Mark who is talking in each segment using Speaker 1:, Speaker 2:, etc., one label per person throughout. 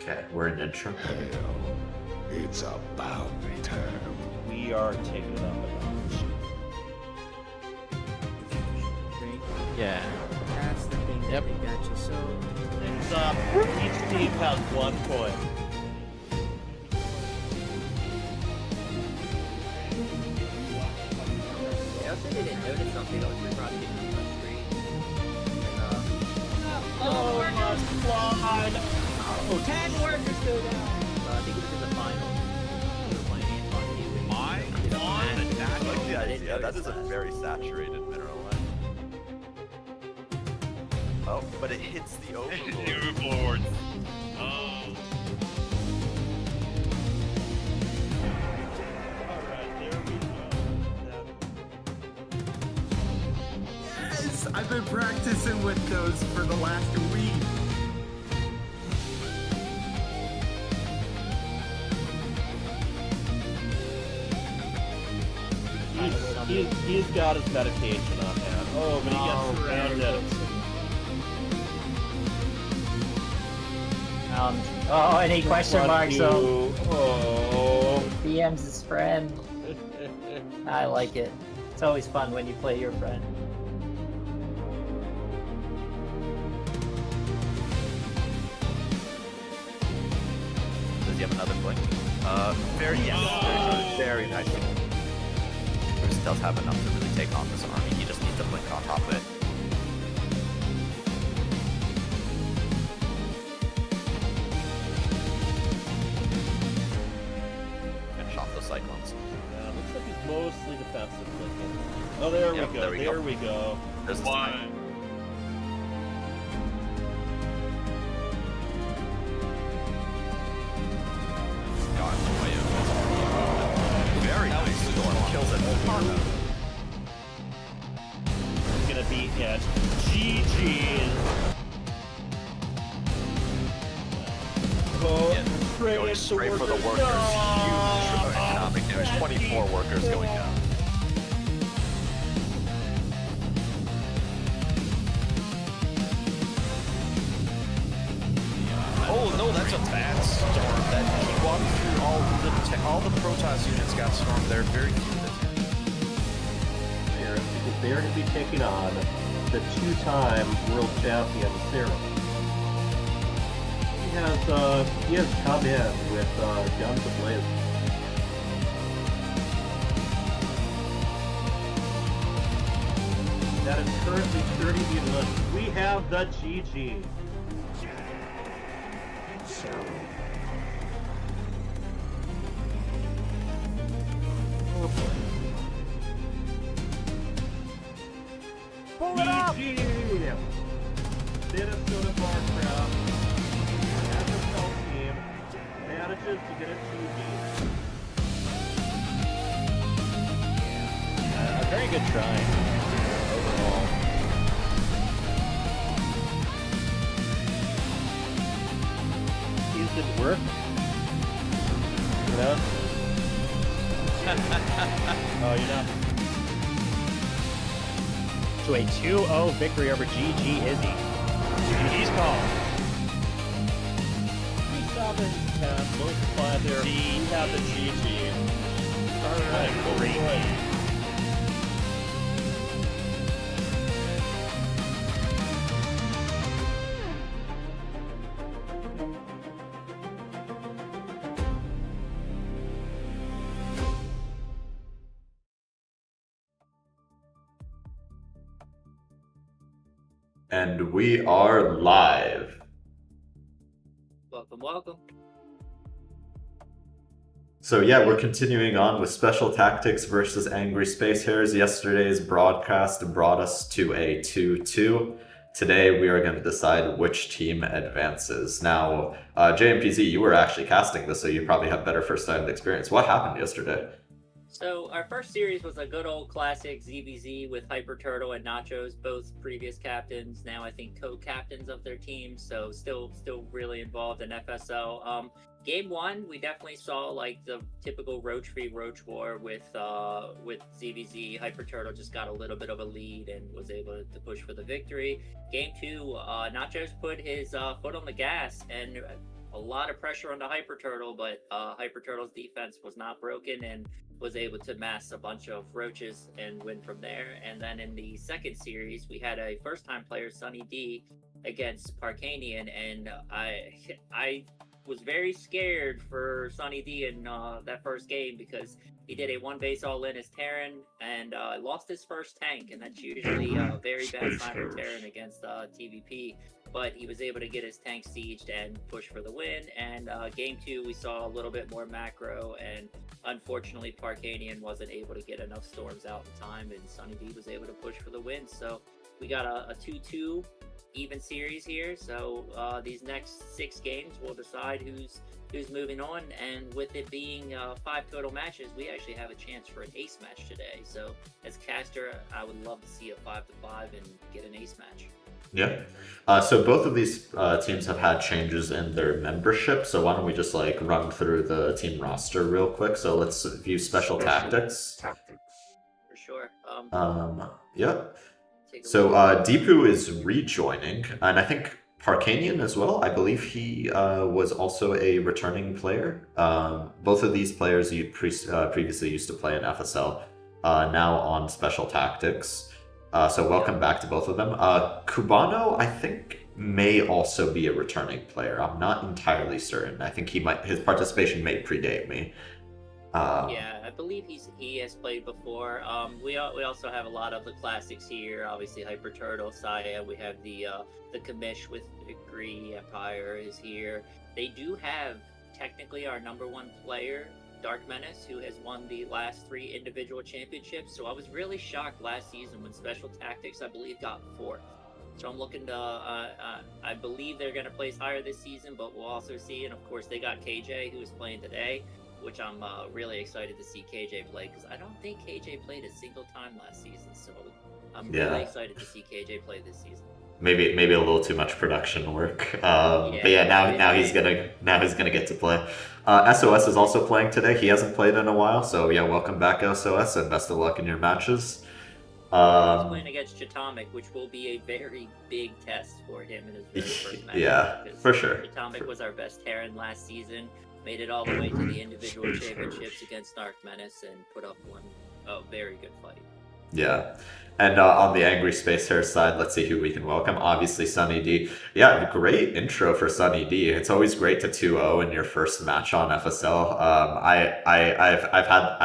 Speaker 1: Okay, we're in intro.
Speaker 2: Hell, it's about time.
Speaker 3: We are taking it up a notch.
Speaker 4: Yeah.
Speaker 5: That's the thing that they got you. So
Speaker 3: It's each team has 1 point.
Speaker 5: I also didn't notice something that was broadcasting on the screen.
Speaker 3: Oh my god!
Speaker 5: Oh, 10 workers still down. I think it was in the final. They were playing on TV.
Speaker 6: My god!
Speaker 5: I
Speaker 6: Like the
Speaker 5: didn't
Speaker 6: idea, that
Speaker 5: notice
Speaker 6: is a
Speaker 5: that.
Speaker 6: very saturated mineral line. Oh, but it hits the overlord.
Speaker 7: Overlord. Oh.
Speaker 3: Alright, there we go.
Speaker 8: Yes, I've been practicing with those for the last week.
Speaker 3: He's got his medication on hand. Oh, but he gets surrounded.
Speaker 4: Oh, and he question marks him.
Speaker 3: Oh.
Speaker 4: DM's his friend. I like it. It's always fun when you play your friend.
Speaker 6: Does he have another blink? Very very nice. Bruce does have enough to really take on this army. He just needs to blink on top of it. Finish off those cyclones.
Speaker 3: Looks like he's mostly defensive looking. Oh, there
Speaker 6: Yep,
Speaker 3: we go.
Speaker 6: there we go.
Speaker 3: We go.
Speaker 6: There's the
Speaker 7: One.
Speaker 6: snipe. Got in the way of it. Very nice. Storm kills it.
Speaker 3: It's gonna be it. GG's. Oh,
Speaker 6: Yeah, going straight for the workers.
Speaker 3: No!
Speaker 6: Huge economic damage. 24 workers going down. Oh no, that's a bad storm. That he walked through all the Protoss units got stormed there. Very few of them.
Speaker 3: They're going to be taking on the 2-time world champion Sarah. He has come in with guns ablaze. That is currently 30 units. We have the GG. Pull it up! Minnesota Warcraft, FSL team, manages to get a 2-0. A very good try overall. These didn't work. You know? Oh, you know.
Speaker 9: To a 2-0 victory over GG Izzy. GG's call.
Speaker 3: 7, 10, multiply there. We have the GG. Alright, great.
Speaker 1: And we are live.
Speaker 5: Welcome, welcome.
Speaker 1: So yeah, we're continuing on with Special Tactics versus Angry Space Hares. Yesterday's broadcast brought us to a 2-2. Today we are going to decide which team advances. Now, JMPZ, you were actually casting this, so you probably have better first-hand experience. What happened yesterday?
Speaker 5: So our first series was a good old classic ZVZ with Hyper Turtle and Nachos, both previous captains, now I think co-captains of their teams, so still really involved in FSL. Game 1, we definitely saw like the typical Roach v Roach war with ZVZ. Hyper Turtle just got a little bit of a lead and was able to push for the victory. Game 2, Nachos put his foot on the gas and a lot of pressure on the Hyper Turtle, but Hyper Turtle's defense was not broken and was able to mass a bunch of roaches and win from there. And then in the second series, we had a first-time player, Sunny D, against Parkanian, and I was very scared for Sunny D in that first game because he did a one base all in as Terran and lost his first tank, and that's usually a very bad sign for Terran against TVP. But he was able to get his tank sieged and push for the win. And game 2, we saw a little bit more macro, and unfortunately, Parkanian wasn't able to get enough storms out in time, and Sunny D was able to push for the win. So we got a 2-2 even series here. So these next 6 games will decide who's moving on, and with it being 5 total matches, we actually have a chance for an ace match today. So as caster, I would love to see a 5-5 and get an ace match.
Speaker 1: Yeah. So both of these teams have had changes in their membership. So why don't we just like run through the team roster real quick? So let's view special tactics.
Speaker 5: For sure.
Speaker 1: Yeah. So Deepu is rejoining, and I think Parkanian as well. I believe he was also a returning player. Both of these players you previously used to play in FSL, now on special tactics. So welcome back to both of them. Cubano, I think, may also be a returning player. I'm not entirely certain. I think his participation may predate me.
Speaker 5: Yeah, I believe he has played before. We also have a lot of the classics here. Obviously, Hyper Turtle, Saya. We have the commish with Degree Empire is here. They do have technically our #1 player, Dark Menace, who has won the last 3 individual championships. So I was really shocked last season when Special Tactics, I believe, got 4th. So I'm looking to, I believe they're going to place higher this season, but we'll also see. And of course, they got KJ, who is playing today, which I'm really excited to see KJ play, because I don't think KJ played a single time last season. So I'm really excited to see KJ play this season.
Speaker 1: Maybe a little too much production work. But yeah, now he's gonna get to play. SOS is also playing today. He hasn't played in a while, so yeah, welcome back SOS, and best of luck in your matches.
Speaker 5: He's playing against Chatomic, which will be a very big test for him in his very first match.
Speaker 1: Yeah, for sure.
Speaker 5: Chatomic was our best Terran last season, made it all the way to the individual championships against Dark Menace, and put up a very good fight.
Speaker 1: Yeah. And on the Angry Space Hair side, let's see who we can welcome. Obviously, Sunny D. Yeah, great intro for Sunny D. It's always great to 2-0 in your first match on FSL. I've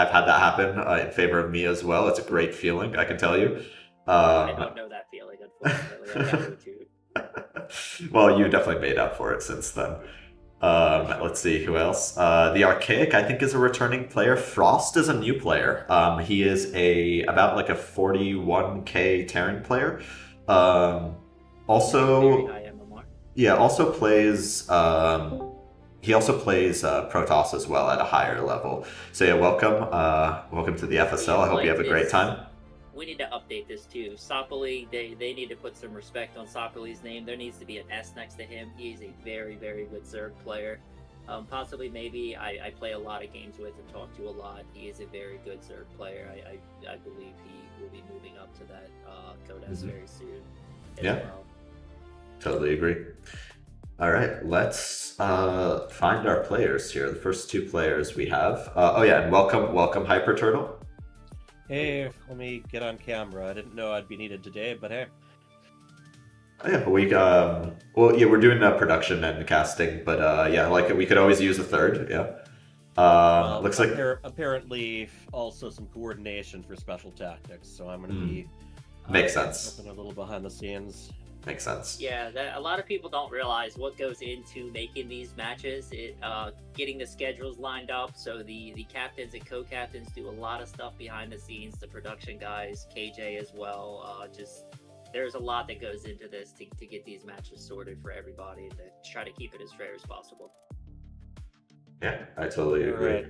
Speaker 1: had that happen in favor of me as well. It's a great feeling, I can tell you.
Speaker 5: I don't know that feeling, unfortunately. I got too.
Speaker 1: Well, you definitely made up for it since then. Let's see who else. The Archaic, I think, is a returning player. Frost is a new player. He is about like a 41k Terran player. Also, yeah, also plays. He also plays Protoss as well at a higher level. So yeah, welcome to the FSL. I hope you have a great time.
Speaker 5: We need to update this too. Sopoli, they need to put some respect on Sopoli's name. There needs to be an S next to him. He is a very, very good Zerg player. Possibly, maybe I play a lot of games with and talk to a lot. He is a very good Zerg player. I believe he will be moving up to that code S very soon.
Speaker 1: Yeah, totally agree. All right, let's find our players here. The first 2 players we have. Oh yeah, and welcome Hyper Turtle.
Speaker 3: Hey, let me get on camera. I didn't know I'd be needed today, but hey.
Speaker 1: Oh, yeah, we're doing production and casting, but yeah, like we could always use a third. Yeah.
Speaker 3: Well,
Speaker 1: looks like
Speaker 3: apparently also some coordination for special tactics, so I'm going to be
Speaker 1: makes sense.
Speaker 3: a little behind the scenes.
Speaker 1: Makes sense.
Speaker 5: Yeah, a lot of people don't realize what goes into making these matches. Getting the schedules lined up, so the captains and co-captains do a lot of stuff behind the scenes. The production guys, KJ as well. There's a lot that goes into this to get these matches sorted for everybody. To try to keep it as fair as possible.
Speaker 1: Yeah, I totally agree.
Speaker 3: Right.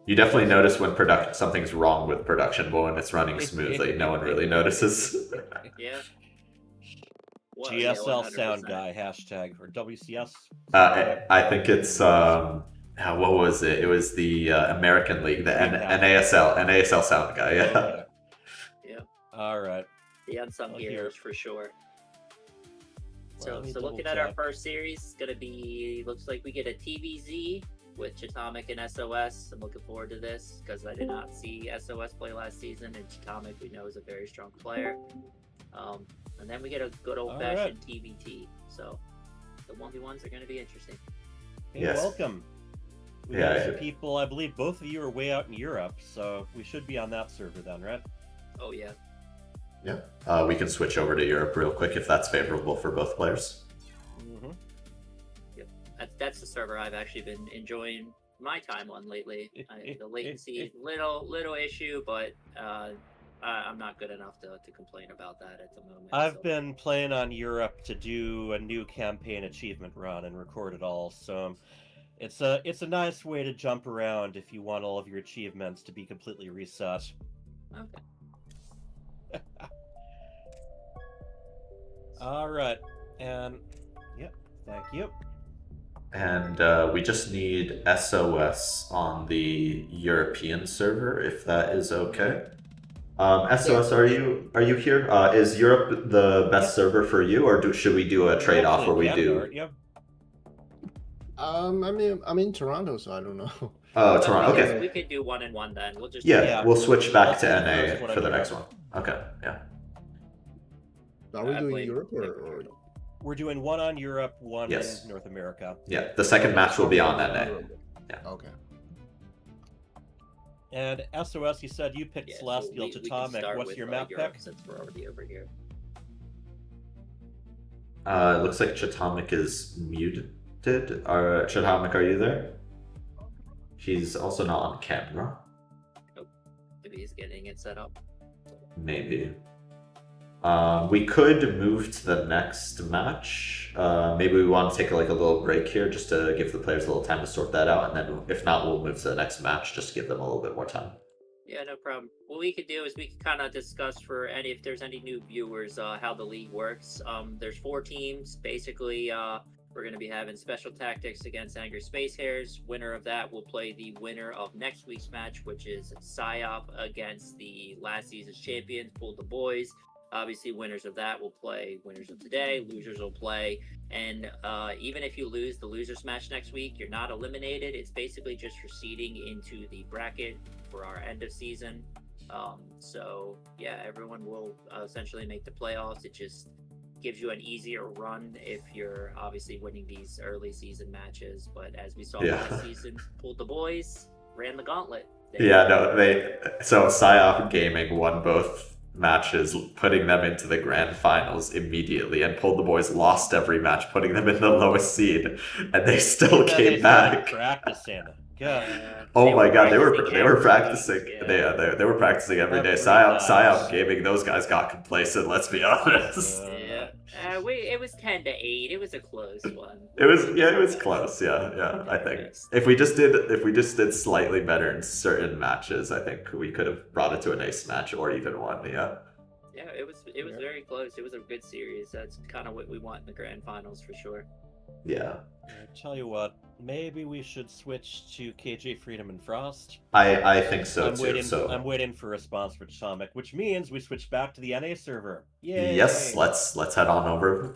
Speaker 1: You definitely notice when something's wrong with production, but when it's running smoothly, no one really notices.
Speaker 5: Yeah. Well,
Speaker 3: GSL
Speaker 5: 100%.
Speaker 3: sound guy hashtag or WCS.
Speaker 1: I think it's what was it? It was the American League, the NASL sound guy. Yeah.
Speaker 3: Okay.
Speaker 5: Yeah.
Speaker 3: All right.
Speaker 5: The unsung heroes for sure. So looking at our first series, it's gonna be looks like we get a TVZ with Chatomic and SOS. I'm looking forward to this because I did not see SOS play last season, and Chatomic we know is a very strong player. And then we get a good old fashioned TVT. So the 1v1s are gonna be interesting.
Speaker 3: Hey,
Speaker 1: Yes.
Speaker 3: welcome. We have some people. I believe both of you are way out in Europe, so we should be on that server then, right?
Speaker 5: Oh yeah.
Speaker 1: Yeah. We can switch over to Europe real quick if that's favorable for both players.
Speaker 3: Mm-hmm.
Speaker 5: Yep. That's the server I've actually been enjoying my time on lately. The latency, little issue, but I'm not good enough to complain about that at the moment.
Speaker 3: I've been playing on Europe to do a new campaign achievement run and record it all, so it's a nice way to jump around if you want all of your achievements to be completely reset.
Speaker 5: Okay.
Speaker 3: All right, and thank you.
Speaker 1: And we just need SOS on the European server, if that is okay. SOS, are you here? Is Europe the best server for you, or should we do a trade-off where we do?
Speaker 10: I'm in Toronto, so I don't know.
Speaker 1: Oh, Toronto. Okay.
Speaker 5: We could do 1-1 then. We'll just
Speaker 1: We'll switch back to
Speaker 3: I'll
Speaker 1: NA
Speaker 3: first one
Speaker 1: for the
Speaker 3: on
Speaker 1: next
Speaker 3: Europe.
Speaker 1: one. Okay. Yeah.
Speaker 10: Are we doing Europe or?
Speaker 3: We're doing one on Europe, one
Speaker 1: Yes.
Speaker 3: in North America.
Speaker 1: Yeah. The second match will be on NA. Yeah.
Speaker 10: Okay.
Speaker 3: And SOS, you said you picked Celestial
Speaker 5: we can
Speaker 3: Chatomic.
Speaker 5: start
Speaker 3: What's
Speaker 5: with,
Speaker 3: your map
Speaker 5: Europe,
Speaker 3: pick?
Speaker 5: since we're already over here.
Speaker 1: It looks like Chatomic is muted. Chatomic, are you there? He's also not on camera.
Speaker 5: Maybe he's getting it set up.
Speaker 1: Maybe. We could move to the next match. Maybe we want to take a little break here just to give the players a little time to sort that out, and then if not, we'll move to the next match just to give them a little bit more time.
Speaker 5: Yeah, no problem. What we could do is we could kind of discuss for if there's any new viewers how the league works. There's 4 teams. Basically, we're going to be having special tactics against Angry Space Hares. Winner of that will play the winner of next week's match, which is PsyOp against the last season's champions, Pulled the Boys. Obviously, winners of that will play winners of today. Losers will play. And even if you lose the losers match next week, you're not eliminated. It's basically just proceeding into the bracket for our end of season. So, yeah, everyone will essentially make the playoffs. It just gives you an easier run if you're obviously winning these early season matches. But as we saw last season, Pulled the Boys, ran the gauntlet.
Speaker 1: So PsyOp Gaming won both matches, putting them into the grand finals immediately, and Pulled the Boys lost every match, putting them in the lowest seed, and they still came back.
Speaker 3: Practicing. God.
Speaker 1: Oh my god, they were practicing. They were practicing every day. PsyOp Gaming, those guys got complacent. Let's be honest.
Speaker 5: It was 10-8. It was a close one.
Speaker 1: It was close. Yeah. I think if we just did slightly better in certain matches, I think we could have brought it to an ace match or even won. Yeah.
Speaker 5: Yeah, it was very close. It was a good series. That's kind of what we want in the grand finals for sure.
Speaker 1: Yeah.
Speaker 3: I tell you what, maybe we should switch to KJ Freedom and Frost.
Speaker 1: I think so too.
Speaker 3: I'm waiting for a response for Chatomic, which means we switch back to the NA server. Yay!
Speaker 1: Yes, let's head on over.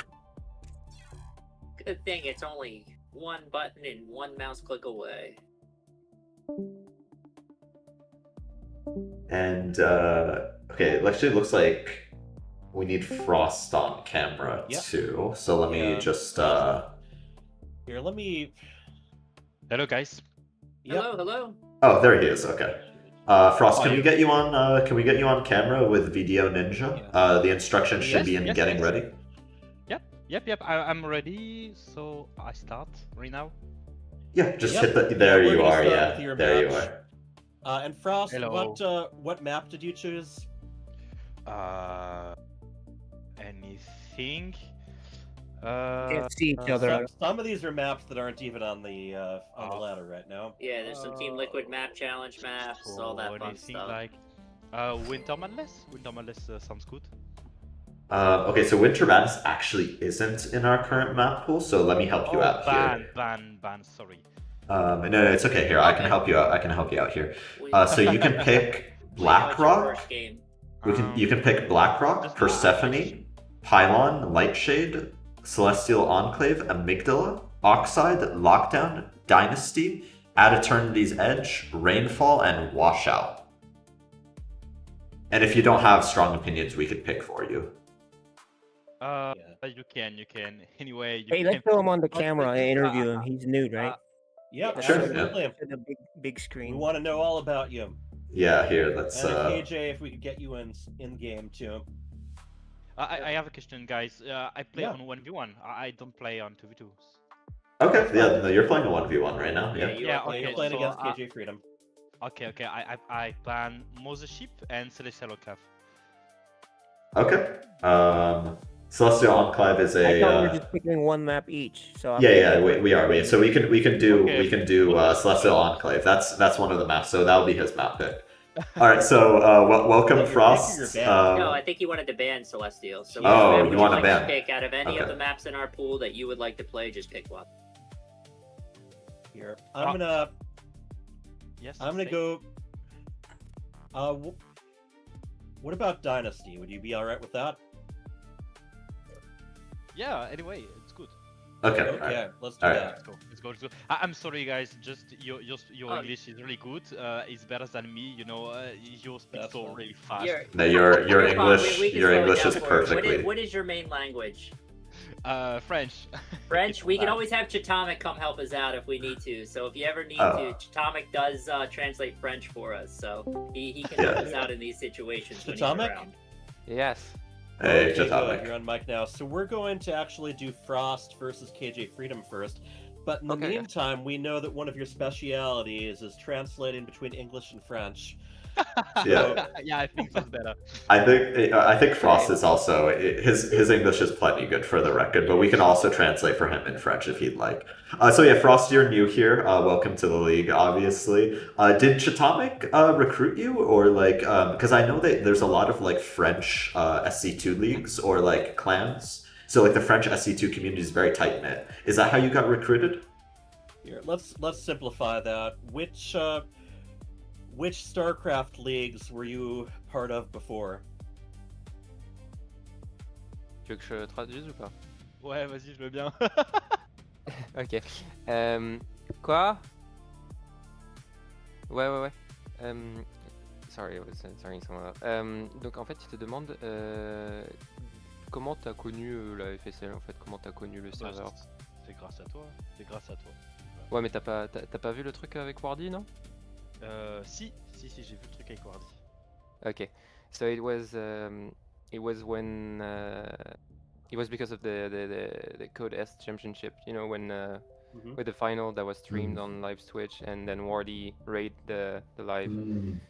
Speaker 5: Good thing it's only one button and one mouse click away.
Speaker 1: And okay, it actually looks like we need Frost on camera too. So let me just
Speaker 3: Here, let me.
Speaker 7: Hello, guys.
Speaker 5: Hello.
Speaker 1: Oh, there he is. Okay. Frost, can we get you on? Can we get you on camera with Video Ninja? The instructions should be in getting ready.
Speaker 7: Yep. I'm ready. So I start right now.
Speaker 1: Yeah, just hit the. There you are. Yeah,
Speaker 3: there
Speaker 1: you are.
Speaker 3: And Frost,
Speaker 7: Hello.
Speaker 3: what map did you choose?
Speaker 7: Anything.
Speaker 9: Can't see each other.
Speaker 3: Some of these are maps that aren't even on the ladder right now.
Speaker 5: Yeah, there's some Team Liquid map challenge maps, all that fun stuff.
Speaker 7: Like Winter Madness sounds good.
Speaker 1: Okay, so Winter Madness actually isn't in our current map pool, so let me help you out here.
Speaker 7: Ban, sorry.
Speaker 1: No, it's okay. Here, I can help you out. I can help you out here. So you can pick Blackrock. You can pick Blackrock, Persephone, Pylon, Lightshade, Celestial Enclave, Amygdala, Oxide, Lockdown, Dynasty, At Eternity's Edge, Rainfall, and Washout. And if you don't have strong opinions, we could pick for you.
Speaker 7: You can. Anyway, you
Speaker 11: Hey,
Speaker 7: can.
Speaker 11: let's throw him on the camera and interview him. He's nude, right?
Speaker 3: Yeah,
Speaker 1: Sure,
Speaker 3: absolutely.
Speaker 1: yeah.
Speaker 11: To the big
Speaker 3: We
Speaker 11: screen.
Speaker 3: want to know all about you.
Speaker 1: Yeah, here, let's...
Speaker 3: And KJ, if we could get you in game too.
Speaker 7: I have a question, guys. I play
Speaker 3: Yeah.
Speaker 7: on 1v1. I don't play on 2v2.
Speaker 1: Okay, yeah, no, you're playing a 1v1 right now, yeah.
Speaker 5: you
Speaker 7: Yeah,
Speaker 5: are
Speaker 7: okay,
Speaker 3: You're playing
Speaker 7: so,
Speaker 3: against KJ Freedom.
Speaker 7: Okay. I plan Mothership and Celestial Enclave.
Speaker 1: Okay. Celestial Enclave is
Speaker 11: I
Speaker 1: a...
Speaker 11: thought we were just picking one map each. So
Speaker 1: Yeah, we are. So we can do
Speaker 7: Okay.
Speaker 1: Celestial Enclave. That's one of the maps. So that'll be his map pick. All right. So welcome,
Speaker 3: You're
Speaker 1: Frost.
Speaker 3: making your
Speaker 5: No, I think he wanted to ban Celestial. So
Speaker 1: Oh,
Speaker 5: which map
Speaker 1: you
Speaker 5: would
Speaker 1: want to
Speaker 5: like
Speaker 1: ban?
Speaker 5: to pick out of any of
Speaker 1: Okay.
Speaker 5: the maps in our pool that you would like to play? Just pick one.
Speaker 3: Here, I'm gonna
Speaker 7: Yes.
Speaker 3: I'm gonna go. What about Dynasty? Would you be all right with that?
Speaker 7: Yeah. Anyway, it's good.
Speaker 1: Okay.
Speaker 3: Okay, let's do
Speaker 1: All right.
Speaker 3: that.
Speaker 7: Let's go. I'm sorry, guys. Just your
Speaker 5: Oh.
Speaker 7: English is really good. It's better than me. You know, you speak
Speaker 3: That's
Speaker 7: so
Speaker 3: fine.
Speaker 7: really fast.
Speaker 1: No, your
Speaker 5: Come on,
Speaker 1: English
Speaker 5: we can
Speaker 1: your
Speaker 5: slow it
Speaker 1: English
Speaker 5: down
Speaker 1: is
Speaker 5: for you.
Speaker 1: perfectly.
Speaker 5: What is your main language?
Speaker 7: French.
Speaker 5: French. We can always have Chatomic come help us out if we need to. So if you ever need
Speaker 1: Oh.
Speaker 5: to, Chatomic does translate French for us. So he can help
Speaker 1: Yeah.
Speaker 5: us out in these situations when
Speaker 3: Chatomic?
Speaker 5: he's around.
Speaker 11: Yes.
Speaker 1: Hey,
Speaker 3: Okay, good.
Speaker 1: Chatomic.
Speaker 3: You're on mic now. So we're going to actually do Frost versus KJ Freedom first. But in the
Speaker 11: Okay, yeah.
Speaker 3: meantime, we know that one of your specialities is translating between English and French.
Speaker 1: Yeah.
Speaker 7: Yeah, I think that's better.
Speaker 1: I think Frost is also his English is plenty good for the record, but we can also translate for him in French if he'd like. So yeah, Frost, you're new here. Welcome to the league, obviously. Did Chatomic recruit you, or like because I know that there's a lot of like French SC2 leagues or like clans. So like the French SC2 community is very tight knit. Is that how you got recruited?
Speaker 3: Here, let's simplify that. Which StarCraft leagues were you part of before?
Speaker 12: Tu veux que je traduise ou pas?
Speaker 7: Ouais, vas-y, je veux bien.
Speaker 12: Ok. Quoi? Ouais. Sorry, I was answering someone else. Donc en fait, il te demande comment t'as connu la FSL en fait, comment t'as connu le serveur?
Speaker 7: C'est grâce à toi. C'est grâce à toi.
Speaker 12: Ouais, mais t'as pas vu le truc avec Wardy, non?
Speaker 7: Si, j'ai vu le truc avec Wardy.
Speaker 12: Okay, so it was when it was because of the Code S championship, you know, when with the final that was streamed on live Twitch, and then Wardy raid the live, and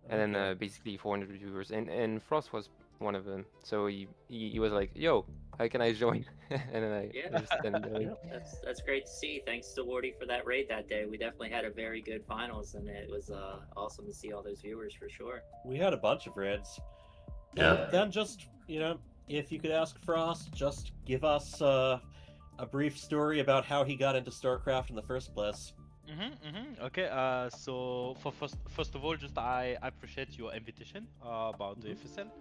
Speaker 12: then basically 400 viewers, and Frost was one of them. So he was like, "Yo, how can I join?" And then I just
Speaker 5: That's great to see. Thanks to Wardy for that raid that day. We definitely had a very good finals, and it was awesome to see all those viewers for sure.
Speaker 3: We had a bunch of raids.
Speaker 1: Yeah.
Speaker 3: Then just, if you could ask Frost, just give us a brief story about how he got into StarCraft in the first place.
Speaker 7: Okay, so for first of all, just I appreciate your invitation about the FSL,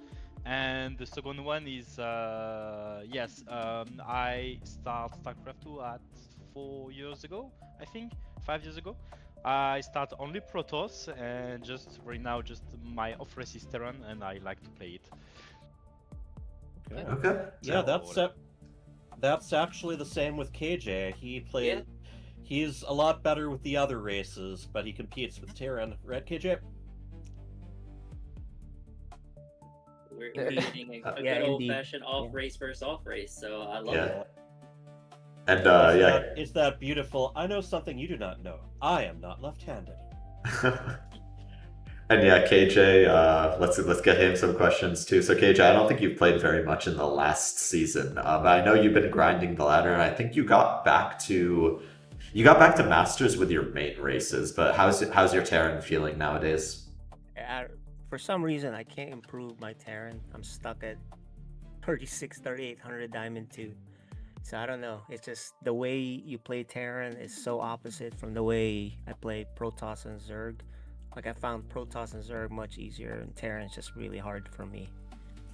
Speaker 7: and the second one is yes, I started StarCraft II at 4 years ago, I think 5 years ago. I start only Protoss, and just right now, just my off-race is Terran, and I like to play it.
Speaker 1: Okay.
Speaker 3: Yeah, that's actually the same with KJ. He's a lot better with the other races, but he competes with Terran, right, KJ?
Speaker 5: We're competing a good old-fashioned off-race versus off-race, so I love it.
Speaker 1: And
Speaker 3: It's that beautiful. I know something you do not know. I am not left-handed.
Speaker 1: And yeah, KJ, let's get him some questions too. So KJ, I don't think you've played very much in the last season, but I know you've been grinding the ladder, and I think you got back to Masters with your main races. But how's your Terran feeling nowadays?
Speaker 11: For some reason, I can't improve my Terran. I'm stuck at 3,800 Diamond 2. So I don't know. It's just the way you play Terran is so opposite from the way I play Protoss and Zerg. Like I found Protoss and Zerg much easier, and Terran's just really hard for me.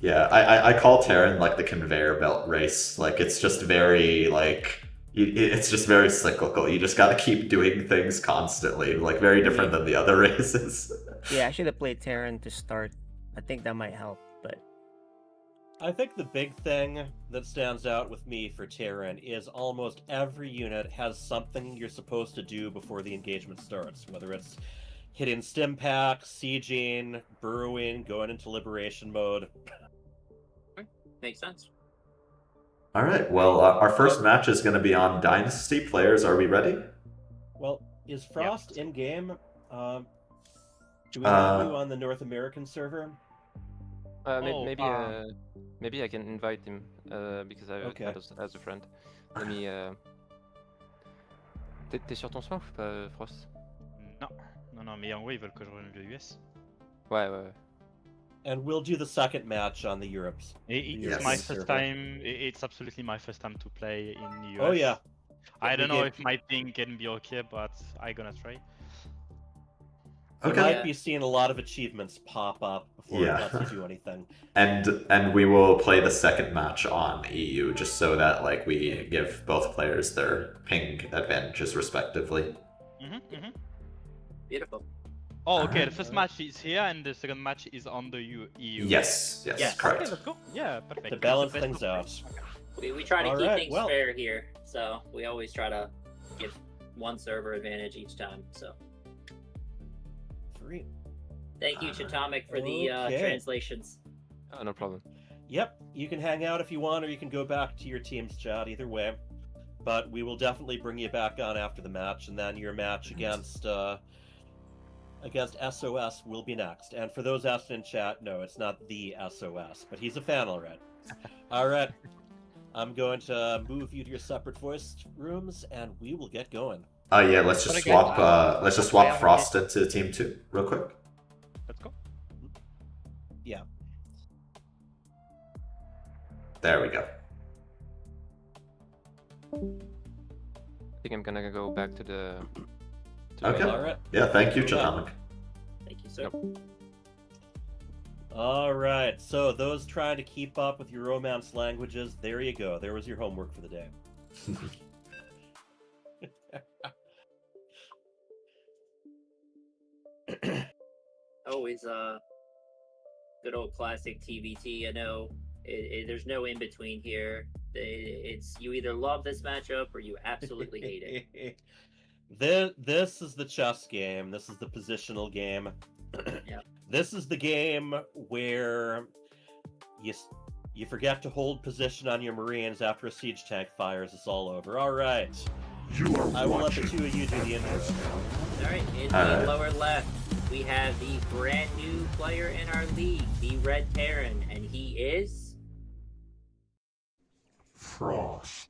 Speaker 1: Yeah, I call Terran like the conveyor belt race. Like it's just very like it's just very cyclical. You just gotta keep doing things constantly. Like very different than the other races.
Speaker 11: Yeah, I should have played Terran to start. I think that might help, but
Speaker 3: I think the big thing that stands out with me for Terran is almost every unit has something you're supposed to do before the engagement starts, whether it's hitting stim packs, sieging, burrowing, going into liberation mode.
Speaker 5: Makes sense.
Speaker 1: All right. Well, our first match is going to be on Dynasty players. Are we ready?
Speaker 3: Well, is Frost in game? Do we have you on the North American server?
Speaker 12: Maybe I can invite him because I have as a friend. Let me. T'es sur ton soin ou pas, Frost?
Speaker 7: Non, mais en gros ils veulent que je rejoigne le US.
Speaker 12: Ouais.
Speaker 3: And we'll do the second match on the Europes.
Speaker 7: It's my first time. It's absolutely my first time to play in the US.
Speaker 3: Oh yeah.
Speaker 7: I don't know if my ping can be okay, but I'm gonna try.
Speaker 3: You might be seeing a lot of achievements pop up before it lets you do anything.
Speaker 1: And we will play the second match on EU just so that like we give both players their ping advantages respectively.
Speaker 5: Beautiful.
Speaker 7: Oh, okay. The first match is here, and the second match is on the EU.
Speaker 1: Yes, correct.
Speaker 7: Okay, let's go. Yeah, perfect.
Speaker 3: To balance things out.
Speaker 5: We try to keep things fair here, so we always try to give one server advantage each time. So.
Speaker 3: Sweet.
Speaker 5: Thank you, Chatomic, for the translations.
Speaker 12: Oh, no problem.
Speaker 3: Yep, you can hang out if you want, or you can go back to your team's chat. Either way, but we will definitely bring you back on after the match, and then your match against SOS will be next. And for those asking in chat, no, it's not the SOS, but he's a fan already. All right, I'm going to move you to your separate voice rooms, and we will get going.
Speaker 1: Yeah, let's just swap. Let's just swap Frost into Team 2 real quick.
Speaker 7: Let's go.
Speaker 3: Yeah.
Speaker 1: There we go.
Speaker 12: I think I'm gonna go back to the.
Speaker 1: Okay.
Speaker 3: All right.
Speaker 1: Yeah, thank you, Chatomic.
Speaker 5: Thank you, sir.
Speaker 3: All right. So those trying to keep up with your Romance languages, there you go. There was your homework for the day.
Speaker 5: Always good old classic TVT. I know there's no in between here. It's you either love this matchup or you absolutely hate it.
Speaker 3: This is the chess game. This is the positional game. This is the game where you forget to hold position on your Marines after a siege tank fires. It's all over. All right. I will let the two of you do the intro.
Speaker 5: All right. In the lower left, we have the brand new player in our league, the Red Terran, and he is
Speaker 2: Frost.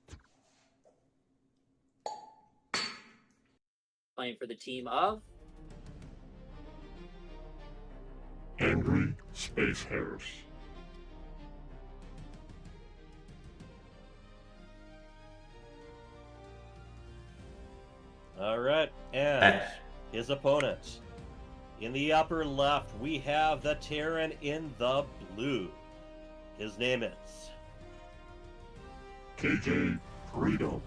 Speaker 5: Playing for the team of
Speaker 2: Angry Space Hares.
Speaker 3: All right, and his opponent. In the upper left, we have the Terran in the blue. His name is
Speaker 2: KJ Freeedom.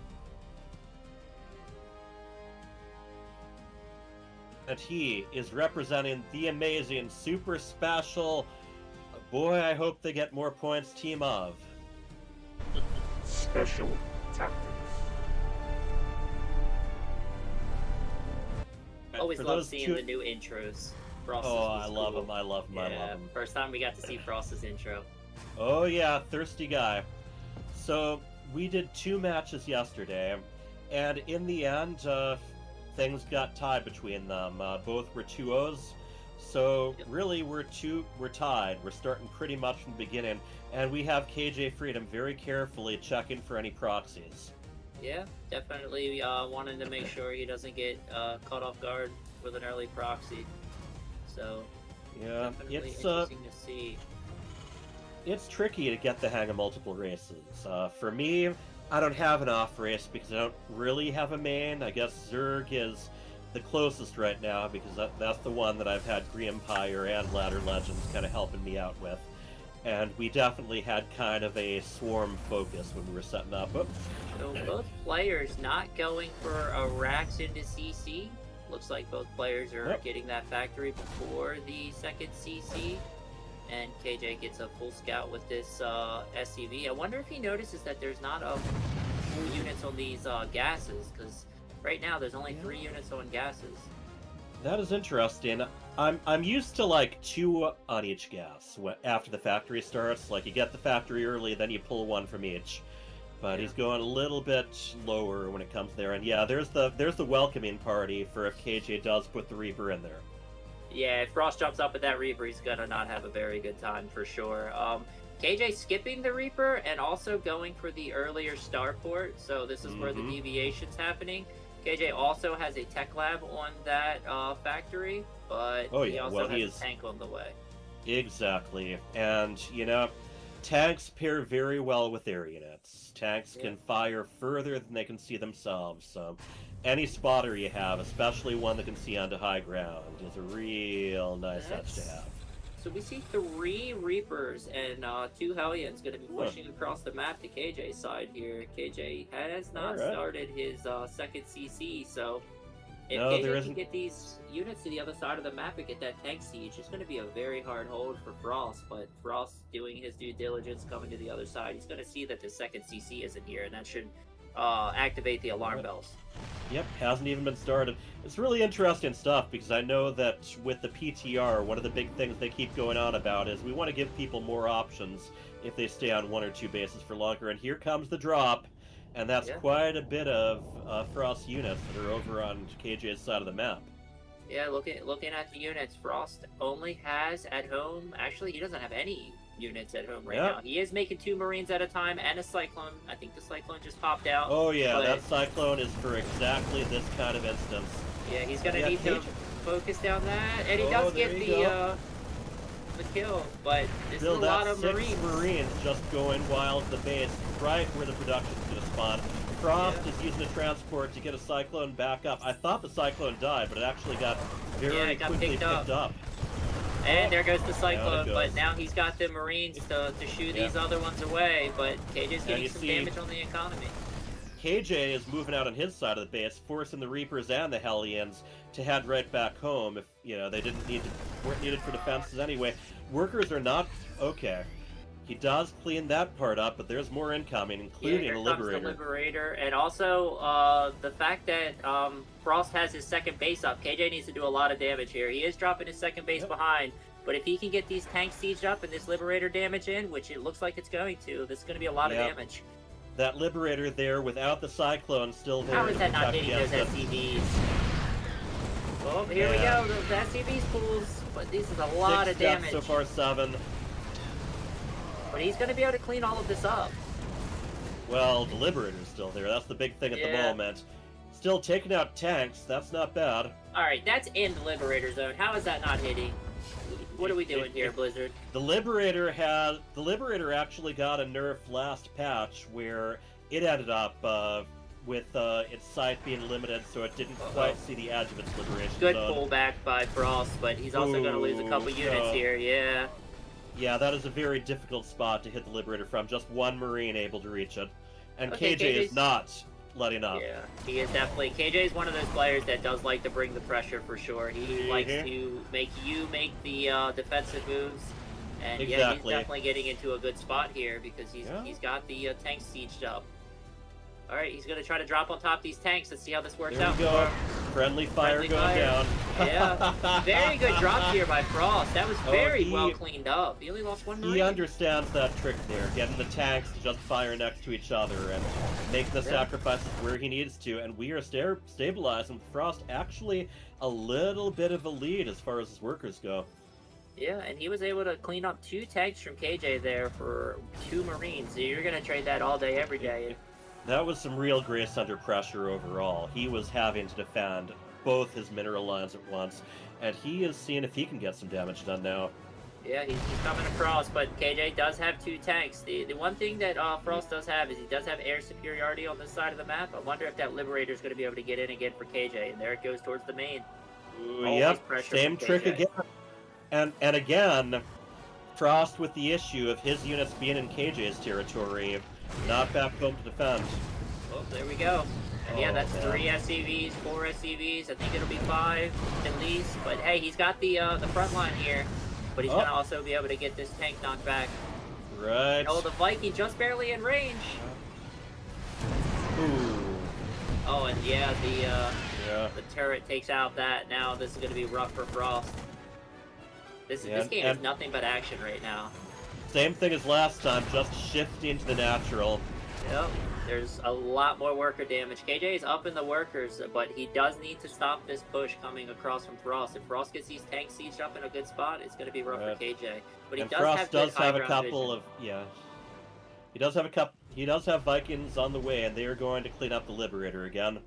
Speaker 3: And he is representing the amazing, super special, boy, I hope they get more points, team of
Speaker 2: Special Tactics.
Speaker 5: always love seeing the new intros. Frost's
Speaker 3: I love him. I love him. I love him.
Speaker 5: First time we got to see Frost's intro.
Speaker 3: Oh yeah, thirsty guy. So we did 2 matches yesterday, and in the end, things got tied between them. Both were 2-0s, so really we're tied. We're starting pretty much from the beginning, and we have KJ Freedom very carefully checking for any proxies.
Speaker 5: Yeah, definitely wanting to make sure he doesn't get caught off guard with an early proxy. So
Speaker 3: yeah,
Speaker 5: definitely
Speaker 3: it's
Speaker 5: interesting to see.
Speaker 3: It's tricky to get the hang of multiple races. For me, I don't have an off race because I don't really have a main. I guess Zerg is the closest right now because that's the one that I've had Green Empire and Ladder Legends kind of helping me out with. and we definitely had kind of a swarm focus when we were setting up. Oh.
Speaker 5: So both players not going for a Rax into CC. Looks like both players are getting that factory before the second CC. And KJ gets a full scout with this SCV. I wonder if he notices that there's not a full units on these gases, because right now there's only 3 units on gases.
Speaker 3: That is interesting. I'm used to like 2 on each gas after the factory starts. Like you get the factory early, then you pull 1 from each. But he's going a little bit lower when it comes there. And yeah, there's the welcoming party for if KJ does put the Reaper in there.
Speaker 5: Yeah, if Frost jumps up with that Reaper, he's gonna not have a very good time for sure. KJ skipping the Reaper and also going for the earlier starport, so this is where the deviation's happening. KJ also has a tech lab on that factory, but he also has a tank on the way.
Speaker 3: Exactly, and you know, tanks pair very well with air units. Tanks can fire further than they can see themselves, so any spotter you have, especially one that can see onto high ground, is a real nice touch to have.
Speaker 5: So we see 3 Reapers and 2 Hellions going to be pushing across the map to KJ's side here. KJ has not started his second CC, so if KJ can get these units to the other side of the map and get that tank siege, it's going to be a very hard hold for Frost, but Frost doing his due diligence, coming to the other side, he's going to see that the second CC isn't here, and that should activate the alarm bells.
Speaker 3: Yep, hasn't even been started. It's really interesting stuff because I know that with the PTR, one of the big things they keep going on about is we want to give people more options if they stay on 1 or 2 bases for longer. And here comes the drop, and that's quite a bit of Frost units that are over on KJ's side of the map.
Speaker 5: Yeah, looking at the units, Frost only has at home. Actually, he doesn't have any units at home right now. He is making 2 Marines at a time and a Cyclone. I think the Cyclone just popped out.
Speaker 3: Oh yeah, that Cyclone is for exactly this kind of instance.
Speaker 5: Yeah, he's gonna need to focus down that, and he does get the kill. But this is a lot of
Speaker 3: Marines just going wild at the base, right where the production's gonna spawn. Frost is using a transport to get a Cyclone back up. I thought the Cyclone died, but it actually got very quickly picked up.
Speaker 5: And there goes the Cyclone, but now he's got the Marines to shoo these other ones away, but KJ's getting some damage on the economy.
Speaker 3: KJ is moving out on his side of the base, forcing the Reapers and the Hellions to head right back home if, you know, they weren't needed for defenses anyway. Workers are not okay. He does clean that part up, but there's more incoming, including a Liberator.
Speaker 5: The Liberator, and also the fact that Frost has his second base up. KJ needs to do a lot of damage here. He is dropping his second base behind, but if he can get these tanks sieged up and this Liberator damage in, which it looks like it's going to, this is going to be a lot of damage.
Speaker 3: That Liberator there without the Cyclone still there.
Speaker 5: How is that not hitting those SCVs? Oh, here we go. Those SCVs pulls, but this is a lot of damage.
Speaker 3: So far, 7.
Speaker 5: But he's going to be able to clean all of this up.
Speaker 3: Well, the Liberator's still there. That's the big thing at the moment. Still taking out tanks. That's not bad.
Speaker 5: Alright, that's in the Liberator zone. How is that not hitting? What are we doing here, Blizzard?
Speaker 3: The Liberator actually got a nerf last patch where it ended up with its sight being limited, so it didn't quite see the edge of its liberation
Speaker 5: Good
Speaker 3: zone.
Speaker 5: pullback by Frost, but he's also going to lose a couple units here,
Speaker 3: Yeah, that is a very difficult spot to hit the Liberator from. Just 1 Marine able to reach it. And KJ is not letting up.
Speaker 5: Yeah, he is definitely. KJ is one of those players that does like to bring the pressure for sure. He likes to make you make the defensive moves. And yeah, he's definitely getting into a good spot here because he's got the tank sieged up. Alright, he's going to try to drop on top of these tanks. Let's see how this works out.
Speaker 3: Friendly fire going down.
Speaker 5: Yeah. Very good drop here by Frost. That was very well cleaned up. He only lost 1 Marine.
Speaker 3: He understands that trick there, getting the tanks to just fire next to each other and make the sacrifices where he needs to. And we are stabilizing with Frost actually a little bit of a lead as far as his workers go.
Speaker 5: Yeah, and he was able to clean up 2 tanks from KJ there for 2 Marines. So you're going to trade that all day, every day.
Speaker 3: That was some real grace under pressure overall. He was having to defend both his mineral lines at once, and he is seeing if he can get some damage done now.
Speaker 5: Yeah, he's coming across, but KJ does have 2 tanks. The one thing that Frost does have is he does have air superiority on this side of the map. I wonder if that Liberator is going to be able to get in again for KJ, and there it goes towards the main.
Speaker 3: Yep, same trick again. And again, Frost with the issue of his units being in KJ's territory, not back home to defend.
Speaker 5: Oh, there we go. And yeah, that's
Speaker 3: man.
Speaker 5: 3 SCVs, 4 SCVs. I think it'll be 5 at least. But hey, he's got the front line here. But he's gonna also be able to get this tank knocked back.
Speaker 3: Right.
Speaker 5: Oh, the Viking just barely in range.
Speaker 3: Ooh.
Speaker 5: Oh, and yeah, the turret takes out that. Now this is gonna be rough for Frost. This game is nothing but action right now.
Speaker 3: Same thing as last time, just shifting to the natural.
Speaker 5: Yep. There's a lot more worker damage. KJ is up in the workers, but he does need to stop this push coming across from Frost. If Frost gets these tanks sieged up in a good spot, it's going to be rough for KJ. But he
Speaker 3: Frost does have a
Speaker 5: vision.
Speaker 3: couple of He does have a couple. He does have Vikings on the way, and they are going to clean up the Liberator again.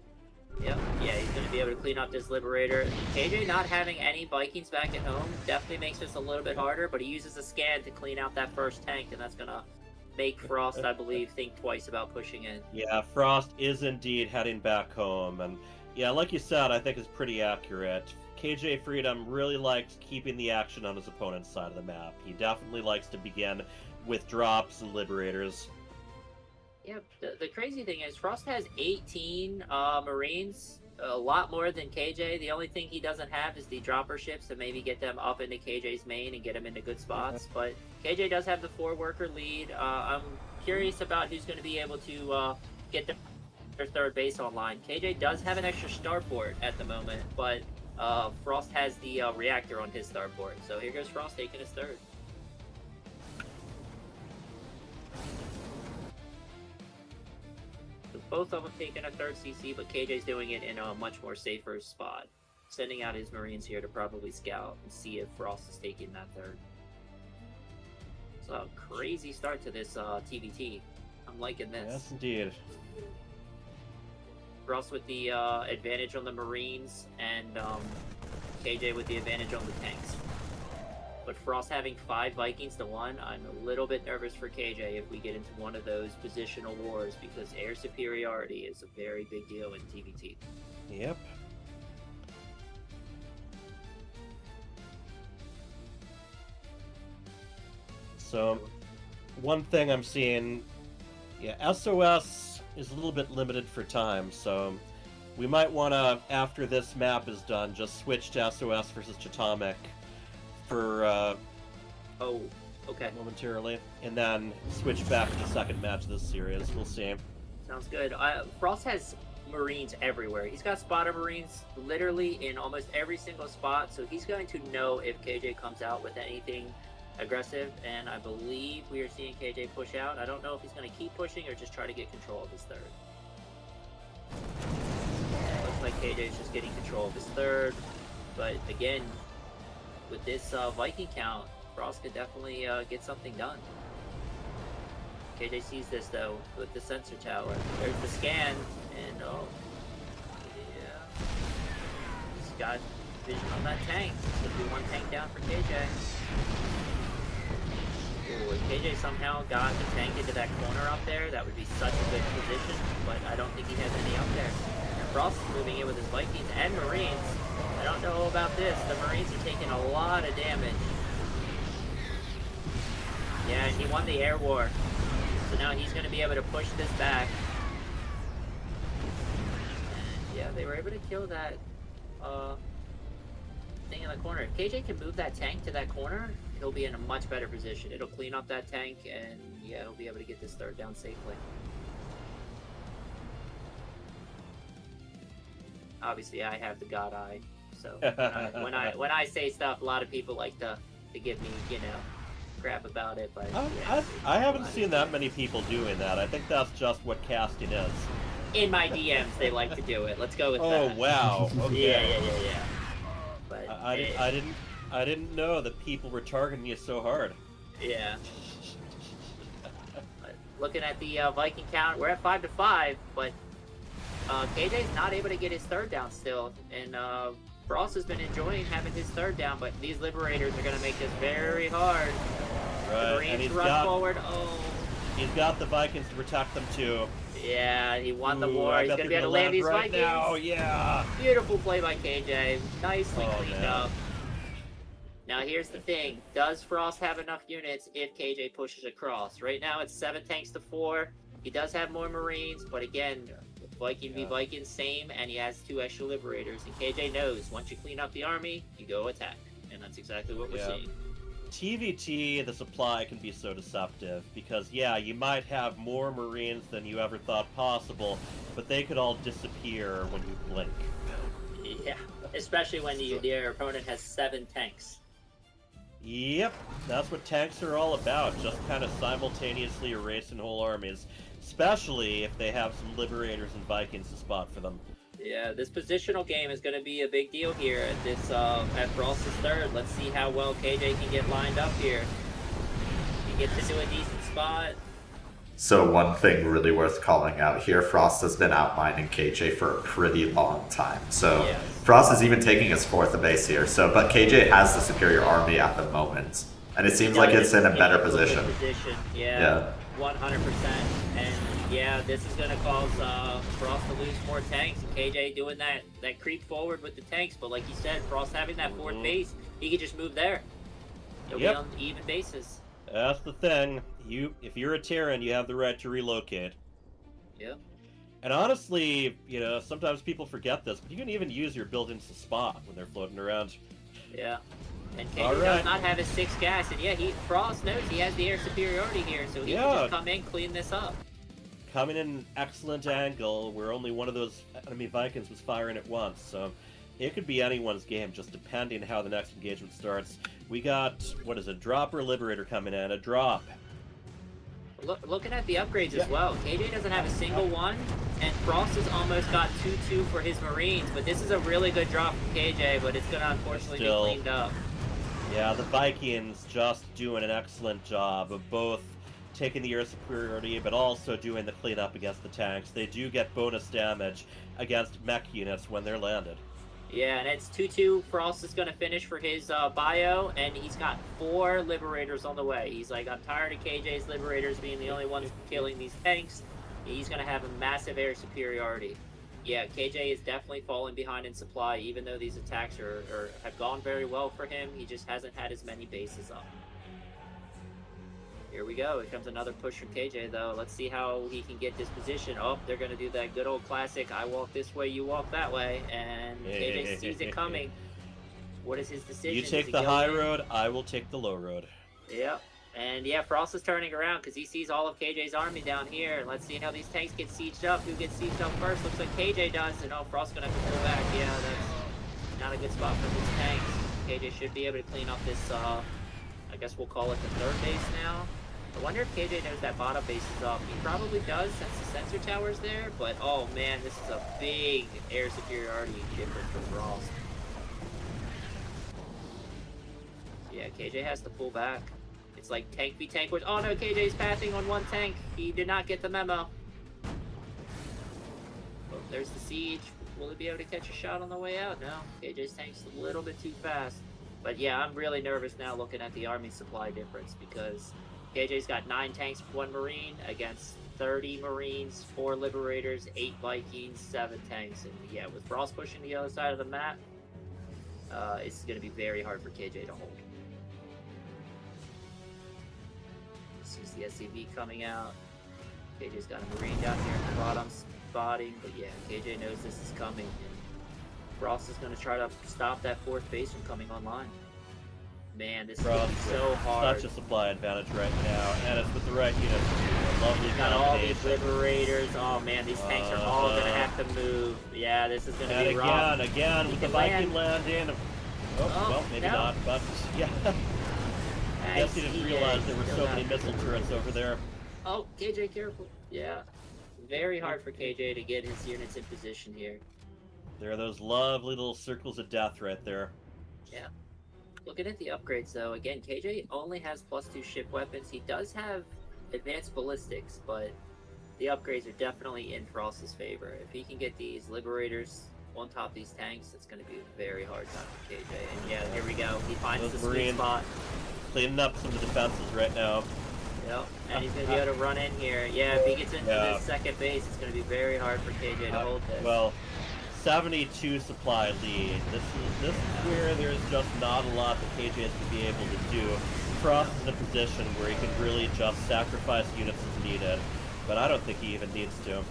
Speaker 5: Yep. Yeah, he's going to be able to clean up this Liberator. KJ not having any Vikings back at home definitely makes this a little bit harder, but he uses a scan to clean out that first tank, and that's going to make Frost, I believe, think twice about pushing in.
Speaker 3: Yeah, Frost is indeed heading back home, and yeah, like you said, I think is pretty accurate. KJ Freedom really likes keeping the action on his opponent's side of the map. He definitely likes to begin with drops and Liberators.
Speaker 5: Yeah, the crazy thing is Frost has 18 Marines, a lot more than KJ. The only thing he doesn't have is the dropper ships to maybe get them up into KJ's main and get them into good spots. But KJ does have the 4-worker lead. I'm curious about who's going to be able to get their third base online. KJ does have an extra starport at the moment, but Frost has the reactor on his starport. So here goes Frost taking his third. Both of them taking a third CC, but KJ's doing it in a much more safer spot. Sending out his Marines here to probably scout and see if Frost is taking that third. It's a crazy start to this TVT. I'm liking this.
Speaker 3: Yes, indeed.
Speaker 5: Frost with the advantage on the Marines, and KJ with the advantage on the tanks. But Frost having 5 Vikings to 1, I'm a little bit nervous for KJ if we get into one of those positional wars, because air superiority is a very big deal in TVT.
Speaker 3: Yep. So, one thing I'm seeing, SOS is a little bit limited for time, so we might want to, after this map is done, just switch to SOS versus Chatomic for momentarily, and then switch back to the second match of this series. We'll see.
Speaker 5: Sounds good. Frost has Marines everywhere. He's got spotter Marines literally in almost every single spot, so he's going to know if KJ comes out with anything aggressive, and I believe we are seeing KJ push out. I don't know if he's going to keep pushing or just try to get control of his third. Looks like KJ is just getting control of his third, but again, with this Viking count, Frost could definitely get something done. KJ sees this though with the sensor tower. There's the scan, and he's got vision on that tank. Could be one tank down for KJ. Ooh, if KJ somehow got the tank into that corner up there, that would be such a good position, but I don't think he has any up there. And Frost is moving in with his Vikings and Marines. I don't know about this. The Marines are taking a lot of damage. Yeah, and he won the air war. So now he's going to be able to push this back. And yeah, they were able to kill that thing in the corner. If KJ can move that tank to that corner, he'll be in a much better position. It'll clean up that tank, and yeah, he'll be able to get this third down safely. Obviously, I have the God Eye. So when I say stuff, a lot of people like to give me, crap about it. But
Speaker 3: I haven't seen that many people doing that. I think that's just what casting is.
Speaker 5: In my DMs, they like to do it. Let's go with that.
Speaker 3: Oh wow! Okay.
Speaker 5: Yeah. But
Speaker 3: I didn't know that people were targeting you so hard.
Speaker 5: Yeah. Looking at the Viking count, we're at 5-5, but KJ's not able to get his third down still, and Frost has been enjoying having his third down, but these Liberators are going to make this very hard.
Speaker 3: Right,
Speaker 5: the Marines run forward. Oh.
Speaker 3: He's got the Vikings to protect them too.
Speaker 5: Yeah, he won the war. He's going to be able to land these
Speaker 3: right
Speaker 5: Vikings.
Speaker 3: Now. Yeah.
Speaker 5: Beautiful play by KJ. Nicely cleaned up. Now here's the thing. Does Frost have enough units if KJ pushes across? Right now it's 7 tanks to 4. He does have more Marines, but again, Viking v Viking, same, and he has 2 extra Liberators. And KJ knows, once you clean up the army, you go attack. And that's exactly what we're seeing.
Speaker 3: TVT, the supply can be so deceptive, because yeah, you might have more Marines than you ever thought possible, but they could all disappear when you blink.
Speaker 5: Yeah, especially when your opponent has 7 tanks.
Speaker 3: Yep, that's what tanks are all about, just kind of simultaneously erasing whole armies, especially if they have some Liberators and Vikings to spot for them.
Speaker 5: Yeah, this positional game is going to be a big deal here at this at Frost's third. Let's see how well KJ can get lined up here. He gets into a decent spot.
Speaker 1: So one thing really worth calling out here, Frost has been outmining KJ for a pretty long time. So
Speaker 5: yes.
Speaker 1: Frost is even taking his 4th base here. So, but KJ has the superior army at the moment, and it seems like it's in a better position.
Speaker 5: Yeah, 100%. And yeah, this is going to cause Frost to lose more tanks. And KJ doing that creep forward with the tanks. But like you said, Frost having that 4th base, he could just move there. He'll be on even bases.
Speaker 3: That's the thing. If you're a Terran, you have the right to relocate.
Speaker 5: Yep.
Speaker 3: And honestly, you know, sometimes people forget this, but you can even use your buildings to spot when they're floating around.
Speaker 5: Yeah. And KJ does not have his 6 gas, and yeah, Frost knows he has the air superiority here, so he can just come in, clean this up.
Speaker 3: Coming in an excellent angle where only one of those enemy Vikings was firing at once, so it could be anyone's game, just depending how the next engagement starts. We got, what is it, drop or Liberator coming in? A drop.
Speaker 5: Looking at the upgrades as well, KJ doesn't have a single one, and Frost has almost got 2-2 for his Marines, but this is a really good drop from KJ, but it's going to unfortunately be cleaned up.
Speaker 3: Yeah, the Vikings just doing an excellent job of both taking the air superiority, but also doing the cleanup against the tanks. They do get bonus damage against mech units when they're landed.
Speaker 5: Yeah, and it's 2-2. Frost is going to finish for his bio, and he's got 4 Liberators on the way. He's like, I'm tired of KJ's Liberators being the only ones killing these tanks. He's going to have a massive air superiority. Yeah, KJ is definitely falling behind in supply, even though these attacks have gone very well for him. He just hasn't had as many bases up. Here we go. Here comes another push from KJ, though. Let's see how he can get this position. Oh, they're going to do that good old classic, I walk this way, you walk that way. And KJ sees it coming. What is his decision?
Speaker 3: You take the high road, I will take the low road.
Speaker 5: Yep. And yeah, Frost is turning around because he sees all of KJ's army down here. Let's see how these tanks get sieged up. Who gets sieged up first? Looks like KJ does. And oh, Frost's going to have to pull back. Yeah, that's not a good spot for these tanks. KJ should be able to clean up this, I guess we'll call it the 3rd base now. I wonder if KJ knows that bottom base is up. He probably does since the sensor tower's there, but oh man, this is a big air superiority difference for Frost. Yeah, KJ has to pull back. It's like tank v tank. Oh no, KJ's pathing on 1 tank. He did not get the memo. Oh, there's the siege. Will he be able to catch a shot on the way out? No, KJ's tank's a little bit too fast. But yeah, I'm really nervous now looking at the army supply difference because KJ's got 9 tanks, 1 Marine against 30 Marines, 4 Liberators, 8 Vikings, 7 tanks. And yeah, with Frost pushing the other side of the map, it's going to be very hard for KJ to hold. Sees the SCV coming out. KJ's got a Marine down here at the bottom spotting, but yeah, KJ knows this is coming. And Frost is going to try to stop that 4th base from coming online. Man, this is so hard.
Speaker 3: Such a supply advantage right now, and it's with the right units too. Lovely
Speaker 5: got all these Liberators. Oh man, these tanks are all going to have to move. Yeah, this is going to be rough.
Speaker 3: And again, with the Viking landing. Well, maybe not, but yeah. I guess he didn't realize there were so many missile turrets over there.
Speaker 5: Oh, KJ, careful. Yeah. Very hard for KJ to get his units in position here.
Speaker 3: There are those lovely little circles of death right there.
Speaker 5: Yeah. Looking at the upgrades, though, again, KJ only has +2 ship weapons. He does have advanced ballistics, but the upgrades are definitely in Frost's favor. If he can get these Liberators on top of these tanks, it's going to be a very hard time for KJ. And yeah, here we go. He finds the sweet spot.
Speaker 3: Cleaning up some of the defenses right now.
Speaker 5: Yep, and he's going to be able to run in here. Yeah, if he gets into this 2nd base, it's going to be very hard for KJ to hold this.
Speaker 3: Well, 72 supply lead. This is where there's just not a lot that KJ is going to be able to do. Frost is in a position where he can really just sacrifice units as needed, but I don't think he even needs to.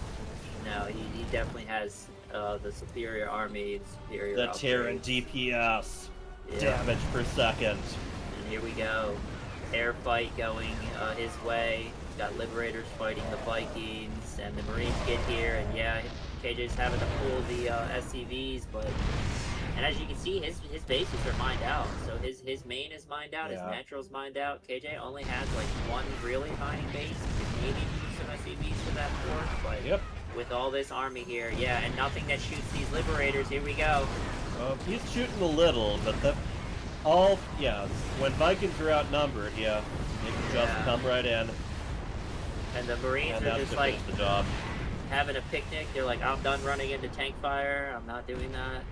Speaker 5: No, he definitely has the superior army, superior
Speaker 3: The Terran
Speaker 5: upgrades.
Speaker 3: DPS,
Speaker 5: Yeah.
Speaker 3: damage per second.
Speaker 5: And here we go. Air fight going his way. Got Liberators fighting the Vikings, and the Marines get here, and yeah, KJ's having to pull the SCVs, and as you can see, his bases are mined out. So his main is mined out, his natural's mined out. KJ only has like one really mining base. Maybe use some SCVs for that force, but with all this army here, yeah, and nothing that shoots these Liberators. Here we go.
Speaker 3: He's shooting a little, but when Vikings are outnumbered, they can just come right in.
Speaker 5: And the Marines are just like
Speaker 3: the job.
Speaker 5: having a picnic. They're like, I'm done running into tank fire. I'm not doing that.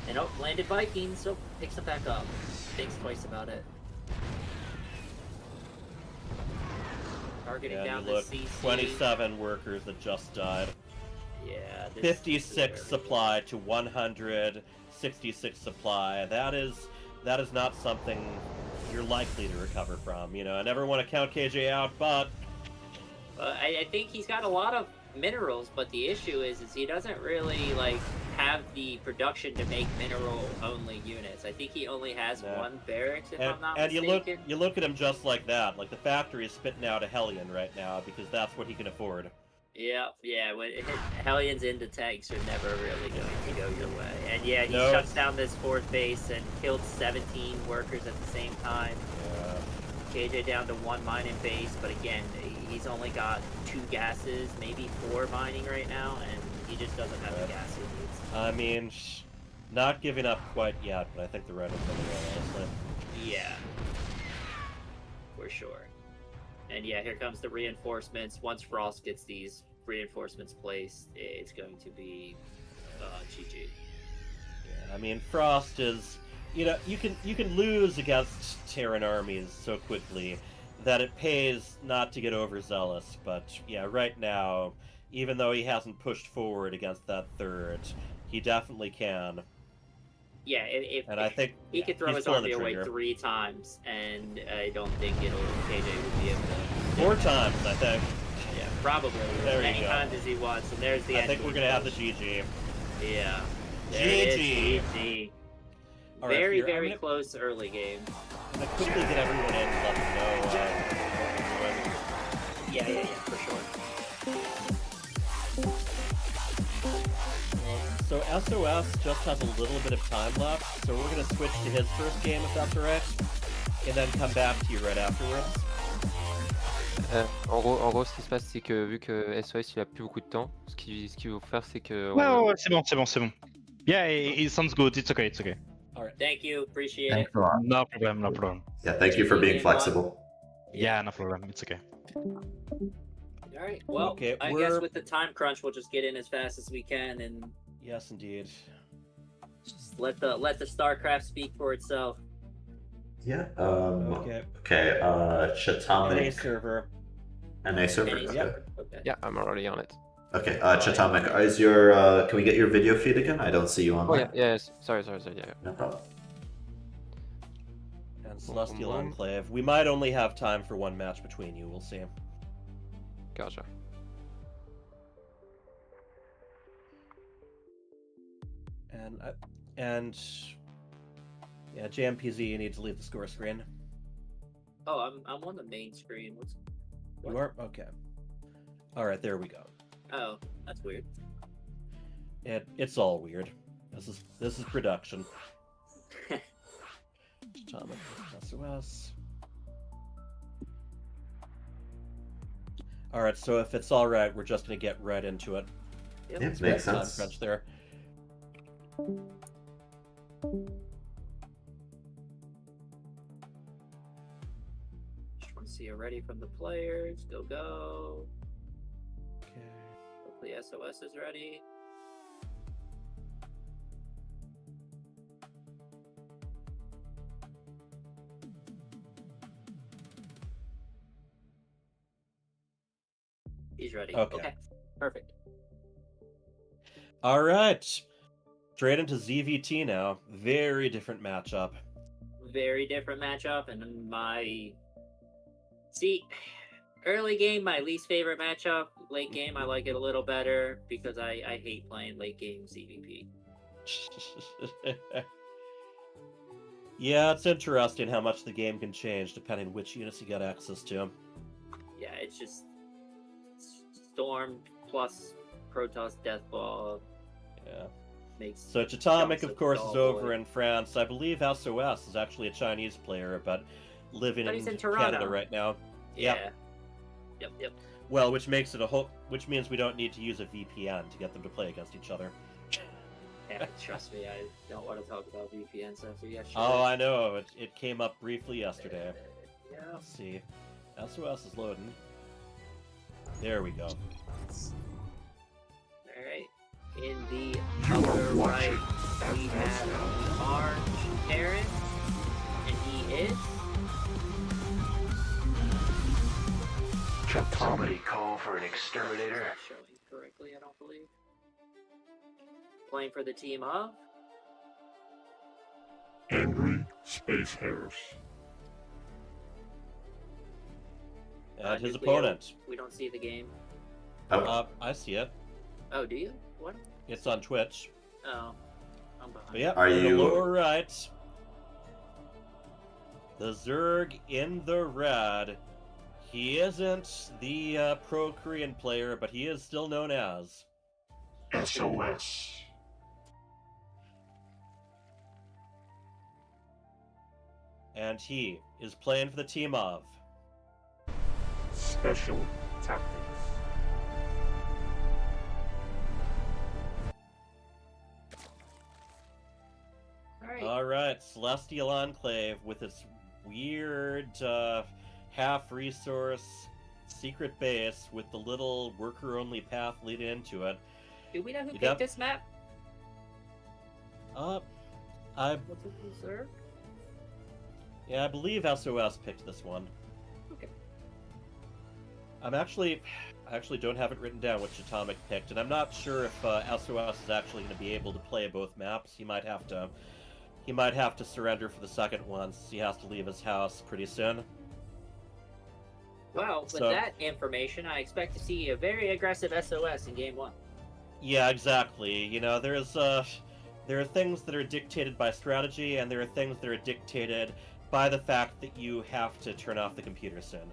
Speaker 5: And landed Vikings, so picks them back up. Thinks twice about it. Targeting down the CC.
Speaker 3: 27 workers that just died.
Speaker 5: Yeah.
Speaker 3: 56 supply to 166 supply. That is not something you're likely to recover from. You know, I never want to count KJ out, but
Speaker 5: I think he's got a lot of minerals, but the issue is he doesn't really like have the production to make mineral-only units. I think he only has one barracks, if I'm not mistaken.
Speaker 3: you look at him just like that. Like the factory is spitting out a Hellion right now because that's what he can afford.
Speaker 5: Yeah. When Hellions into tanks are never really going to go your way. And yeah, he shuts down this fourth base and killed 17 workers at the same time. KJ down to one mining base, but again, he's only got 2 gases, maybe 4 mining right now, and he just doesn't have the gas he needs.
Speaker 3: I mean, not giving up quite yet, but I think the Red is going to go, honestly.
Speaker 5: Yeah. For sure. And yeah, here comes the reinforcements. Once Frost gets these reinforcements placed, it's going to be GG.
Speaker 3: Yeah, I mean, Frost is... You know, you can lose against Terran armies so quickly that it pays not to get overzealous, but yeah, right now, even though he hasn't pushed forward against that third, he definitely can.
Speaker 5: Yeah,
Speaker 3: I think
Speaker 5: he could throw his army away 3 times, and I don't think KJ would be able to...
Speaker 3: 4 times, I think.
Speaker 5: Yeah, probably.
Speaker 3: There
Speaker 5: as many
Speaker 3: you go.
Speaker 5: times as he wants, and there's the
Speaker 3: I think we're going to have the GG.
Speaker 5: Yeah.
Speaker 3: GG!
Speaker 5: GG.
Speaker 3: All right,
Speaker 5: Very,
Speaker 3: here,
Speaker 5: very close early game.
Speaker 3: I'm going to quickly get everyone in and let them know what we're doing.
Speaker 5: Yeah, for sure.
Speaker 3: So SOS just has a little bit of time left, so we're going to switch to his first game if that's alright, and then come back to you right afterwards.
Speaker 12: En gros, ce qui se passe, c'est que vu que SOS il a plus beaucoup de temps, ce qu'il faut faire, c'est que.
Speaker 7: Ouais, c'est bon. Yeah, it sounds good. It's okay.
Speaker 5: All right, thank you. Appreciate
Speaker 10: Thanks
Speaker 5: it.
Speaker 10: a lot.
Speaker 7: No problem.
Speaker 1: Yeah, thank you for being flexible.
Speaker 7: Yeah, no problem. It's okay.
Speaker 5: All right. Well,
Speaker 3: Okay,
Speaker 5: I guess with the time crunch, we'll just get in as fast as we can and
Speaker 3: Yes, indeed.
Speaker 5: just let the StarCraft speak for itself.
Speaker 1: Yeah.
Speaker 3: Okay.
Speaker 1: Okay. Chatomic.
Speaker 3: NA server.
Speaker 1: NA server.
Speaker 5: NA
Speaker 1: Okay.
Speaker 5: server. Okay.
Speaker 12: Yeah, I'm already on it.
Speaker 1: Okay. Chatomic, is your can we get your video feed again? I don't see you
Speaker 12: Oh
Speaker 1: online.
Speaker 12: yeah, sorry, yeah.
Speaker 1: No problem.
Speaker 3: And Celestial Enclave. We might only have time for one match between you, we'll see.
Speaker 12: Gotcha.
Speaker 3: And yeah, JMPZ, you need to leave the score screen.
Speaker 5: Oh, I'm on the main screen.
Speaker 3: You are? Okay. Alright, there we go.
Speaker 5: Oh, that's weird.
Speaker 3: It's all weird. This is production. Chatomic SOS. Alright, so if it's alright, we're just gonna get right into it.
Speaker 1: Yeah, makes
Speaker 3: Time
Speaker 1: sense.
Speaker 3: crunch there.
Speaker 5: Just want to see you ready from the players. Go.
Speaker 3: Okay.
Speaker 5: Hopefully SOS is ready. He's ready.
Speaker 3: Okay.
Speaker 5: Perfect.
Speaker 3: All right. Straight into ZVT now. Very different matchup.
Speaker 5: Very different matchup, and early game, my least favorite matchup. Late game, I like it a little better because I hate playing late game CVP.
Speaker 3: Yeah, it's interesting how much the game can change depending on which units you get access to.
Speaker 5: Yeah, it's just Storm plus Protoss Deathball.
Speaker 3: Yeah.
Speaker 5: Makes
Speaker 3: so Chatomic,
Speaker 5: jumps
Speaker 3: of course,
Speaker 5: a
Speaker 3: is
Speaker 5: dull
Speaker 3: over
Speaker 5: boy.
Speaker 3: in France. I believe SOS is actually a Chinese player, but living
Speaker 5: But he's in
Speaker 3: Canada
Speaker 5: Toronto.
Speaker 3: right now.
Speaker 5: Yeah. Yep.
Speaker 3: Well, which makes it which means we don't need to use a VPN to get them to play against each other.
Speaker 5: Yeah, trust me, I don't want to talk about VPNs after yesterday.
Speaker 3: Oh, I know. It came up briefly yesterday.
Speaker 5: Yeah.
Speaker 3: Let's see. SOS is loading. There we go.
Speaker 5: Alright. In the upper right, we have the orange Hares, and he is
Speaker 13: Chatomic call for an exterminator.
Speaker 5: not showing correctly, I don't believe. Playing for the team of
Speaker 2: Angry Space Hares.
Speaker 3: And his
Speaker 5: Nucleo,
Speaker 3: opponent.
Speaker 5: We don't see the game.
Speaker 3: I see it.
Speaker 5: Oh, do you? What?
Speaker 3: It's on Twitch.
Speaker 5: Oh, I'm behind.
Speaker 3: But yeah,
Speaker 1: Are
Speaker 3: in
Speaker 1: you-
Speaker 3: the lower right, the Zerg in the red. He isn't the pro-Korean player, but he is still known as
Speaker 2: SOS.
Speaker 3: And he is playing for the team of
Speaker 2: Special Tactics.
Speaker 3: Alright, Celestial Enclave with its weird half-resource secret base with the little worker-only path leading into it.
Speaker 5: Do we know who
Speaker 3: Yep.
Speaker 5: picked this map?
Speaker 3: I
Speaker 5: What's it, sir?
Speaker 3: Yeah, I believe SOS picked this one.
Speaker 5: Okay.
Speaker 3: I actually don't have it written down which Chatomic picked, and I'm not sure if SOS is actually going to be able to play both maps. He might have to surrender for the second one, since he has to leave his house pretty soon.
Speaker 5: Well, with
Speaker 3: So-
Speaker 5: that information, I expect to see a very aggressive SOS in Game 1.
Speaker 3: Yeah, exactly. You know, there are things that are dictated by strategy, and there are things that are dictated by the fact that you have to turn off the computer soon.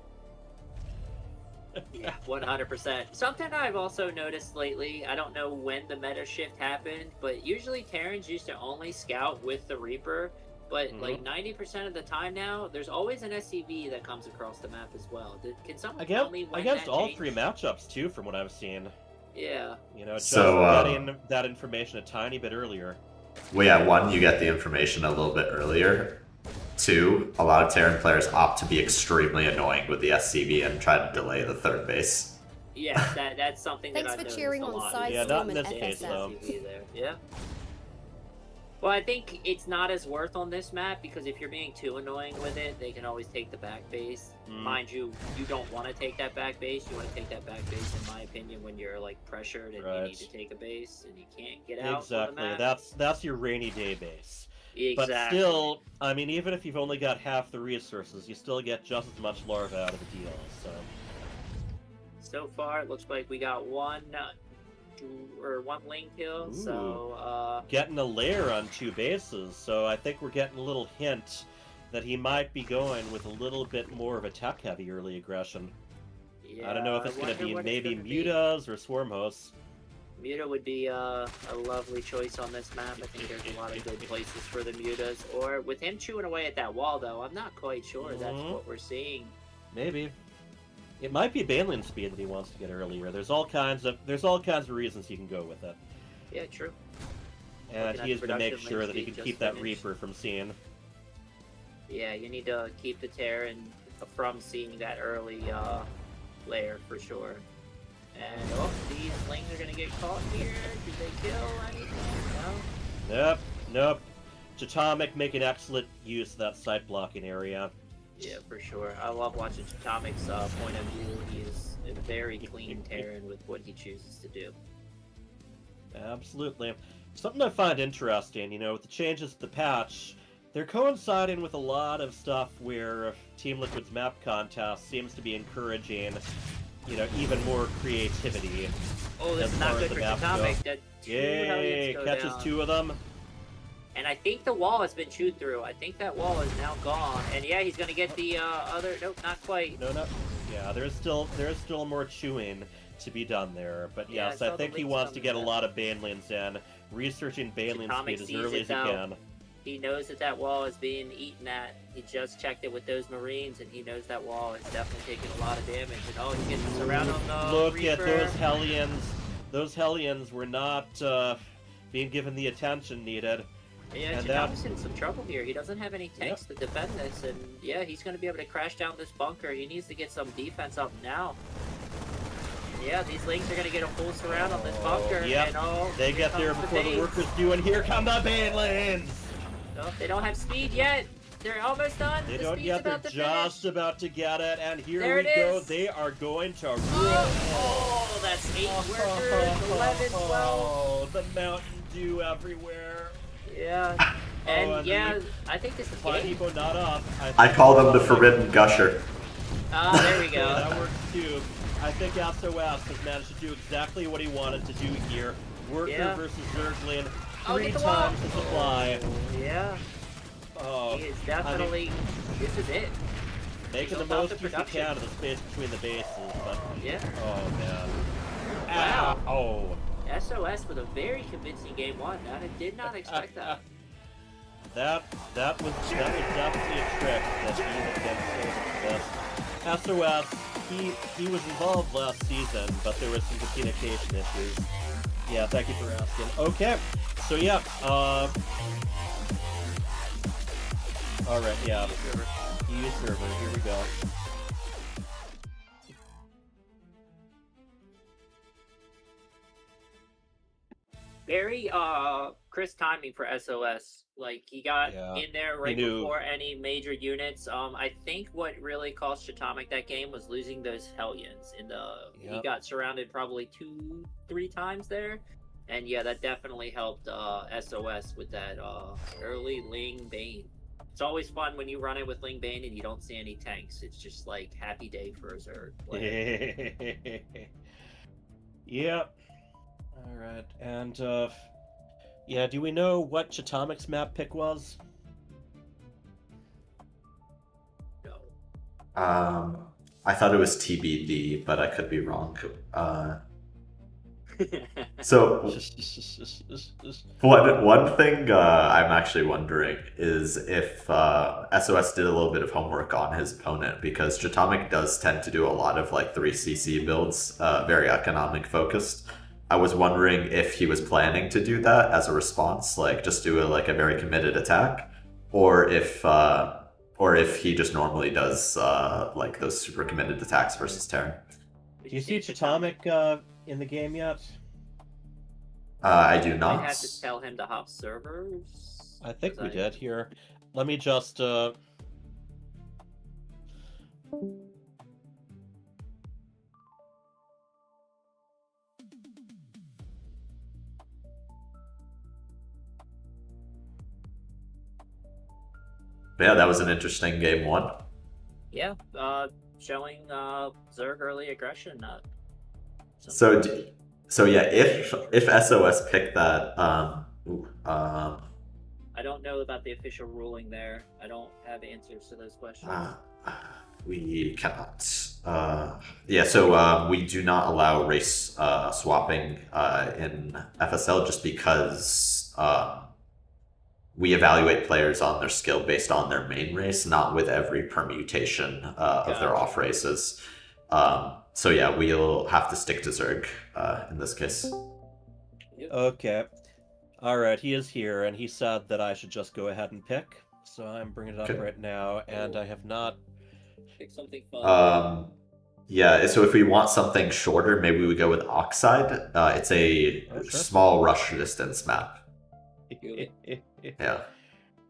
Speaker 5: Yeah, 100%. Something I've also noticed lately, I don't know when the meta shift happened, but usually Terrans used to only scout with the Reaper, but like 90% of the time now, there's always an SCV that comes across the map as well. Can someone tell me when
Speaker 3: Against
Speaker 5: that
Speaker 3: all
Speaker 5: changed?
Speaker 3: three matchups, too, from what I've seen.
Speaker 5: Yeah.
Speaker 3: You know, just
Speaker 1: So,
Speaker 3: getting that information a tiny bit earlier.
Speaker 1: Well, yeah, one, you get the information a little bit earlier. Two, a lot of Terran players opt to be extremely annoying with the SCV and try to delay the third base.
Speaker 5: Yeah, that's something that
Speaker 14: Thanks
Speaker 5: I've
Speaker 14: for
Speaker 5: noticed
Speaker 14: cheering
Speaker 5: a
Speaker 14: on
Speaker 5: lot.
Speaker 14: Side
Speaker 3: Yeah, not
Speaker 14: Storm
Speaker 3: in
Speaker 14: and
Speaker 3: this case, though.
Speaker 14: FSL.
Speaker 5: There. Yeah. Well, I think it's not as worth on this map because if you're being too annoying with it, they can always take the back base. Mind you, you don't want to take that back base. You want to take that back base, in my opinion, when you're like pressured and you need to take a base and you can't get out.
Speaker 3: Exactly.
Speaker 5: Of the map.
Speaker 3: That's your rainy day base.
Speaker 5: Exactly.
Speaker 3: But still, I mean, even if you've only got half the resources, you still get just as much larva out of the deal.
Speaker 5: So far, it looks like we got one lane kill.
Speaker 3: Ooh.
Speaker 5: So
Speaker 3: Getting a lair on 2 bases, so I think we're getting a little hint that he might be going with a little bit more of a tech-heavy early aggression. I don't know if it's going to be maybe mutas or swarm hosts.
Speaker 5: Muta would be a lovely choice on this map. I think there's a lot of good places for the mutas. Or with him chewing away at that wall, though, I'm not quite sure that's what we're seeing.
Speaker 3: Maybe. It might be Banelin speed that he wants to get earlier. There's all kinds of reasons he can go with it.
Speaker 5: Yeah, true.
Speaker 3: And
Speaker 5: Looking at
Speaker 3: he is going to make
Speaker 5: production
Speaker 3: sure
Speaker 5: lane
Speaker 3: that he
Speaker 5: speed
Speaker 3: can
Speaker 5: just
Speaker 3: keep that
Speaker 5: finished.
Speaker 3: Reaper from seeing.
Speaker 5: Yeah, you need to keep the Terran from seeing that early layer for sure. And these lanes are gonna get caught here. Did they kill anything? No.
Speaker 3: Nope. Chatomic making excellent use of that site blocking area.
Speaker 5: Yeah, for sure. I love watching Chatomic's point of view. He is a very clean Terran with what he chooses to do.
Speaker 3: Absolutely. Something I find interesting, with the changes to the patch, they're coinciding with a lot of stuff where Team Liquid's map contest seems to be encouraging, even more creativity.
Speaker 5: Oh, this is not good for Chatomic. That
Speaker 3: Yay! Catches
Speaker 5: down.
Speaker 3: 2 of them.
Speaker 5: And I think the wall has been chewed through. I think that wall is now gone. And yeah, he's gonna get the other. Nope, not quite.
Speaker 3: No. Yeah, there's still more chewing to be done there. But
Speaker 5: Yeah,
Speaker 3: yes, I think he wants to get a lot of banelings in, researching baneling speed as early as he can.
Speaker 5: He knows that wall is being eaten at. He just checked it with those Marines, and he knows that wall is definitely taking a lot of damage. And oh, he gets the surround on the
Speaker 3: Look
Speaker 5: Reaper.
Speaker 3: at those Hellions. Those Hellions were not being given the attention needed.
Speaker 5: Yeah, Chatomic's in some trouble here. He doesn't have any tanks to defend this, and yeah, he's going to be able to crash down this bunker. He needs to get some defense up now. Yeah, these Lings are going to get a full surround on this bunker.
Speaker 3: Yep,
Speaker 5: and
Speaker 3: they get there before the workers do, and here come the banelings!
Speaker 5: No, they don't have speed yet. They're almost done.
Speaker 3: They
Speaker 5: The
Speaker 3: don't
Speaker 5: speed's
Speaker 3: yet. They're
Speaker 5: about to
Speaker 3: just
Speaker 5: finish.
Speaker 3: about to get it, and here
Speaker 5: There
Speaker 3: we
Speaker 5: it
Speaker 3: go.
Speaker 5: is.
Speaker 3: They are going to run.
Speaker 5: Oh, that's 8 workers, 11, 12.
Speaker 3: Oh, the Mountain Dew everywhere.
Speaker 5: Yeah. And yeah, I think this is
Speaker 3: Five
Speaker 5: game.
Speaker 3: people not up.
Speaker 1: I call them the Forbidden Gusher.
Speaker 5: Ah, there we go.
Speaker 3: That works too. I think SOS has managed to do exactly what he wanted to do here. Worker versus Zergling.
Speaker 5: Oh,
Speaker 3: 3
Speaker 5: get the wall.
Speaker 3: times the supply.
Speaker 5: Yeah.
Speaker 3: Oh,
Speaker 5: He is definitely. This is it.
Speaker 3: making the
Speaker 5: Built out
Speaker 3: most
Speaker 5: the
Speaker 3: use he
Speaker 5: production.
Speaker 3: can of the space between the bases. But,
Speaker 5: Yeah.
Speaker 3: oh man.
Speaker 5: Wow.
Speaker 3: Oh.
Speaker 5: SOS with a very convincing game 1. I did not expect that.
Speaker 3: That was definitely a trick that he had done this. SOS, he was involved last season, but there was some communication issues. Yeah, thank you for asking. Okay, so yeah, alright, yeah. EU server, here we go.
Speaker 5: Very crisp timing for SOS. Like he got in there right before any major units. I think what really cost Chatomic that game was losing those Hellions. He got surrounded probably 2-3 times there. And yeah, that definitely helped SOS with that early Ling Bane. It's always fun when you run it with Ling Bane and you don't see any tanks. It's just like happy day for a Zerg player.
Speaker 3: Yep. Alright, and yeah, do we know what Chatomic's map pick was?
Speaker 1: I thought it was TBD, but I could be wrong. So one thing I'm actually wondering is if SOS did a little bit of homework on his opponent, because Chatomic does tend to do a lot of like 3cc builds, very economic focused. I was wondering if he was planning to do that as a response, like just do a very committed attack, or if he just normally does like those super committed attacks versus Terran.
Speaker 3: Do you see Chatomic in the game yet?
Speaker 1: I do
Speaker 5: I
Speaker 1: not.
Speaker 5: had to tell him to hop servers.
Speaker 3: I think we did here. Let me just
Speaker 1: Yeah, that was an interesting game 1.
Speaker 5: Yeah, showing Zerg early aggression.
Speaker 1: So yeah, if SOS picked that,
Speaker 5: I don't know about the official ruling there. I don't have answers to those questions.
Speaker 1: we cannot. Yeah, so we do not allow race swapping in FSL just because we evaluate players on their skill based on their main race, not with every permutation of their off races. So yeah, we'll have to stick to Zerg in this case.
Speaker 3: Okay. Alright, he is here, and he said that I should just go ahead and pick. So I'm bringing it up right now, and I have not...
Speaker 5: Pick something fun.
Speaker 1: Yeah, so if we want something shorter, maybe we go with Oxide. It's a small rush distance map. Yeah,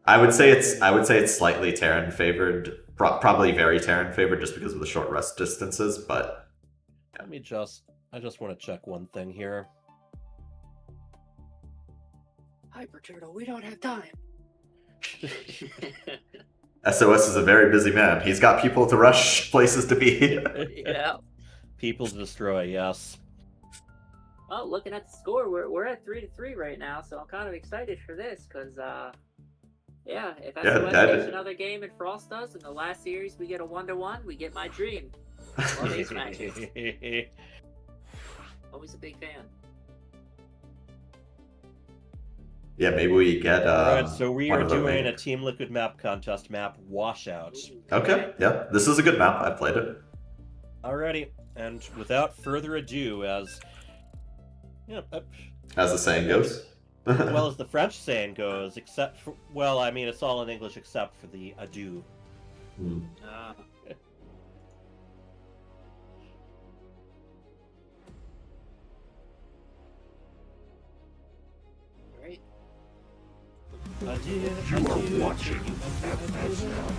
Speaker 1: I would say it's slightly Terran favored, probably very Terran favored, just because of the short rest distances. But
Speaker 3: I just want to check one thing here.
Speaker 5: Hyper Turtle, we don't have time.
Speaker 1: SOS is a very busy man. He's got people to rush, places to be.
Speaker 5: Yeah.
Speaker 3: People to destroy, yes.
Speaker 5: Well, looking at the score, we're at 3-3 right now, so I'm kind of excited for this because, yeah, if SOS takes another game and Frost does, in the last series we get a 1-1, we get my dream. Love ace matches. Always a big fan.
Speaker 1: Yeah, maybe we get.
Speaker 3: Alright, so we are doing a Team Liquid map contest map washout.
Speaker 1: Okay, yeah, this is a good map. I played it.
Speaker 3: Alrighty, and without further ado, as
Speaker 1: the saying goes.
Speaker 3: well, as the French saying goes, except for, well, I mean, it's all in English except for the adieu.
Speaker 5: Right.
Speaker 3: Adieu,
Speaker 2: You are watching FSL.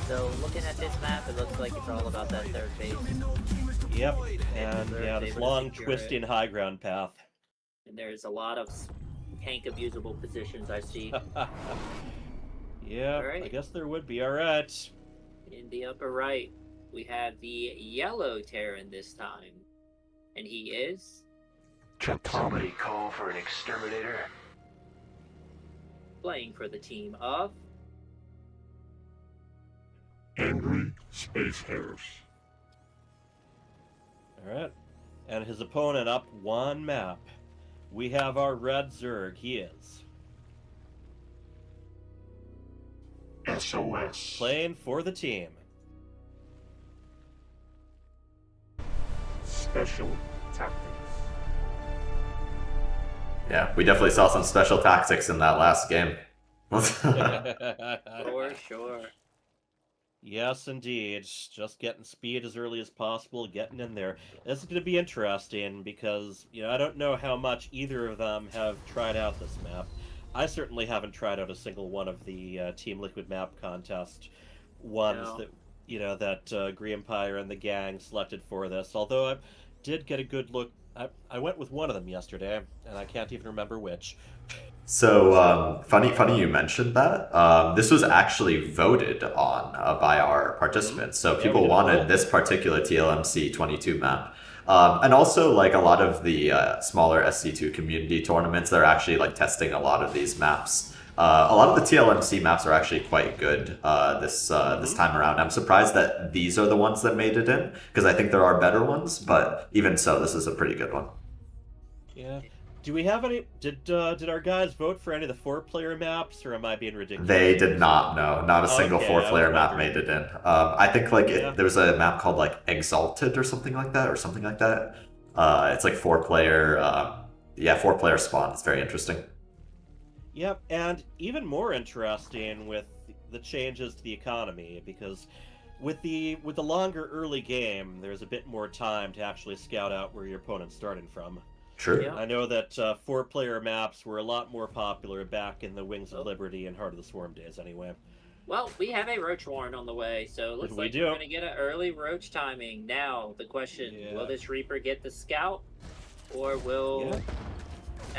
Speaker 4: So looking at this map, it looks like it's all about that third base.
Speaker 3: Yep, and yeah, this long, twisting high ground path.
Speaker 5: And there's a lot of tank abusable positions I see.
Speaker 3: Yeah,
Speaker 5: Alright.
Speaker 3: I guess there would be. Alright.
Speaker 5: In the upper right, we have the yellow Terran this time. And he is
Speaker 13: Somebody call for an exterminator.
Speaker 5: playing for the team of
Speaker 2: Angry Space Hares.
Speaker 3: Alright. And his opponent up one map. We have our red Zerg. He is
Speaker 2: SOS.
Speaker 3: playing for the team.
Speaker 2: Special Tactics.
Speaker 1: Yeah, we definitely saw some special tactics in that last game.
Speaker 5: For sure.
Speaker 3: Yes, indeed. Just getting speed as early as possible, getting in there. This is going to be interesting because, I don't know how much either of them have tried out this map. I certainly haven't tried out a single one of the Team Liquid map contest ones that Green Empire and the gang selected for this. Although I did get a good look. I went with one of them yesterday, and I can't even remember which.
Speaker 1: So funny you mentioned that. This was actually voted on by our participants. So people wanted this particular TLMC 22 map. And also, like, a lot of the smaller SC2 community tournaments, they're actually like testing a lot of these maps. A lot of the TLMC maps are actually quite good this time around. I'm surprised that these are the ones that made it in, because I think there are better ones, but even so, this is a pretty good one.
Speaker 3: Yeah. Do we have any? Did our guys vote for any of the 4-player maps, or am I being ridiculous?
Speaker 1: They did not. No, not a single 4-player map made it in. I think there was a map called like Exalted or something like that, It's like 4-player. 4-player spawn. It's very interesting.
Speaker 3: Yep, and even more interesting with the changes to the economy, because with the longer early game, there's a bit more time to actually scout out where your opponent's starting from.
Speaker 1: True.
Speaker 5: Yeah.
Speaker 3: I know that 4-player maps were a lot more popular back in the Wings of Liberty and Heart of the Swarm days, anyway.
Speaker 5: Well, we have a Roach Warren on the way, so it looks like we're going to get an early Roach timing. Now, the question, will this Reaper get the scout, or will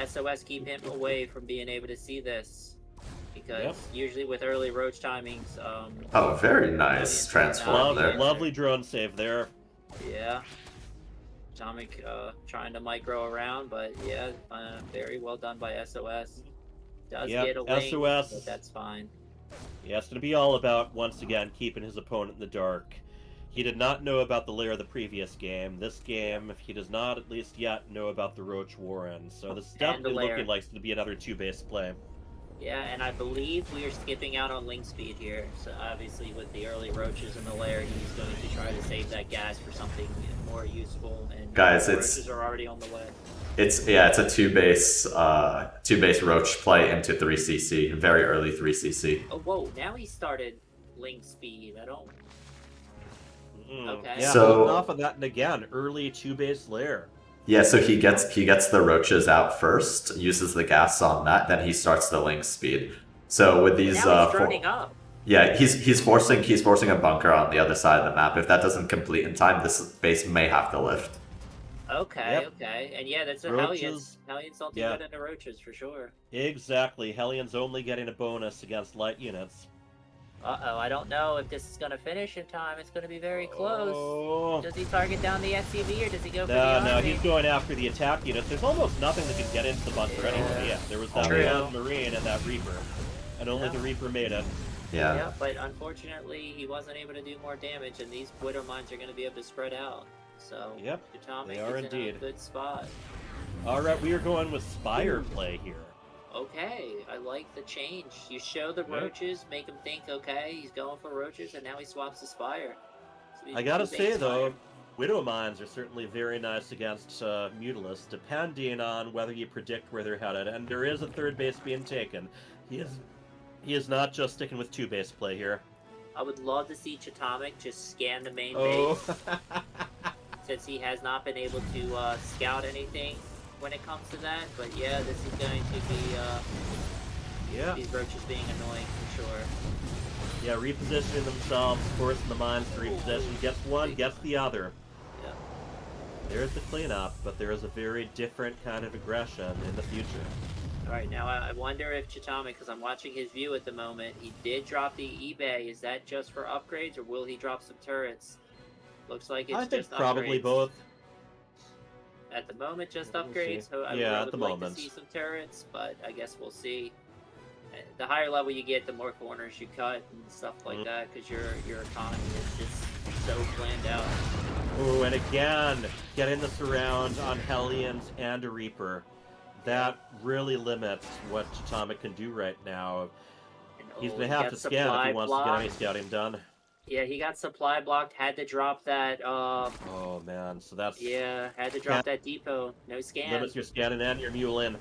Speaker 5: SOS keep him away from being able to see this? Because usually with early Roach timings...
Speaker 1: oh, very nice transform there.
Speaker 3: Lovely drone save there.
Speaker 5: Yeah. Chatomic trying to micro around, but very well done by SOS. Does get a wing,
Speaker 3: SOS,
Speaker 5: but that's fine.
Speaker 3: Yeah, it's going to be all about, once again, keeping his opponent in the dark. He did not know about the lair of the previous game. This game, he does not, at least yet, know about the Roach Warren. So this is definitely looking like to be another 2-base play.
Speaker 5: Yeah, and I believe we are skipping out on link speed here. So obviously with the early roaches in the lair, he's going to try to save that gas for something more useful. And
Speaker 1: guys,
Speaker 5: roaches are already on the way.
Speaker 1: It's a 2-base roach play into 3cc, very early 3cc.
Speaker 5: Oh whoa! Now he started link speed. I don't. Okay.
Speaker 3: Yeah,
Speaker 1: so
Speaker 3: off of that, and again, early 2-base lair.
Speaker 1: Yeah, so he gets the roaches out first, uses the gas on that, then he starts the link speed. So with these,
Speaker 5: now he's droning up.
Speaker 1: Yeah, he's forcing a bunker on the other side of the map. If that doesn't complete in time, this base may have to lift.
Speaker 5: Okay, okay. And yeah, that's a
Speaker 3: Roaches.
Speaker 5: Hellions. Hellions don't do good into roaches for sure.
Speaker 3: Exactly. Hellions only getting a bonus against light units.
Speaker 5: Uh-oh, I don't know if this is going to finish in time. It's going to be very close.
Speaker 3: Oh.
Speaker 5: Does he target down the SCV or does he go for the
Speaker 3: No,
Speaker 5: army?
Speaker 3: he's going after the attack units. There's almost nothing that can get into the bunker anyway. Yeah, there was that one Marine and that Reaper. And only the Reaper made it.
Speaker 5: Yeah, but unfortunately, he wasn't able to do more damage, and these Widow Mines are going to be able to spread out. So, Chatomic
Speaker 3: they are
Speaker 5: is in
Speaker 3: indeed.
Speaker 5: a good spot.
Speaker 3: Alright, we are going with Spire play here.
Speaker 5: Okay, I like the change. You show the roaches, make him think, okay, he's going for roaches, and now he swaps the Spire. So
Speaker 3: I gotta say, though, Widow Mines are certainly very nice against Mutalists, depending on whether you predict where they're headed. And there is a third base being taken. He is not just sticking with 2-base play here.
Speaker 5: I would love to see Chatomic just scan the main base, since he has not been able to scout anything when it comes to that. But yeah, this is going to be these roaches being annoying for sure.
Speaker 3: Yeah, repositioning themselves, forcing the mines to reposition. Gets one, gets the other.
Speaker 5: Yeah.
Speaker 3: There's the cleanup, but there is a very different kind of aggression in the future.
Speaker 5: Alright, now I wonder if Chatomic, because I'm watching his view at the moment, he did drop the eBay. Is that just for upgrades, or will he drop some turrets? Looks like it's
Speaker 3: I think
Speaker 5: just
Speaker 3: probably
Speaker 5: upgrades.
Speaker 3: both.
Speaker 5: At the moment, just upgrades. So I
Speaker 3: Yeah,
Speaker 5: would
Speaker 3: at the
Speaker 5: like
Speaker 3: moment.
Speaker 5: to see some turrets, but I guess we'll see. The higher level you get, the more corners you cut and stuff like that, because your economy is just so planned out.
Speaker 3: Oh, and again, getting the surround on Hellions and a Reaper. That really limits what Chatomic can do right now. He's going to have to scan if he wants to get any scouting done.
Speaker 5: Yeah, he got supply blocked, had to drop that,
Speaker 3: Oh, man, so that's...
Speaker 5: yeah, had to drop that depot. No scan.
Speaker 3: Limits your scanning and your mule in.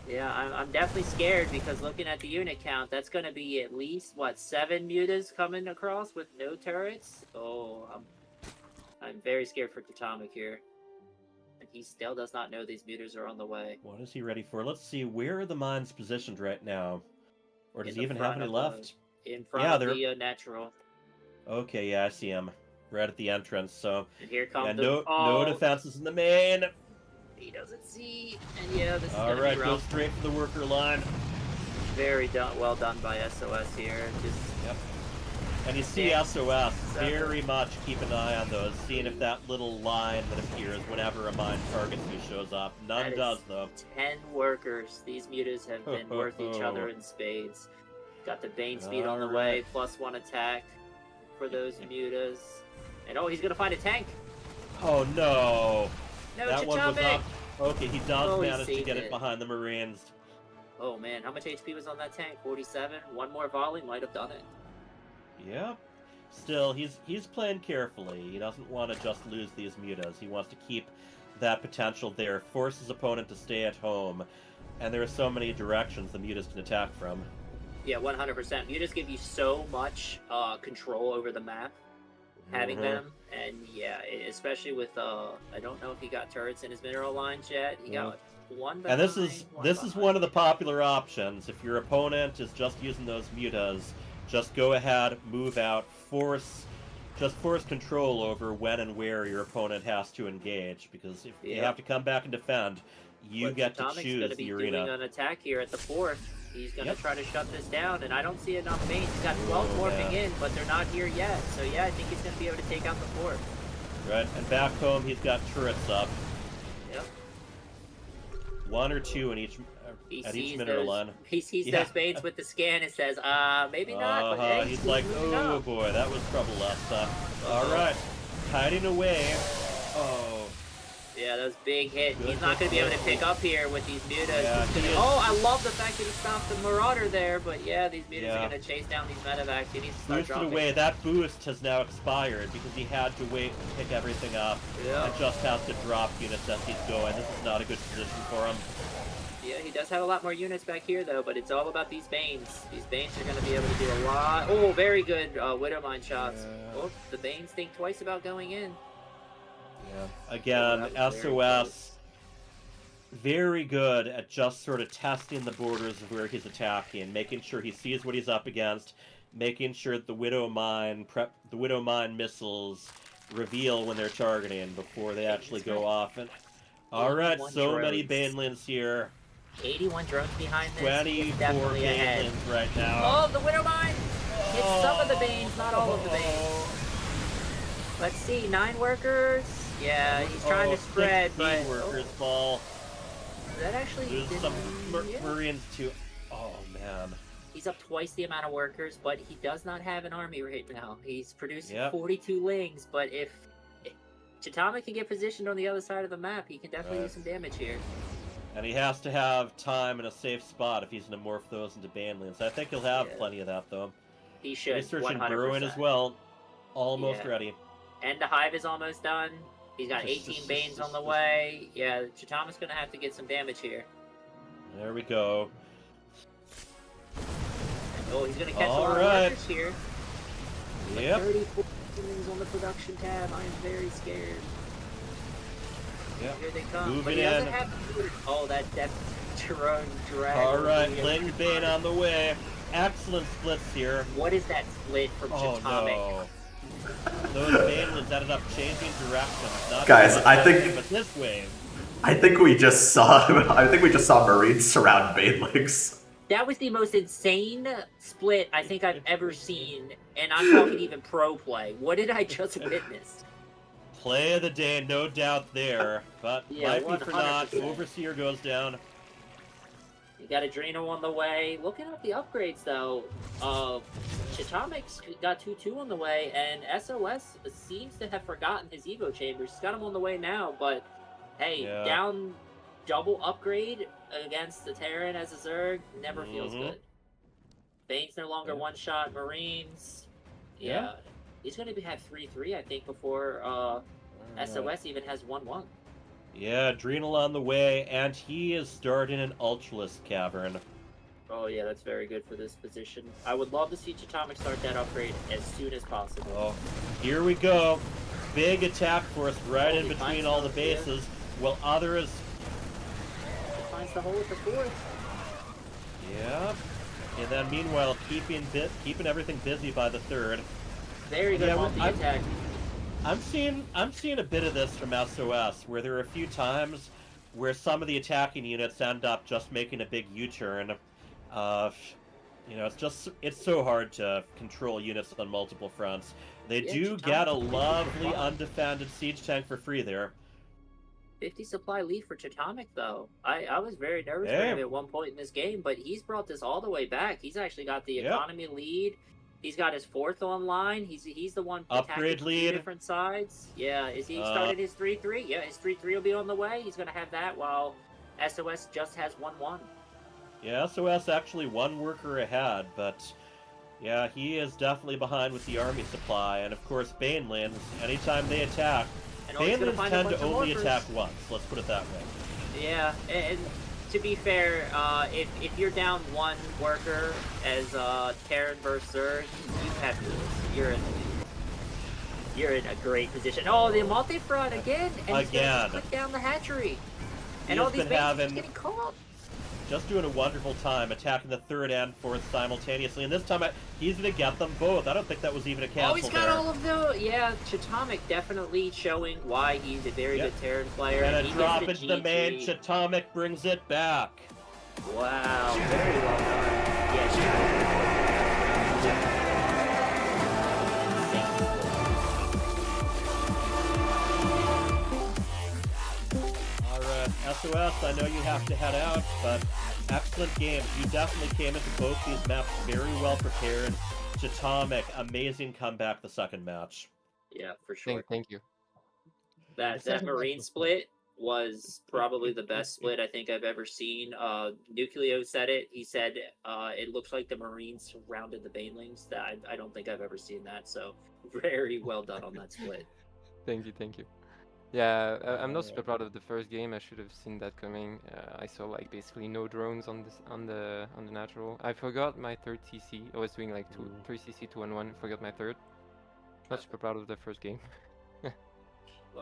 Speaker 5: Yeah, I'm definitely scared, because looking at the unit count, that's going to be at least, what, 7 mutas coming across with no turrets? Oh, I'm very scared for Chatomic here. And he still does not know these mutas are on the way.
Speaker 3: What is he ready for? Let's see, where are the mines positioned right now? Or does
Speaker 5: In
Speaker 3: he
Speaker 5: the
Speaker 3: even have
Speaker 5: front
Speaker 3: any
Speaker 5: of
Speaker 3: left?
Speaker 5: In front of the natural.
Speaker 3: Okay, yeah, I see him. Right at the entrance, so...
Speaker 5: And here comes
Speaker 3: no defenses in the main!
Speaker 5: He doesn't see, and yeah, this is
Speaker 3: Alright,
Speaker 5: gonna be
Speaker 3: go
Speaker 5: rough.
Speaker 3: straight for the worker line.
Speaker 5: Very well done by SOS here. Just
Speaker 3: And you see SOS very much keep an eye on those, seeing if that little line that appears whenever a mine targets you shows up. None does, though.
Speaker 5: 10 workers. These mutas have been worth each other in spades. Got the Bane speed on the way, +1 attack for those mutas. And oh, he's gonna find a tank!
Speaker 3: Oh no!
Speaker 5: No,
Speaker 3: that one was
Speaker 5: Chatomic!
Speaker 3: up. Okay, he does
Speaker 5: Oh, he
Speaker 3: manage to
Speaker 5: saved
Speaker 3: get it
Speaker 5: it.
Speaker 3: behind the Marines.
Speaker 5: Oh man, how much HP was on that tank? 47? One more volley might have done it.
Speaker 3: Yep. Still, he's playing carefully. He doesn't want to just lose these mutas. He wants to keep that potential there, force his opponent to stay at home. And there are so many directions the mutas can attack from.
Speaker 5: Yeah, 100%. Mutas give you so much control over the map, having them. And yeah, especially with, I don't know if he got turrets in his mineral lines yet. He got one behind,
Speaker 3: And this is one of the popular options. If your opponent is just using those mutas, just go ahead, move out, force control over when and where your opponent has to engage. Because if you have to come back and defend, you get to
Speaker 5: Chatomic's
Speaker 3: choose
Speaker 5: gonna be
Speaker 3: the arena.
Speaker 5: doing an attack here at the 4th. He's going to try to shut this down, and I don't see enough mains. He's got 12 morphing in, but they're not here yet. So yeah, I think he's going to be able to take out the 4th.
Speaker 3: Right, and back home he's got turrets up.
Speaker 5: Yep.
Speaker 3: 1 or 2 in each at each mineral line.
Speaker 5: He sees those mains with the scan and says, maybe not, but hey,
Speaker 3: he's like, oh boy, that was trouble last time. Alright, hiding away. Oh.
Speaker 5: Yeah, those big hit. He's not going to be able to pick up here with these mutas.
Speaker 3: Yeah,
Speaker 5: oh, I love the fact that he stopped the Marauder there, but yeah, these mutas are going to chase down these medevacs. He needs to start
Speaker 3: Boosted
Speaker 5: dropping.
Speaker 3: away. That boost has now expired because he had to wait and pick everything up. And just has to drop units as he's going. This is not a good position for him.
Speaker 5: Yeah, he does have a lot more units back here, though, but it's all about these Banes. These Banes are going to be able to do a lot. Oh, very good Widow Mine shots. Oh, the Banes think twice about going in.
Speaker 3: Yeah. Again, SOS, very good at just sort of testing the borders of where he's attacking, making sure he sees what he's up against, making sure that the Widow Mine missiles reveal when they're targeting before they actually go off. And all right, so many Banelings here.
Speaker 5: 81 drones behind this.
Speaker 3: 24
Speaker 5: definitely ahead.
Speaker 3: Banelings right now.
Speaker 5: Oh, the Widow Mine! Hits some of the Banes, not all of the Banes. Let's see, 9 workers. Yeah, he's trying to spread, but...
Speaker 3: workers fall.
Speaker 5: That actually
Speaker 3: There's
Speaker 5: didn't...
Speaker 3: some Marines too. Oh, man.
Speaker 5: He's up twice the amount of workers, but he does not have an army right now. He's producing 42 lings, but if Chatomic can get positioned on the other side of the map, he can definitely do some damage here.
Speaker 3: And he has to have time in a safe spot if he's going to morph those into Banelings. I think he'll have plenty of that, though.
Speaker 5: He should,
Speaker 3: Researching
Speaker 5: 100%.
Speaker 3: Bruin as well. Almost ready.
Speaker 5: And the Hive is almost done. He's got 18 Banes on the way. Yeah, Chatomic's going to have to get some damage here.
Speaker 3: There we go.
Speaker 5: Oh, he's going to catch a lot of workers here.
Speaker 3: Yep.
Speaker 5: 34 things on the production tab. I am very scared.
Speaker 3: Yep.
Speaker 5: Here they come.
Speaker 3: Moving
Speaker 5: But he doesn't
Speaker 3: in.
Speaker 5: have... Oh, that drone drag.
Speaker 3: Alright, Ling Bane on the way. Excellent splits here.
Speaker 5: What is that split from Chatomic?
Speaker 3: No. Those Banelings ended up changing directions. Not
Speaker 1: Guys,
Speaker 3: this
Speaker 1: I
Speaker 3: way,
Speaker 1: think-
Speaker 3: but this way.
Speaker 1: I think we just saw Marines surround Banelings.
Speaker 5: That was the most insane split I think I've ever seen, and I'm talking even pro play. What did I just witness?
Speaker 3: Play of the day, no doubt there. But
Speaker 5: Yeah,
Speaker 3: might be for not.
Speaker 5: 100%.
Speaker 3: Overseer goes down.
Speaker 5: You got Adreno on the way. Looking at the upgrades, though, Chatomic's got 2-2 on the way, and SOS seems to have forgotten his Evo chambers. He's got them on the way now, but hey, down double upgrade against the Terran as a Zerg never feels good. Bane's no longer one-shot Marines. Yeah. He's going to have 3-3, I think, before SOS even has 1-1.
Speaker 3: Yeah, Adrenal on the way, and he is starting an Ultralisk Cavern.
Speaker 5: Oh yeah, that's very good for this position. I would love to see Chatomic start that upgrade as soon as possible.
Speaker 3: Oh, here we go. Big attack force right in between
Speaker 5: finds
Speaker 3: all the
Speaker 5: those,
Speaker 3: bases, while others...
Speaker 5: He finds the hole at the fourth.
Speaker 3: Yeah. And then meanwhile, keeping everything busy by the third.
Speaker 5: Very good multi-attack.
Speaker 3: I'm seeing a bit of this from SOS, where there are a few times where some of the attacking units end up just making a big U-turn. You know, it's so hard to control units on multiple fronts. They do get a lovely undefended siege tank for free there.
Speaker 5: 50 supply lead for Chatomic, though. I was very nervous for him at one point in this game, but he's brought this all the way back. He's actually got the economy lead. He's got his fourth online. He's the one
Speaker 3: Upgrade
Speaker 5: attacking
Speaker 3: lead.
Speaker 5: 2 different sides. Yeah, is he started his 3-3? Yeah, his 3-3 will be on the way. He's going to have that while SOS just has 1-1.
Speaker 3: Yeah, SOS actually one worker ahead, but yeah, he is definitely behind with the army supply. And of course, Banelings, anytime they attack, Banelings tend to only attack once. Let's put it that way.
Speaker 5: Yeah, and to be fair, if you're down 1 worker as Terran versus Zerg, you have to lose. You're in a great position. Oh, the multi-front again, and he's gonna just click down the hatchery, and all these bases getting caught.
Speaker 3: Just doing a wonderful time attacking the third and fourth simultaneously, and this time he's gonna get them both. I don't think that was even a cancel.
Speaker 5: Oh, he's got all of the... Yeah, Chatomic definitely showing why he's a very good Terran player.
Speaker 3: And a
Speaker 5: he
Speaker 3: drop
Speaker 5: gets
Speaker 3: into the main, Chatomic brings it back.
Speaker 5: Wow, very well done. Yeah,
Speaker 3: SOS, I know you have to head out, but excellent game. You definitely came into both these maps very well prepared. Chatomic, amazing comeback the second match.
Speaker 5: Yeah, for sure.
Speaker 12: Thank you.
Speaker 5: That Marine split was probably the best split I think I've ever seen. Nucleo said it. He said it looks like the Marines surrounded the Banelings. I don't think I've ever seen that, so very well done on that split.
Speaker 12: Thank you. Yeah, I'm not super proud of the first game. I should have seen that coming. I saw like basically no drones on the natural. I forgot my third CC. I was doing like 3 CC 2-1. Forgot my third. Not super proud of the first game.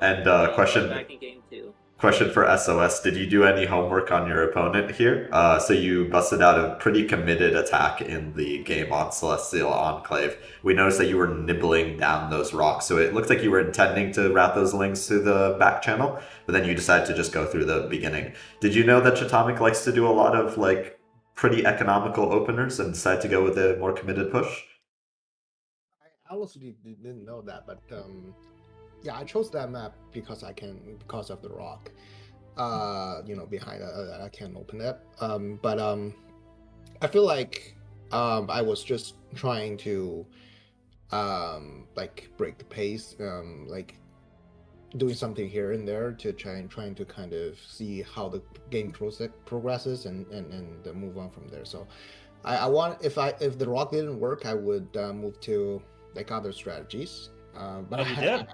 Speaker 1: And question.
Speaker 5: Back in game 2.
Speaker 1: Question for SOS. Did you do any homework on your opponent here? So you busted out a pretty committed attack in the game on Celestial Enclave. We noticed that you were nibbling down those rocks, so it looked like you were intending to route those links through the back channel, but then you decided to just go through the beginning. Did you know that Chatomic likes to do a lot of like pretty economical openers and decided to go with a more committed push?
Speaker 10: I also didn't know that, but yeah, I chose that map because because of the rock, behind I can't open it. But I feel like I was just trying to like break the pace, like doing something here and there to trying to kind of see how the game progresses and move on from there. So I want if the rock didn't work, I would move to like other strategies. But
Speaker 3: you did.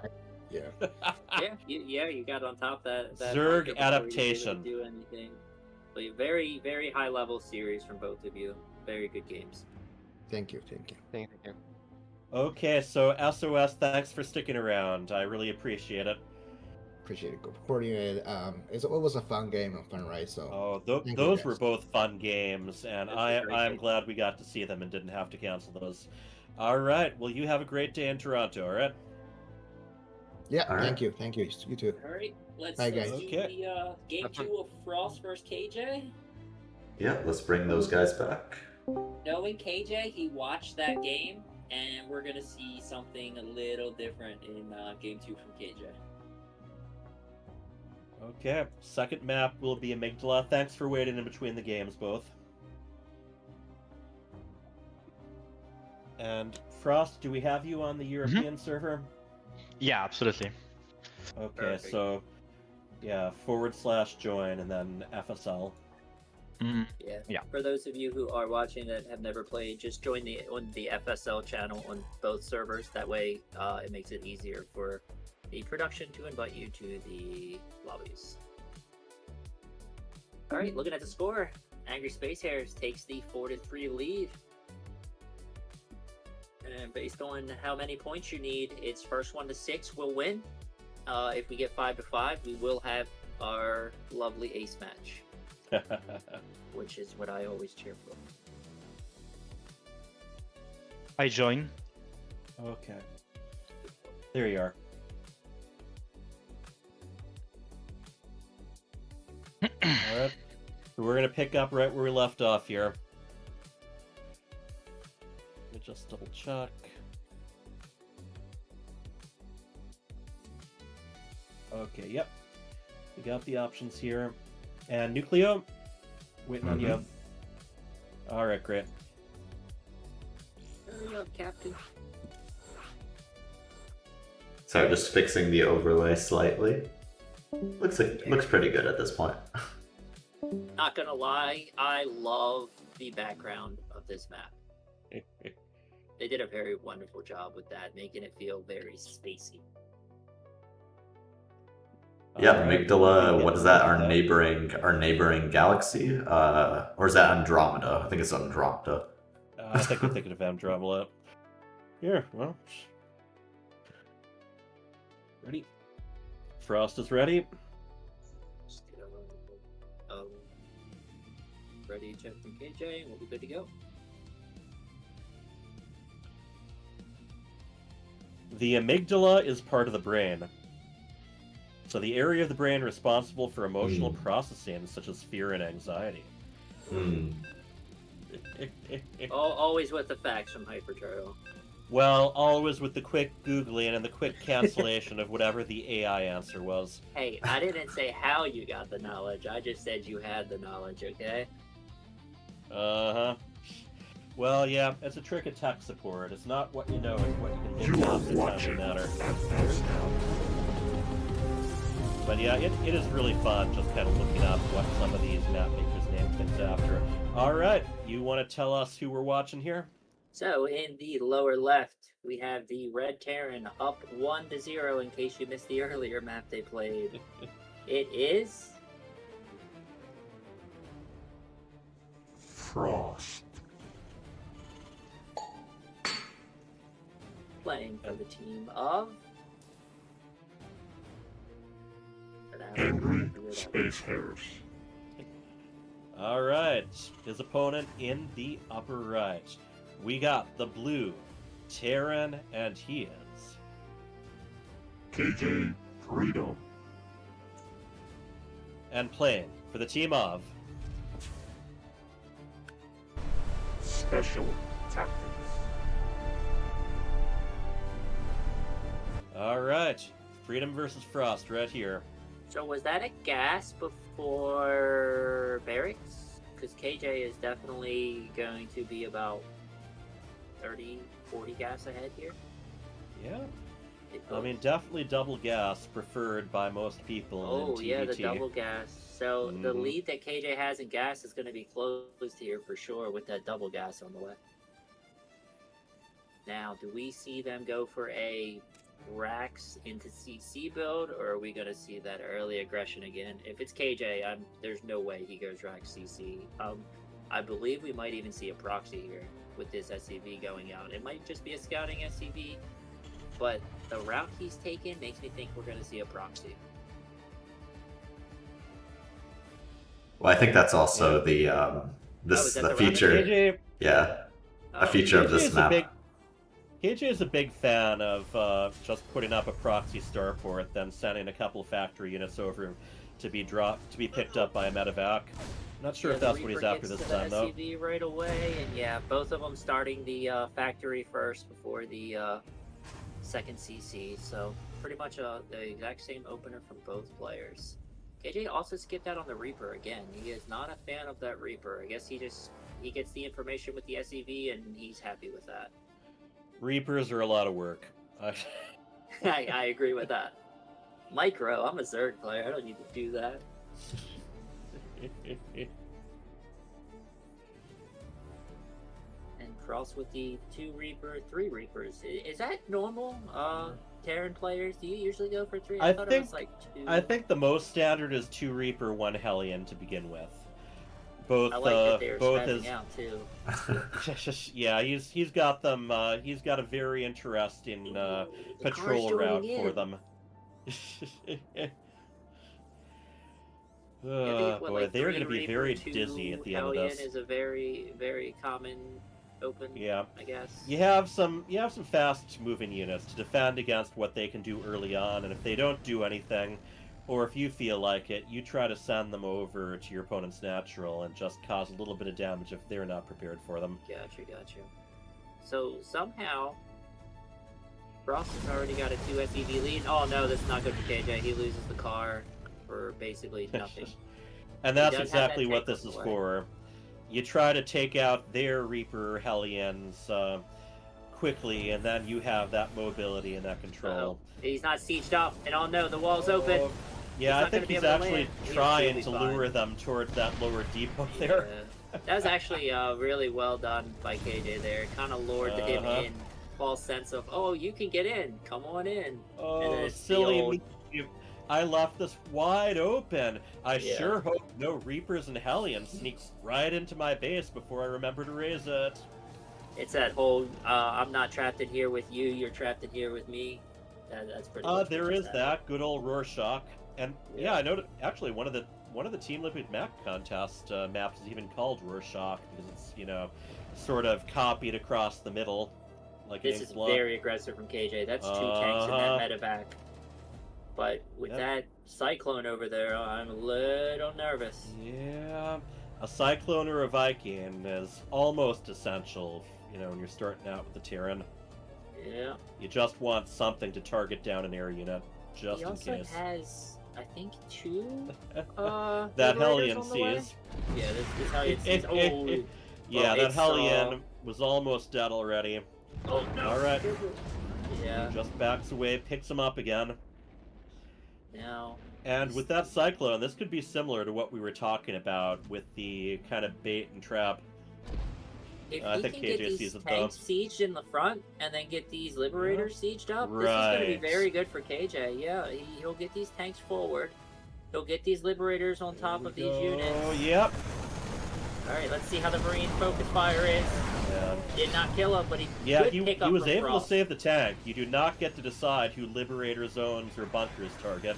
Speaker 5: Yeah, you got on top that
Speaker 3: Zerg
Speaker 5: market before you
Speaker 3: adaptation.
Speaker 5: didn't do anything. But very, very high level series from both of you. Very good games.
Speaker 10: Thank you.
Speaker 12: Thank you.
Speaker 3: Okay, so SOS, thanks for sticking around. I really appreciate it.
Speaker 10: Appreciate it recording it. It was a fun game and fun ride. So
Speaker 3: those were both fun games, and
Speaker 5: Those were great
Speaker 3: I'm
Speaker 5: games.
Speaker 3: glad we got to see them and didn't have to cancel those. All right, well, you have a great day in Toronto, all right?
Speaker 10: Yeah,
Speaker 1: All right.
Speaker 10: thank you. You too.
Speaker 5: All right, let's
Speaker 10: Bye,
Speaker 5: do
Speaker 10: guys.
Speaker 3: Okay.
Speaker 5: the game 2 of Frost versus KJ.
Speaker 1: Yeah, let's bring those guys back.
Speaker 5: Knowing KJ, he watched that game, and we're gonna see something a little different in game 2 from KJ.
Speaker 3: Okay, second map will be Amygdala. Thanks for waiting in between the games, both. And Frost, do we have you on the European server?
Speaker 7: Yeah, absolutely.
Speaker 3: Okay,
Speaker 5: Perfect.
Speaker 3: so yeah, /join and then FSL.
Speaker 5: Yeah. For those of you who are watching that have never played, just join on the FSL channel on both servers. That way, it makes it easier for the production to invite you to the lobbies. All right, looking at the score, Angry Space Hares takes the 4-3 lead. And based on how many points you need, it's first 1 to 6 will win. If we get 5 to 5, we will have our lovely ace match, which is what I always cheer for.
Speaker 7: I join.
Speaker 3: Okay. There you are. Alright. So we're gonna pick up right where we left off here. Let me just double check. Okay, yep. We got the options here. And Nucleo, waiting on you. Alright, great.
Speaker 5: Hurry up, Captain.
Speaker 1: So just fixing the overlay slightly. Looks pretty good at this point.
Speaker 5: Not gonna lie, I love the background of this map. They did a very wonderful job with that, making it feel very spacey.
Speaker 1: Yeah, Amygdala. What is that? Our neighboring galaxy, or is that Andromeda? I think it's Andromeda.
Speaker 3: I think I'm thinking of Andromeda. Here, well. Ready? Frost is ready.
Speaker 5: Just get ready, check from KJ, and we'll be good to go.
Speaker 3: The amygdala is part of the brain. So the area of the brain responsible for emotional processing, such as fear and anxiety.
Speaker 5: Always with the facts from Hyperturtle.
Speaker 3: Well, always with the quick Googling and the quick cancellation of whatever the AI answer was.
Speaker 5: Hey, I didn't say how you got the knowledge. I just said you had the knowledge, okay?
Speaker 3: Uh-huh. Well, yeah, it's a trick of tech support. It's not what you know, it's what you can do half the time no matter. But yeah, it is really fun just kind of looking up what some of these map makers name things after. Alright, you want to tell us who we're watching here?
Speaker 5: So, in the lower left, we have the Red Terran up 1-0 in case you missed the earlier map they played. It is...
Speaker 2: Frost.
Speaker 5: Playing for the team of...
Speaker 2: Angry Space Hares.
Speaker 3: All right, his opponent in the upper right. We got the blue, Terran, and he is
Speaker 2: KJ Freedom.
Speaker 3: And playing for the team of
Speaker 2: Special Tactics.
Speaker 3: All right, Freedom versus Frost right here.
Speaker 5: So was that a gas before barracks? Because KJ is definitely going to be about 30, 40 gas ahead here.
Speaker 3: Yeah. I mean, definitely double gas preferred by most people in
Speaker 5: Oh
Speaker 3: TBT.
Speaker 5: yeah, the double gas. So the lead that KJ has in gas is going to be closed here for sure with that double gas on the way. Now, do we see them go for a Rax into CC build, or are we going to see that early aggression again? If it's KJ, there's no way he goes Rax CC. I believe we might even see a proxy here with this SCV going out. It might just be a scouting SCV, but the route he's taken makes me think we're going to see a proxy.
Speaker 1: Well, I think that's also the the feature.
Speaker 3: KJ,
Speaker 1: A feature of this map.
Speaker 3: KJ is a big fan of just putting up a proxy starport, then sending a couple factory units over to be picked up by a medevac. Not sure if that's what he's after this time, though.
Speaker 5: SCV right away, and yeah, both of them starting the factory first before the second CC. So pretty much the exact same opener from both players. KJ also skipped out on the Reaper again. He is not a fan of that Reaper. I guess he gets the information with the SCV and he's happy with that.
Speaker 3: Reapers are a lot of work.
Speaker 5: I agree with that. Micro, I'm a Zerg player. I don't need to do that. And cross with the 2 Reaper, 3 Reapers. Is that normal? Terran players, do you usually go for 3? I thought it was like 2.
Speaker 3: I think the most standard is 2 Reaper, 1 Hellion to begin with. Both,
Speaker 5: I like that they were
Speaker 3: both
Speaker 5: spazzing out too.
Speaker 3: Yeah, he's got them. He's got a very interesting patrol route for them. Boy,
Speaker 5: like
Speaker 3: they're going to
Speaker 5: 3
Speaker 3: be
Speaker 5: Reaper,
Speaker 3: very
Speaker 5: 2
Speaker 3: dizzy at the end
Speaker 5: Hellion
Speaker 3: of this.
Speaker 5: is a very, very common open.
Speaker 3: Yeah,
Speaker 5: I guess.
Speaker 3: You have some fast moving units to defend against what they can do early on, and if they don't do anything, or if you feel like it, you try to send them over to your opponent's natural and just cause a little bit of damage if they're not prepared for them.
Speaker 5: Gotcha. So somehow, Frost has already got a 2 SEV lead. Oh no, that's not good for KJ. He loses the car for basically nothing.
Speaker 3: And that's exactly what this is for. You try to take out their Reaper Hellions quickly, and then you have that mobility and that control.
Speaker 5: He's not sieged up, and oh no, the wall's open.
Speaker 3: Yeah, I think he's actually trying to lure them towards that lower depot there.
Speaker 5: That was actually really well done by KJ there. It kind of lured him in. False sense of, oh, you can get in. Come on in.
Speaker 3: Oh, silly me. I left this wide open. I sure hope no Reapers and Hellions sneak right into my base before I remember to raise it.
Speaker 5: It's that whole, I'm not trapped in here with you, you're trapped in here with me. That's pretty much
Speaker 3: there is that. Good old Rorschach. And yeah, I noticed actually one of the Team Liquid map contest maps is even called Rorschach because it's, you know, sort of copied across the middle. Like
Speaker 5: this is very aggressive from KJ. That's 2 tanks in that medevac. But with that Cyclone over there, I'm a little nervous.
Speaker 3: Yeah, a Cyclone or a Viking is almost essential, you know, when you're starting out with the Terran.
Speaker 5: Yeah.
Speaker 3: You just want something to target down an air unit, just in case.
Speaker 5: He also has, I think, 2
Speaker 3: that Hellion sees.
Speaker 5: Yeah, this Hellion sees. Oh,
Speaker 3: yeah, that Hellion was almost dead already.
Speaker 5: Oh no!
Speaker 3: All right.
Speaker 5: Yeah.
Speaker 3: He just backs away, picks him up again.
Speaker 5: Now.
Speaker 3: And with that Cyclone, this could be similar to what we were talking about with the kind of bait and trap.
Speaker 5: If
Speaker 3: I
Speaker 5: he
Speaker 3: think
Speaker 5: can
Speaker 3: KJ
Speaker 5: get
Speaker 3: sees
Speaker 5: these
Speaker 3: it
Speaker 5: tanks sieged in the front and then get these Liberators sieged up, this is
Speaker 3: Right.
Speaker 5: going to be very good for KJ. Yeah, he'll get these tanks forward. He'll get these Liberators on top of these units.
Speaker 3: Oh, yep.
Speaker 5: Alright, let's see how the Marine focus fire is.
Speaker 3: Yeah.
Speaker 5: Did not kill him, but he
Speaker 3: he was able to save the tank. You do not get to decide who Liberator zones or bunkers target.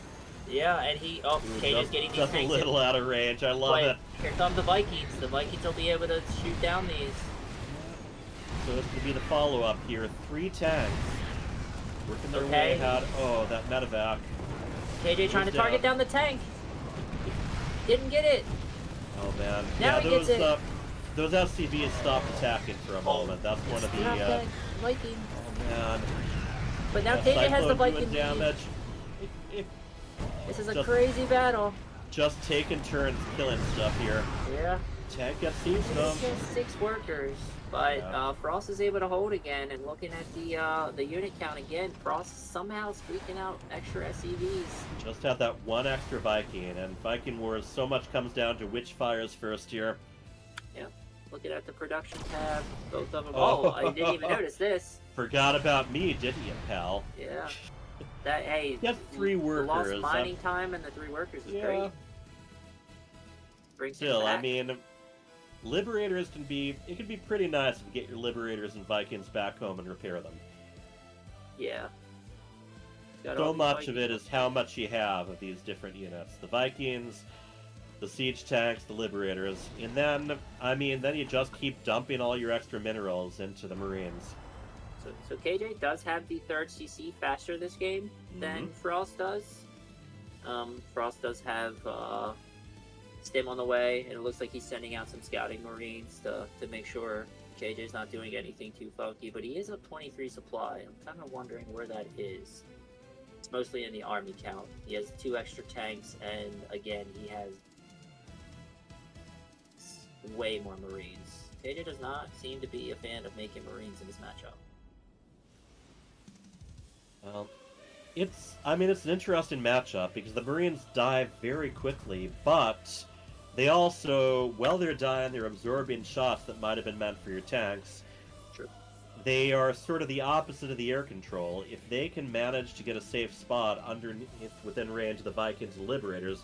Speaker 5: Yeah, and he KJ's getting these
Speaker 3: just a
Speaker 5: tanks
Speaker 3: little
Speaker 5: in.
Speaker 3: out of range. I love it.
Speaker 5: Here come the Vikings. The Vikings will be able to shoot down these.
Speaker 3: So this could be the follow-up here. 3 tanks working their way out. Oh, that medevac.
Speaker 5: KJ trying to target down the tank. Didn't get it.
Speaker 3: Oh man.
Speaker 5: Now
Speaker 3: yeah,
Speaker 5: he gets it.
Speaker 3: Those SCVs stopped attacking for a moment. That's one of the.
Speaker 5: Viking.
Speaker 3: Oh man.
Speaker 5: But now KJ has the Viking
Speaker 3: doing damage.
Speaker 5: This is a crazy battle.
Speaker 3: Just taking turns killing stuff here.
Speaker 5: Yeah.
Speaker 3: Tank gets sieged though.
Speaker 5: 6 workers, but Frost is able to hold again. And looking at the unit count again, Frost somehow squeaking out extra SCVs.
Speaker 3: Just had that one extra Viking, and Viking Wars so much comes down to which fires first here.
Speaker 5: Yeah. Looking at the production tab, both of them. Oh, I didn't even notice this.
Speaker 3: Forgot about me, didn't you, pal?
Speaker 5: Yeah. That hey.
Speaker 3: Get 3 workers.
Speaker 5: The lost mining time and the 3 workers is great.
Speaker 3: Still, I mean, Liberators can be pretty nice if you get your Liberators and Vikings back home and repair them.
Speaker 5: Yeah.
Speaker 3: So much of it is how much you have of these different units. The Vikings, the siege tanks, the Liberators, and then, I mean, then you just keep dumping all your extra minerals into the Marines.
Speaker 5: So KJ does have the 3rd CC faster this game than Frost does. Frost does have Stim on the way, and it looks like he's sending out some scouting Marines to make sure KJ's not doing anything too funky, but he is up 23 supply. I'm kind of wondering where that is. It's mostly in the army count. He has 2 extra tanks, and again, he has way more Marines. KJ does not seem to be a fan of making Marines in this matchup.
Speaker 3: Well, it's an interesting matchup because the Marines die very quickly, but they also, while they're dying, they're absorbing shots that might have been meant for your tanks.
Speaker 5: True.
Speaker 3: They are sort of the opposite of the air control. If they can manage to get a safe spot underneath, within range of the Vikings and Liberators,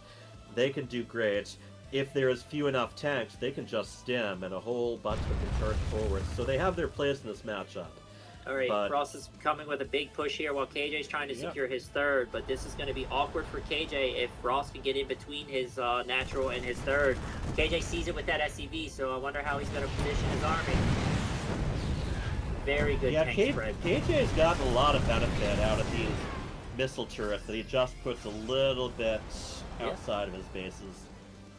Speaker 3: they can do great. If there's few enough tanks, they can just stem, and a whole bunch of them can charge forward. So they have their place in this matchup.
Speaker 5: Alright, Frost is coming with a big push here while KJ's trying to secure his 3rd, but this is going to be awkward for KJ if Frost can get in between his natural and his 3rd. KJ sees it with that SCV, so I wonder how he's going to position his army. Very good tank spread.
Speaker 3: KJ's gotten a lot of benefit out of these missile turrets that he just puts a little bit outside of his bases.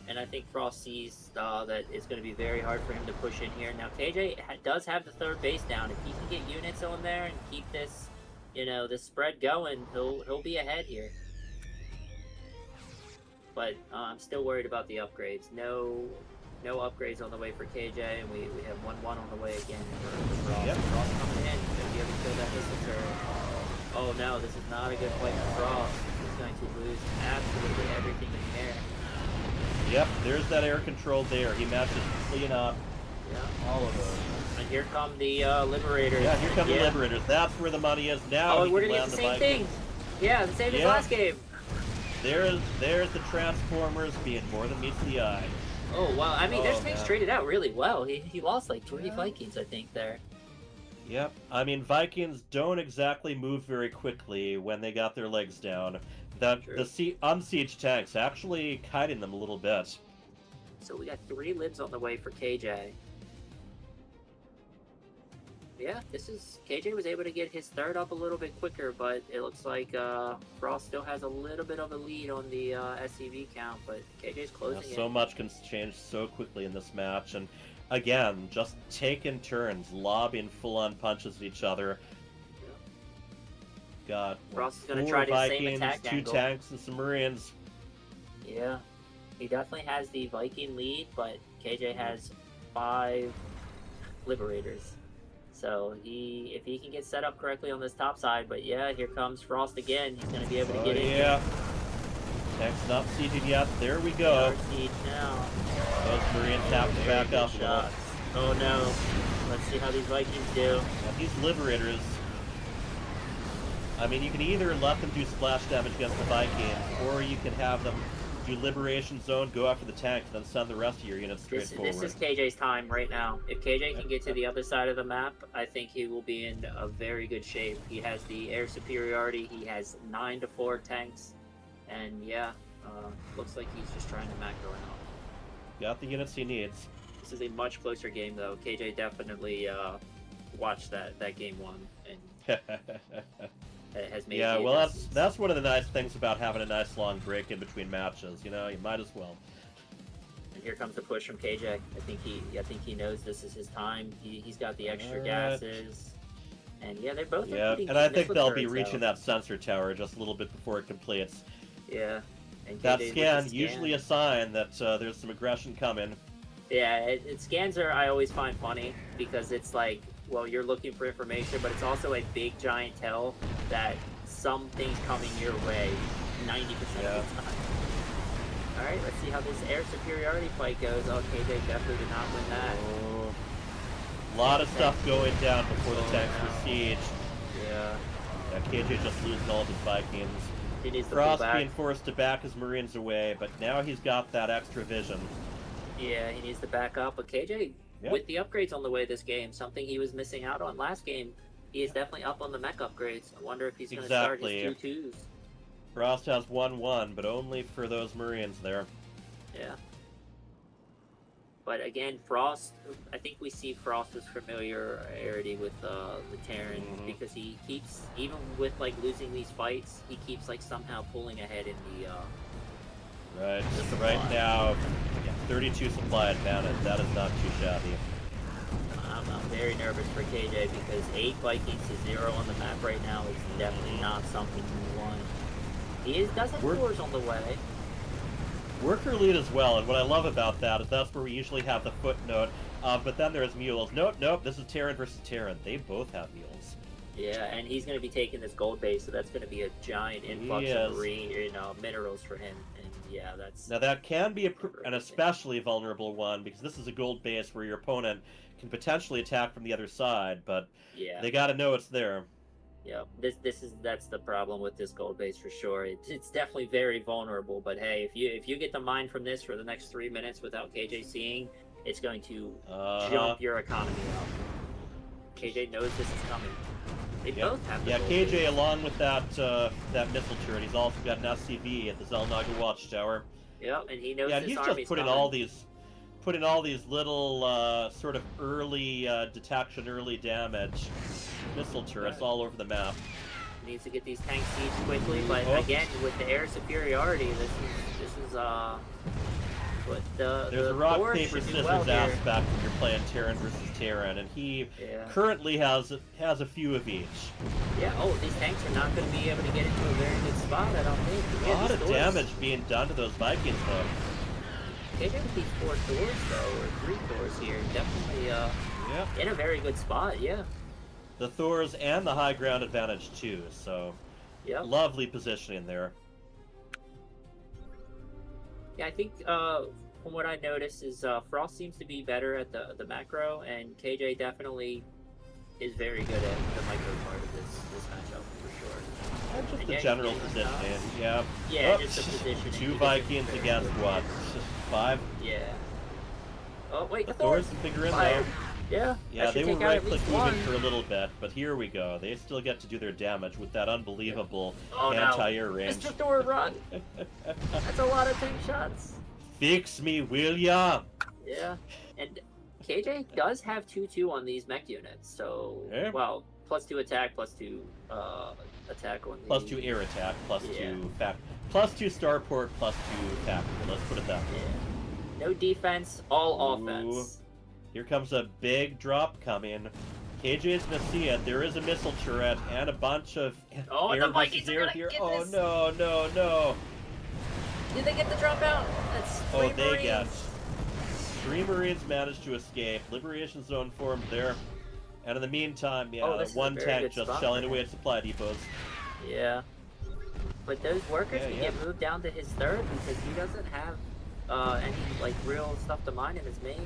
Speaker 5: And I think Frost sees that it's going to be very hard for him to push in here. Now, KJ does have the 3rd base down. If he can get units on there and keep this, this spread going, he'll be ahead here. But I'm still worried about the upgrades. No upgrades on the way for KJ, and we have 1-1 on the way again for Frost.
Speaker 3: Yep.
Speaker 5: Frost coming in. He's going to be able to kill that missile turret. Oh no, this is not a good fight for Frost. He's going to lose absolutely everything in the air.
Speaker 3: Yep, there's that air control there. He matches clean up all of those.
Speaker 5: And here come the Liberators.
Speaker 3: Yeah, here come the Liberators. That's where the money is now.
Speaker 5: Oh, we're going to get the same thing. Yeah, the same as last game.
Speaker 3: There's the Transformers being more than meets the eye.
Speaker 5: Oh, wow. I mean, their things traded out really well. He lost like 3 Vikings, I think, there.
Speaker 3: Yep. I mean, Vikings don't exactly move very quickly when they got their legs down. The unsieged tanks actually kiting them a little bit.
Speaker 5: So we got 3 libs on the way for KJ. Yeah, KJ was able to get his 3rd up a little bit quicker, but it looks like Frost still has a little bit of a lead on the SCV count, but KJ's closing it.
Speaker 3: So much can change so quickly in this match, and again, just taking turns, lobbing full-on punches at each other. Got
Speaker 5: Frost is going to
Speaker 3: 4
Speaker 5: try the
Speaker 3: Vikings,
Speaker 5: same attack
Speaker 3: 2
Speaker 5: angle.
Speaker 3: tanks, and some Marines.
Speaker 5: Yeah, he definitely has the Viking lead, but KJ has 5 Liberators. So if he can get set up correctly on this top side, but yeah, here comes Frost again. He's going to be able to get in.
Speaker 3: Yeah. Tanks not sieged yet. There we go.
Speaker 5: Siege now.
Speaker 3: Those Marines have to back up.
Speaker 5: Shots. Oh no. Let's see how these Vikings do.
Speaker 3: Now, these Liberators, I mean, you can either let them do splash damage against the Vikings, or you can have them do Liberation Zone, go after the tanks, then send the rest of your units straight forward.
Speaker 5: This is KJ's time right now. If KJ can get to the other side of the map, I think he will be in a very good shape. He has the air superiority. He has 9 to 4 tanks, And yeah, looks like he's just trying to macro out.
Speaker 3: Got the units he needs.
Speaker 5: This is a much closer game though. KJ definitely watched that game one and has made.
Speaker 3: Yeah, well, that's one of the nice things about having a nice long break in between matches. You know, you might as well.
Speaker 5: And here comes the push from KJ. I think he knows this is his time. He's got the extra gases. And yeah, they're both.
Speaker 3: Yeah, and I think they'll be reaching that sensor tower just a little bit before it completes.
Speaker 5: Yeah. And
Speaker 3: that scan, usually a sign that there's some aggression coming.
Speaker 5: Yeah, scans are, I always find funny because it's like, well, you're looking for information, but it's also a big giant tell that something's coming your way 90% of the time. Alright, let's see how this air superiority fight goes. Oh, KJ definitely did not win that.
Speaker 3: Oh. A lot of stuff going down before the tanks were sieged.
Speaker 5: Yeah.
Speaker 3: KJ just losing all of his Vikings.
Speaker 5: He needs to
Speaker 3: Frost
Speaker 5: pull back.
Speaker 3: being forced to back his Marines away, but now he's got that extra vision.
Speaker 5: Yeah, he needs to back up, but KJ, with the upgrades on the way this game, something he was missing out on last game, he is definitely up on the mech upgrades. I wonder if he's going to start his 2-2s.
Speaker 3: Frost has 1-1, but only for those Marines there.
Speaker 5: Yeah. But again, Frost, I think we see Frost's familiarity with the Terran because he keeps, even with like losing these fights, he keeps like somehow pulling ahead in the
Speaker 3: Right, right now, 32 supply advantage. That is not too shabby.
Speaker 5: I'm very nervous for KJ because 8 Vikings to 0 on the map right now is definitely not something you want. He does have Thors on the way.
Speaker 3: Worker lead as well, and what I love about that is that's where we usually have the footnote, but then there's mules. Nope, this is Terran versus Terran. They both have mules.
Speaker 5: Yeah, and he's going to be taking this gold base, so that's going to be a giant influx of minerals for him. And yeah, that's...
Speaker 3: Now that can be an especially vulnerable one, because this is a gold base where your opponent can potentially attack from the other side, but they got to know it's there.
Speaker 5: Yeah, that's the problem with this gold base for sure. It's definitely very vulnerable, but hey, if you get the mine from this for the next 3 minutes without KJ seeing, it's going to jump your economy up. KJ knows this is coming. They both have the gold
Speaker 3: KJ
Speaker 5: base.
Speaker 3: along with that that missile turret. He's also got an SCV at the Zelnaga Watchtower.
Speaker 5: Yep, and he knows
Speaker 3: he's
Speaker 5: this
Speaker 3: just
Speaker 5: army's
Speaker 3: putting
Speaker 5: coming.
Speaker 3: all these little sort of early detection, early damage missile turrets all over the map.
Speaker 5: Needs to get these tanks sieged quickly, but again, with the air superiority, this is what
Speaker 3: there's a rock paper scissors aspect when you're playing Terran versus Terran, and he currently has a few of each.
Speaker 5: Yeah. Oh, these tanks are not going to be able to get into a very good spot. I don't think.
Speaker 3: A lot of damage being done to those Vikings, though.
Speaker 5: KJ with these 4 Thors though, or 3 Thors here, definitely in a very good spot. Yeah.
Speaker 3: The Thors and the high ground advantage too, so lovely positioning there. Yeah,
Speaker 5: I think from what I noticed is Frost seems to be better at the macro, and KJ definitely is very good at the micro part of this matchup for sure.
Speaker 3: And just the general positioning,
Speaker 5: Yeah, just the positioning.
Speaker 3: 2 Vikings against what? 5?
Speaker 5: Yeah. Oh wait,
Speaker 3: the Thors figure in though.
Speaker 5: Yeah.
Speaker 3: Yeah, they were right-click moving for a little bit, but here we go. They still get to do their damage with that unbelievable anti-air range.
Speaker 5: Mr. Thor, run! That's a lot of tank shots.
Speaker 3: Fix me, will ya?
Speaker 5: Yeah, and KJ does have 2-2 on these mech units, so well, +2 attack, +2 attack on the...
Speaker 3: +2 air attack, +2 fact, +2 starport, +2 tactical. Let's put it that way.
Speaker 5: Yeah. No defense, all offense.
Speaker 3: Here comes a big drop coming. KJ is gonna see it. There is a missile turret and a bunch of air versus air here. Oh no!
Speaker 5: Did they get the drop out? That's 3 Marines.
Speaker 3: They get 3 Marines managed to escape. Liberation zone formed there. And in the meantime, one tank just shelling away at supply depots.
Speaker 5: Yeah. But those workers can get moved down to his 3rd because he doesn't have any like real stuff to mine in his main.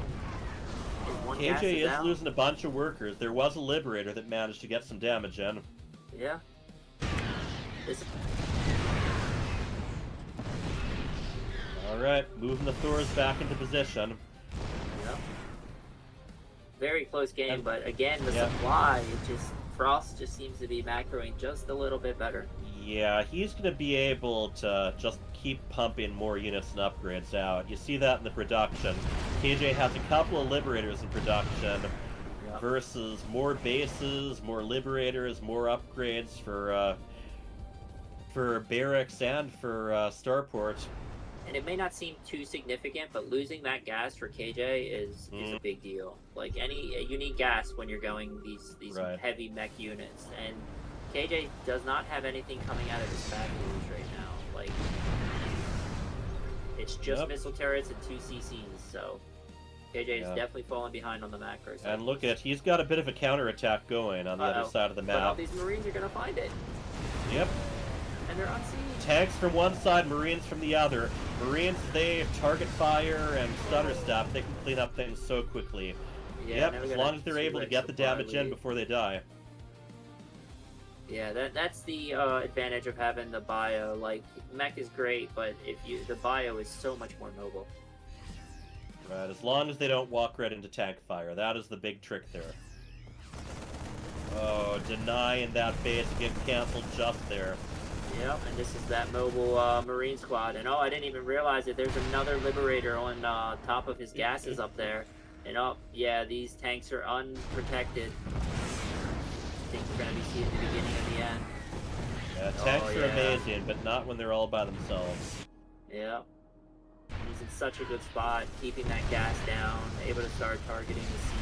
Speaker 3: KJ is losing a bunch of workers. There was a Liberator that managed to get some damage in.
Speaker 5: Yeah.
Speaker 3: Alright, moving the Thors back into position.
Speaker 5: Yeah. Very close game, but again, the supply, Frost just seems to be macroing just a little bit better.
Speaker 3: Yeah, he's going to be able to just keep pumping more units and upgrades out. You see that in the production. KJ has a couple of Liberators in production versus more bases, more Liberators, more upgrades for barracks and for starport.
Speaker 5: And it may not seem too significant, but losing that gas for KJ is a big deal. Like you need gas when you're going these heavy mech units, and KJ does not have anything coming out of his factories right now. Like it's just missile turrets and 2 CCs, so KJ is definitely falling behind on the macros.
Speaker 3: And look at, he's got a bit of a counterattack going on the other side of the map.
Speaker 5: But all these Marines are gonna find it.
Speaker 3: Yep.
Speaker 5: And they're on siege.
Speaker 3: Tanks from one side, Marines from the other. Marines, they target fire and stutter stuff. They can clean up things so quickly.
Speaker 5: Yeah,
Speaker 3: as long as they're able to get the damage in before they die.
Speaker 5: Yeah, that's the advantage of having the bio. Like, mech is great, but the bio is so much more noble.
Speaker 3: Right, as long as they don't walk right into tank fire. That is the big trick there. Oh, denying that base, get canceled just there.
Speaker 5: Yep, and this is that mobile Marine squad. And I didn't even realize it. There's another Liberator on top of his gases up there. And yeah, these tanks are unprotected. I think we're going to be seeing the beginning of the end.
Speaker 3: Yeah, tanks are amazing, but not when they're all by themselves.
Speaker 5: Yeah. He's in such a good spot, keeping that gas down, able to start targeting the CC.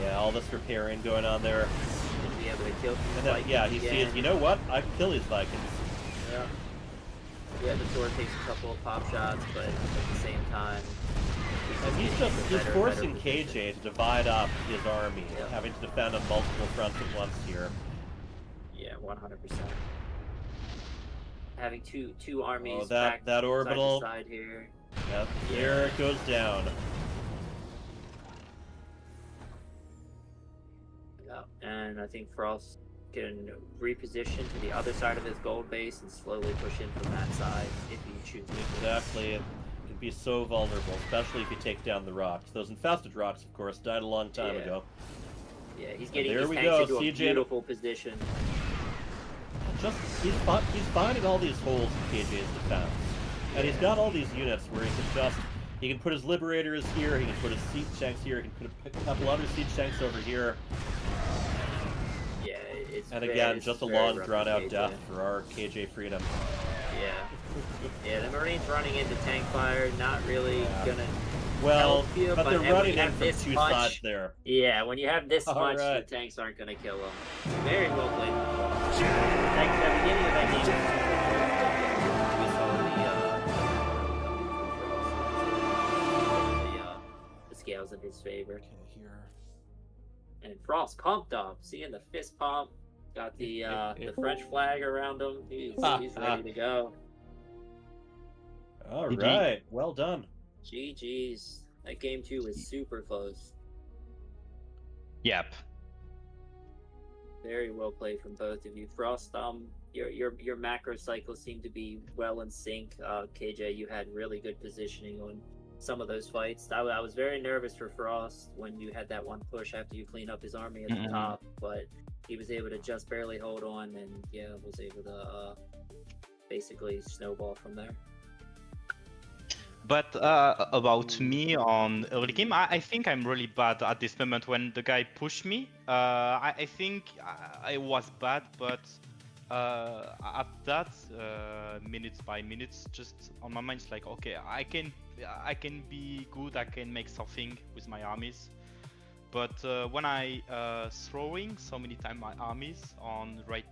Speaker 3: Yeah, all this repairing going on there.
Speaker 5: Be able to kill
Speaker 3: and then, he sees, you know what? I can kill these Vikings.
Speaker 5: Yeah. Yeah, the sword takes a couple of pop shots, but at the same time,
Speaker 3: he's forcing KJ to divide up his army, having to defend on multiple fronts at once here.
Speaker 5: Yeah, 100%. Having two armies.
Speaker 3: That orbital
Speaker 5: side to side here.
Speaker 3: Yep, here it goes down.
Speaker 5: And I think Frost can reposition to the other side of his gold base and slowly push in from that side if he chooses.
Speaker 3: Exactly. It can be so vulnerable, especially if you take down the rocks. Those infested rocks, of course, died a long time ago.
Speaker 5: Yeah, he's getting these tanks into a beautiful position.
Speaker 3: He's finding all these holes in KJ's defense. And he's got all these units where he can put his Liberators here, he can put his siege tanks here, he can put a couple other siege tanks over here.
Speaker 5: Yeah,
Speaker 3: and again, just a long, drawn-out death for our KJ Freedom.
Speaker 5: Yeah, the Marines running into tank fire, not really gonna
Speaker 3: Well,
Speaker 5: help you,
Speaker 3: but they're running in from two sides there.
Speaker 5: Yeah, when you have this much,
Speaker 3: right.
Speaker 5: the tanks aren't gonna kill them. Very well played. At the beginning of that game, we saw the scales in his favor.
Speaker 3: Okay, here.
Speaker 5: And Frost pumped up, seeing the fist pump, got the French flag around him. He's ready to go.
Speaker 3: All right, well done.
Speaker 5: GG's. That game 2 was super close.
Speaker 7: Yep.
Speaker 5: Very well played from both of you. Frost, your macro cycles seem to be well in sync. KJ, you had really good positioning on some of those fights. I was very nervous for Frost when you had that one push after you clean up his army at the top, but he was able to just barely hold on and was able to basically snowball from there.
Speaker 7: But about me on early game, I think I'm really bad at this moment. When the guy pushed me, I think I was bad, but at that, minutes by minutes, just on my mind, it's like, okay, I can be good, I can make something with my armies. But when I throwing so many times my armies on the right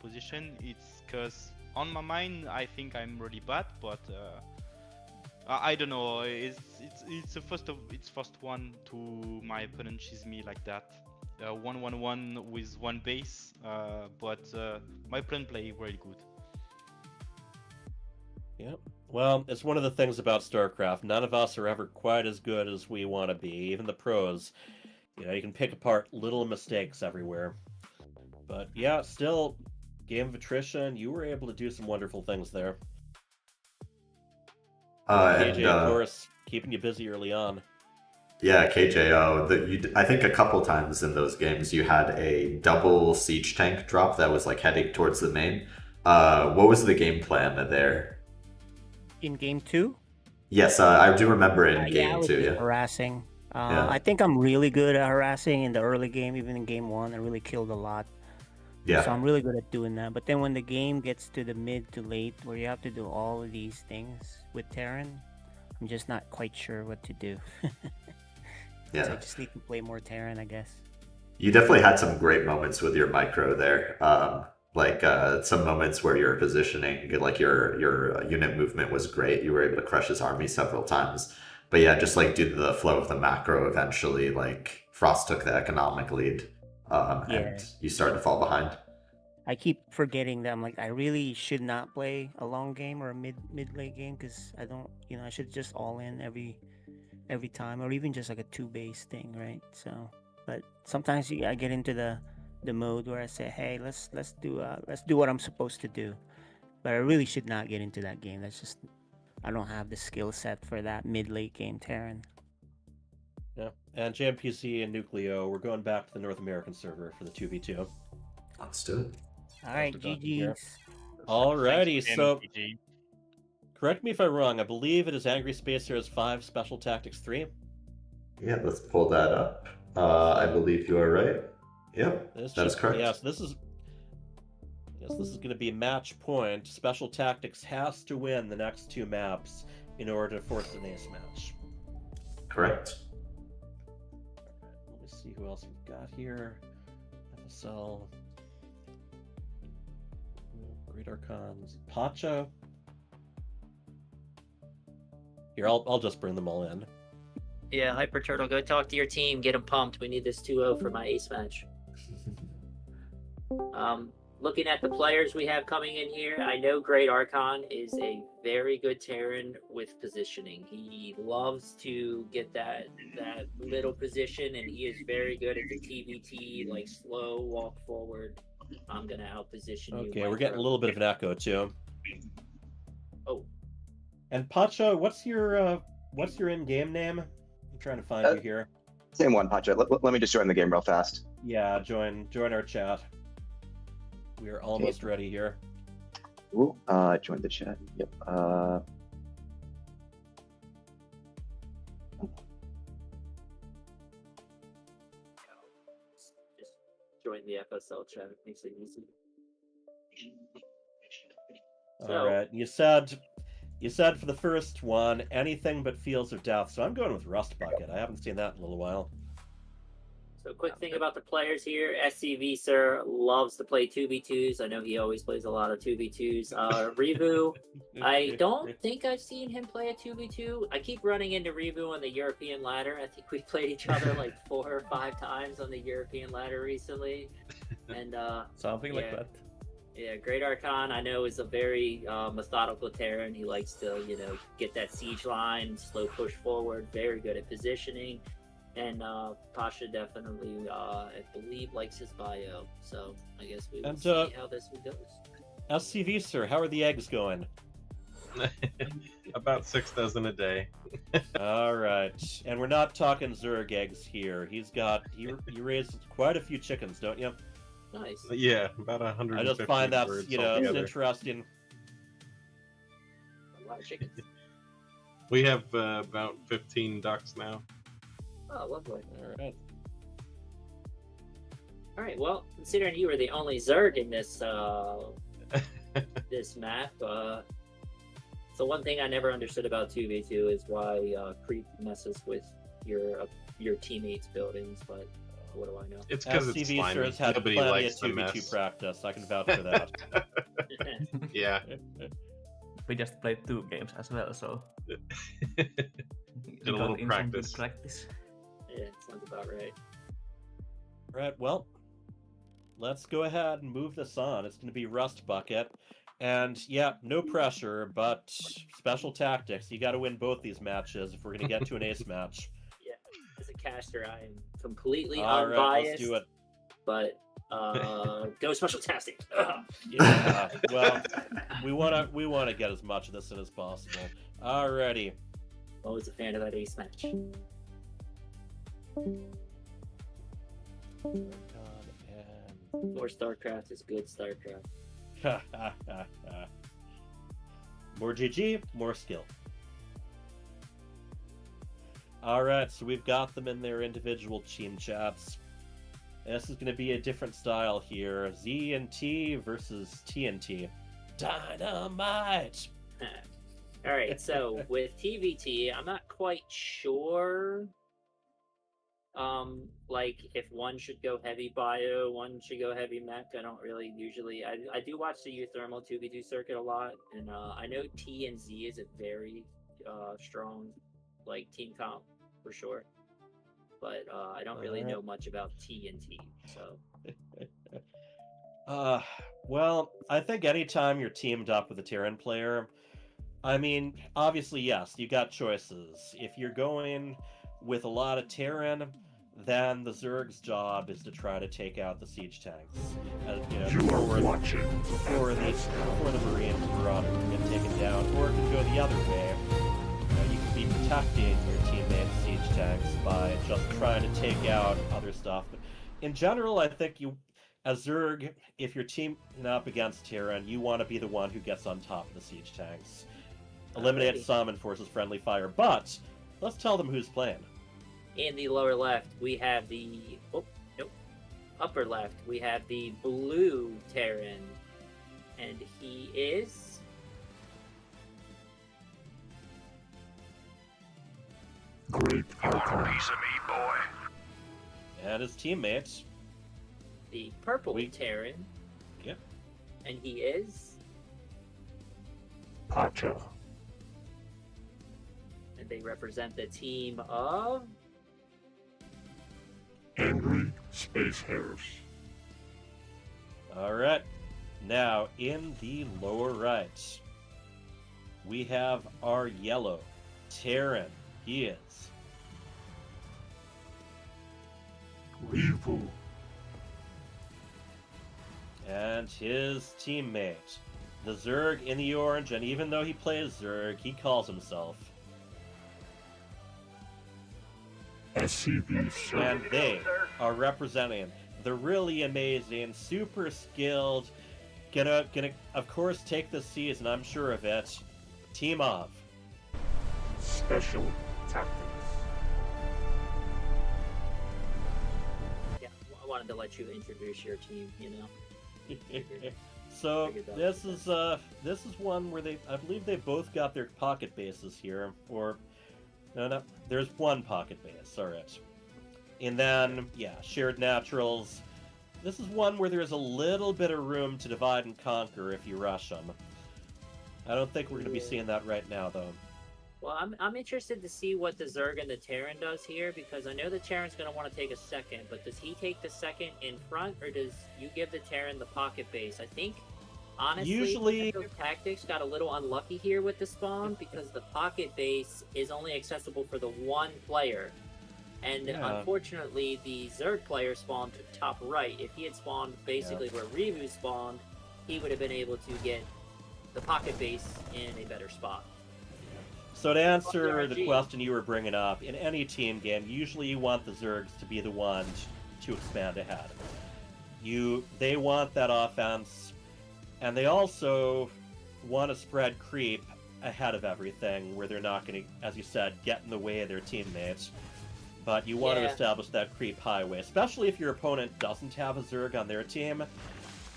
Speaker 7: position, it's because on my mind I think I'm really bad, but I don't know. It's the first one to my opponent cheese me like that. 1-1-1 with one base, but my opponent play really good.
Speaker 3: Yep. Well, it's one of the things about StarCraft. None of us are ever quite as good as we want to be. Even the pros. You can pick apart little mistakes everywhere. But yeah, still, game of attrition. You were able to do some wonderful things there. KJ, of course, keeping you busy early on.
Speaker 1: Yeah, KJO. I think a couple times in those games you had a double siege tank drop that was like heading towards the main. What was the game plan there?
Speaker 11: In game 2?
Speaker 1: Yes, I do remember in
Speaker 11: I
Speaker 1: game
Speaker 11: was
Speaker 1: 2.
Speaker 11: just
Speaker 1: Yeah.
Speaker 11: harassing.
Speaker 1: Yeah.
Speaker 11: I think I'm really good at harassing in the early game, even in game 1. I really killed a lot.
Speaker 1: Yeah.
Speaker 11: So I'm really good at doing that. But then when the game gets to the mid to late, where you have to do all of these things with Terran, I'm just not quite sure what to do.
Speaker 1: Yeah.
Speaker 11: So I just need to play more Terran, I guess.
Speaker 1: You definitely had some great moments with your micro there. Some moments where your positioning, like your unit movement was great. You were able to crush his army several times. But yeah, just like due to the flow of the macro, eventually like Frost took the economic lead, and you started to fall behind.
Speaker 11: I keep forgetting that I really should not play a long game or a mid late game, because I don't, I should just all in every time, or even just like a 2-base thing, right? So, but sometimes I get into the mode where I say, hey, let's do what I'm supposed to do, but I really should not get into that game. That's just, I don't have the skill set for that mid late game Terran.
Speaker 3: Yeah, and JMPC and Nucleo, we're going back to the North American server for the 2v2.
Speaker 1: Let's do it.
Speaker 11: All right, GG's.
Speaker 3: Alrighty,
Speaker 7: Thanks,
Speaker 3: so
Speaker 7: GG.
Speaker 3: correct me if I'm wrong. I believe it is Angry SpaceHeroes 5, Special Tactics 3.
Speaker 1: Yeah, let's pull that up. I believe you are right. Yep, that is correct.
Speaker 3: Yes, this is going to be match point. Special Tactics has to win the next 2 maps in order to force an ace match.
Speaker 1: Correct.
Speaker 3: Let me see who else we've got here. FSL. GreatArchons. Pacha. Here, I'll just bring them all in.
Speaker 5: Yeah, Hyper Turtle, go talk to your team, get them pumped. We need this 2-0 for my ace match. Looking at the players we have coming in here, I know GreatArchon is a very good Terran with positioning. He loves to get that little position, and he is very good at the TVT, like slow walk forward. I'm gonna outposition you.
Speaker 3: Okay, we're getting a little bit of an echo too.
Speaker 5: Oh.
Speaker 3: And Pacha, what's your in-game name? I'm trying to find you here.
Speaker 14: Same one, Pacha. Let me just join the game real fast.
Speaker 3: Yeah, join our chat. We are almost ready here.
Speaker 14: Ooh, join the chat. Yep.
Speaker 5: Just join the FSL chat. It makes it easy.
Speaker 3: All right. You said for the first one, anything but Fields of Death. So I'm going with Rust Bucket. I haven't seen that in a little while.
Speaker 5: So quick thing about the players here, SCVSir loves to play 2v2s. I know he always plays a lot of 2v2s. Reevou, I don't think I've seen him play a 2v2. I keep running into Reevou on the European ladder. I think we played each other like 4 or 5 times on the European ladder recently. And
Speaker 15: something like that.
Speaker 5: Yeah, GreatArchon, I know, is a very methodical Terran. He likes to, get that siege line, slow push forward, very good at positioning. And Pacha definitely, I believe, likes his bio. So I guess we will see how this one goes.
Speaker 3: SCVSir, how are the eggs going?
Speaker 16: About 6 dozen a day.
Speaker 3: All right. And we're not talking Zerg eggs here. You raised quite a few chickens, don't you?
Speaker 5: Nice.
Speaker 16: Yeah, about 150.
Speaker 3: I just find that,
Speaker 16: birds
Speaker 3: it's
Speaker 16: altogether.
Speaker 3: interesting.
Speaker 5: A lot of chickens.
Speaker 16: We have about 15 ducks now.
Speaker 5: Oh, lovely.
Speaker 3: All right.
Speaker 5: All right. Well, considering you were the only Zerg in this this map, so one thing I never understood about 2v2 is why creep messes with your teammates' buildings, but what do I know?
Speaker 16: It's because it's slimy.
Speaker 3: has had
Speaker 16: Nobody
Speaker 3: plenty of
Speaker 16: likes the
Speaker 3: 2v2
Speaker 16: mess.
Speaker 3: practice. I can vouch for that.
Speaker 16: Yeah.
Speaker 15: We just played 2 games as well, so
Speaker 16: Did a little practice.
Speaker 5: Yeah, sounds about right.
Speaker 3: Right, well, let's go ahead and move this on. It's going to be Rust Bucket. And yeah, no pressure, but special tactics. You got to win both these matches if we're going to get to an ace match.
Speaker 5: Yeah, as a caster, I am completely
Speaker 3: All
Speaker 5: unbiased.
Speaker 3: right, let's do it.
Speaker 5: But go special tactics.
Speaker 3: Yeah, well, we want to get as much of this in as possible. Alrighty.
Speaker 5: Always a fan of that ace match. More StarCraft is good StarCraft.
Speaker 3: More GG, more skill. Alright, so we've got them in their individual team chats. This is going to be a different style here. Z and T versus TNT. Dynamite!
Speaker 5: Alright, so with TVT, I'm not quite sure like if one should go heavy bio, one should go heavy mech. I don't really usually I do watch the Uthermal 2v2 circuit a lot, and I know T and Z is a very strong like team comp for sure. But I don't really know much about T and T, so
Speaker 3: well, I think anytime you're teamed up with a Terran player, I mean, obviously, yes, you got choices. If you're going with a lot of Terran, then the Zerg's job is to try to take out the siege tanks.
Speaker 2: You are watching
Speaker 3: for the Marines who are on it to get taken down, or it can go the other way. You can be protecting your teammates' siege tanks by just trying to take out other stuff. But in general, I think as Zerg, if you're teaming up against Terran, you want to be the one who gets on top of the siege tanks. Eliminate some and forces friendly fire, but let's tell them who's playing.
Speaker 5: in the lower left, we have the upper left, we have the blue Terran, and he is
Speaker 2: GreatArchon.
Speaker 13: Piece of me, boy.
Speaker 3: And his teammates.
Speaker 5: the purple Terran.
Speaker 3: Yep.
Speaker 5: And he is
Speaker 2: Pacha.
Speaker 5: and they represent the team of
Speaker 2: Angry Space Hares.
Speaker 3: Alright. Now, in the lower right, we have our yellow Terran. He is
Speaker 2: Reevou.
Speaker 3: and his teammate, the Zerg in the orange, and even though he plays Zerg, he calls himself
Speaker 2: SCVSir.
Speaker 3: and they are representing the really amazing, super skilled, gonna of course take this season, I'm sure of it, team of
Speaker 2: Special Tactics.
Speaker 5: yeah. I wanted to let you introduce your team. You know.
Speaker 3: So this is one where I believe they both got their pocket bases here, or no, there's one pocket base, alright. And then, yeah, shared naturals. This is one where there's a little bit of room to divide and conquer if you rush them. I don't think we're going to be seeing that right now, though.
Speaker 5: Well, I'm interested to see what the Zerg and the Terran does here, because I know the Terran's going to want to take a second, but does he take the second in front, or does you give the Terran the pocket base? I think, honestly,
Speaker 3: Usually
Speaker 5: Tactics got a little unlucky here with the spawn, because the pocket base is only accessible for the one player. And unfortunately, the Zerg player spawned to top right. If he had spawned basically where Reevou spawned, he would have been able to get the pocket base in a better spot.
Speaker 3: So to answer the question you were bringing up, in any team game, usually you want the Zergs to be the ones to expand ahead. They want that offense, and they also want to spread creep ahead of everything, where they're not going to, as you said, get in the way of their teammates. But you want to establish that creep highway, especially if your opponent doesn't have a Zerg on their team.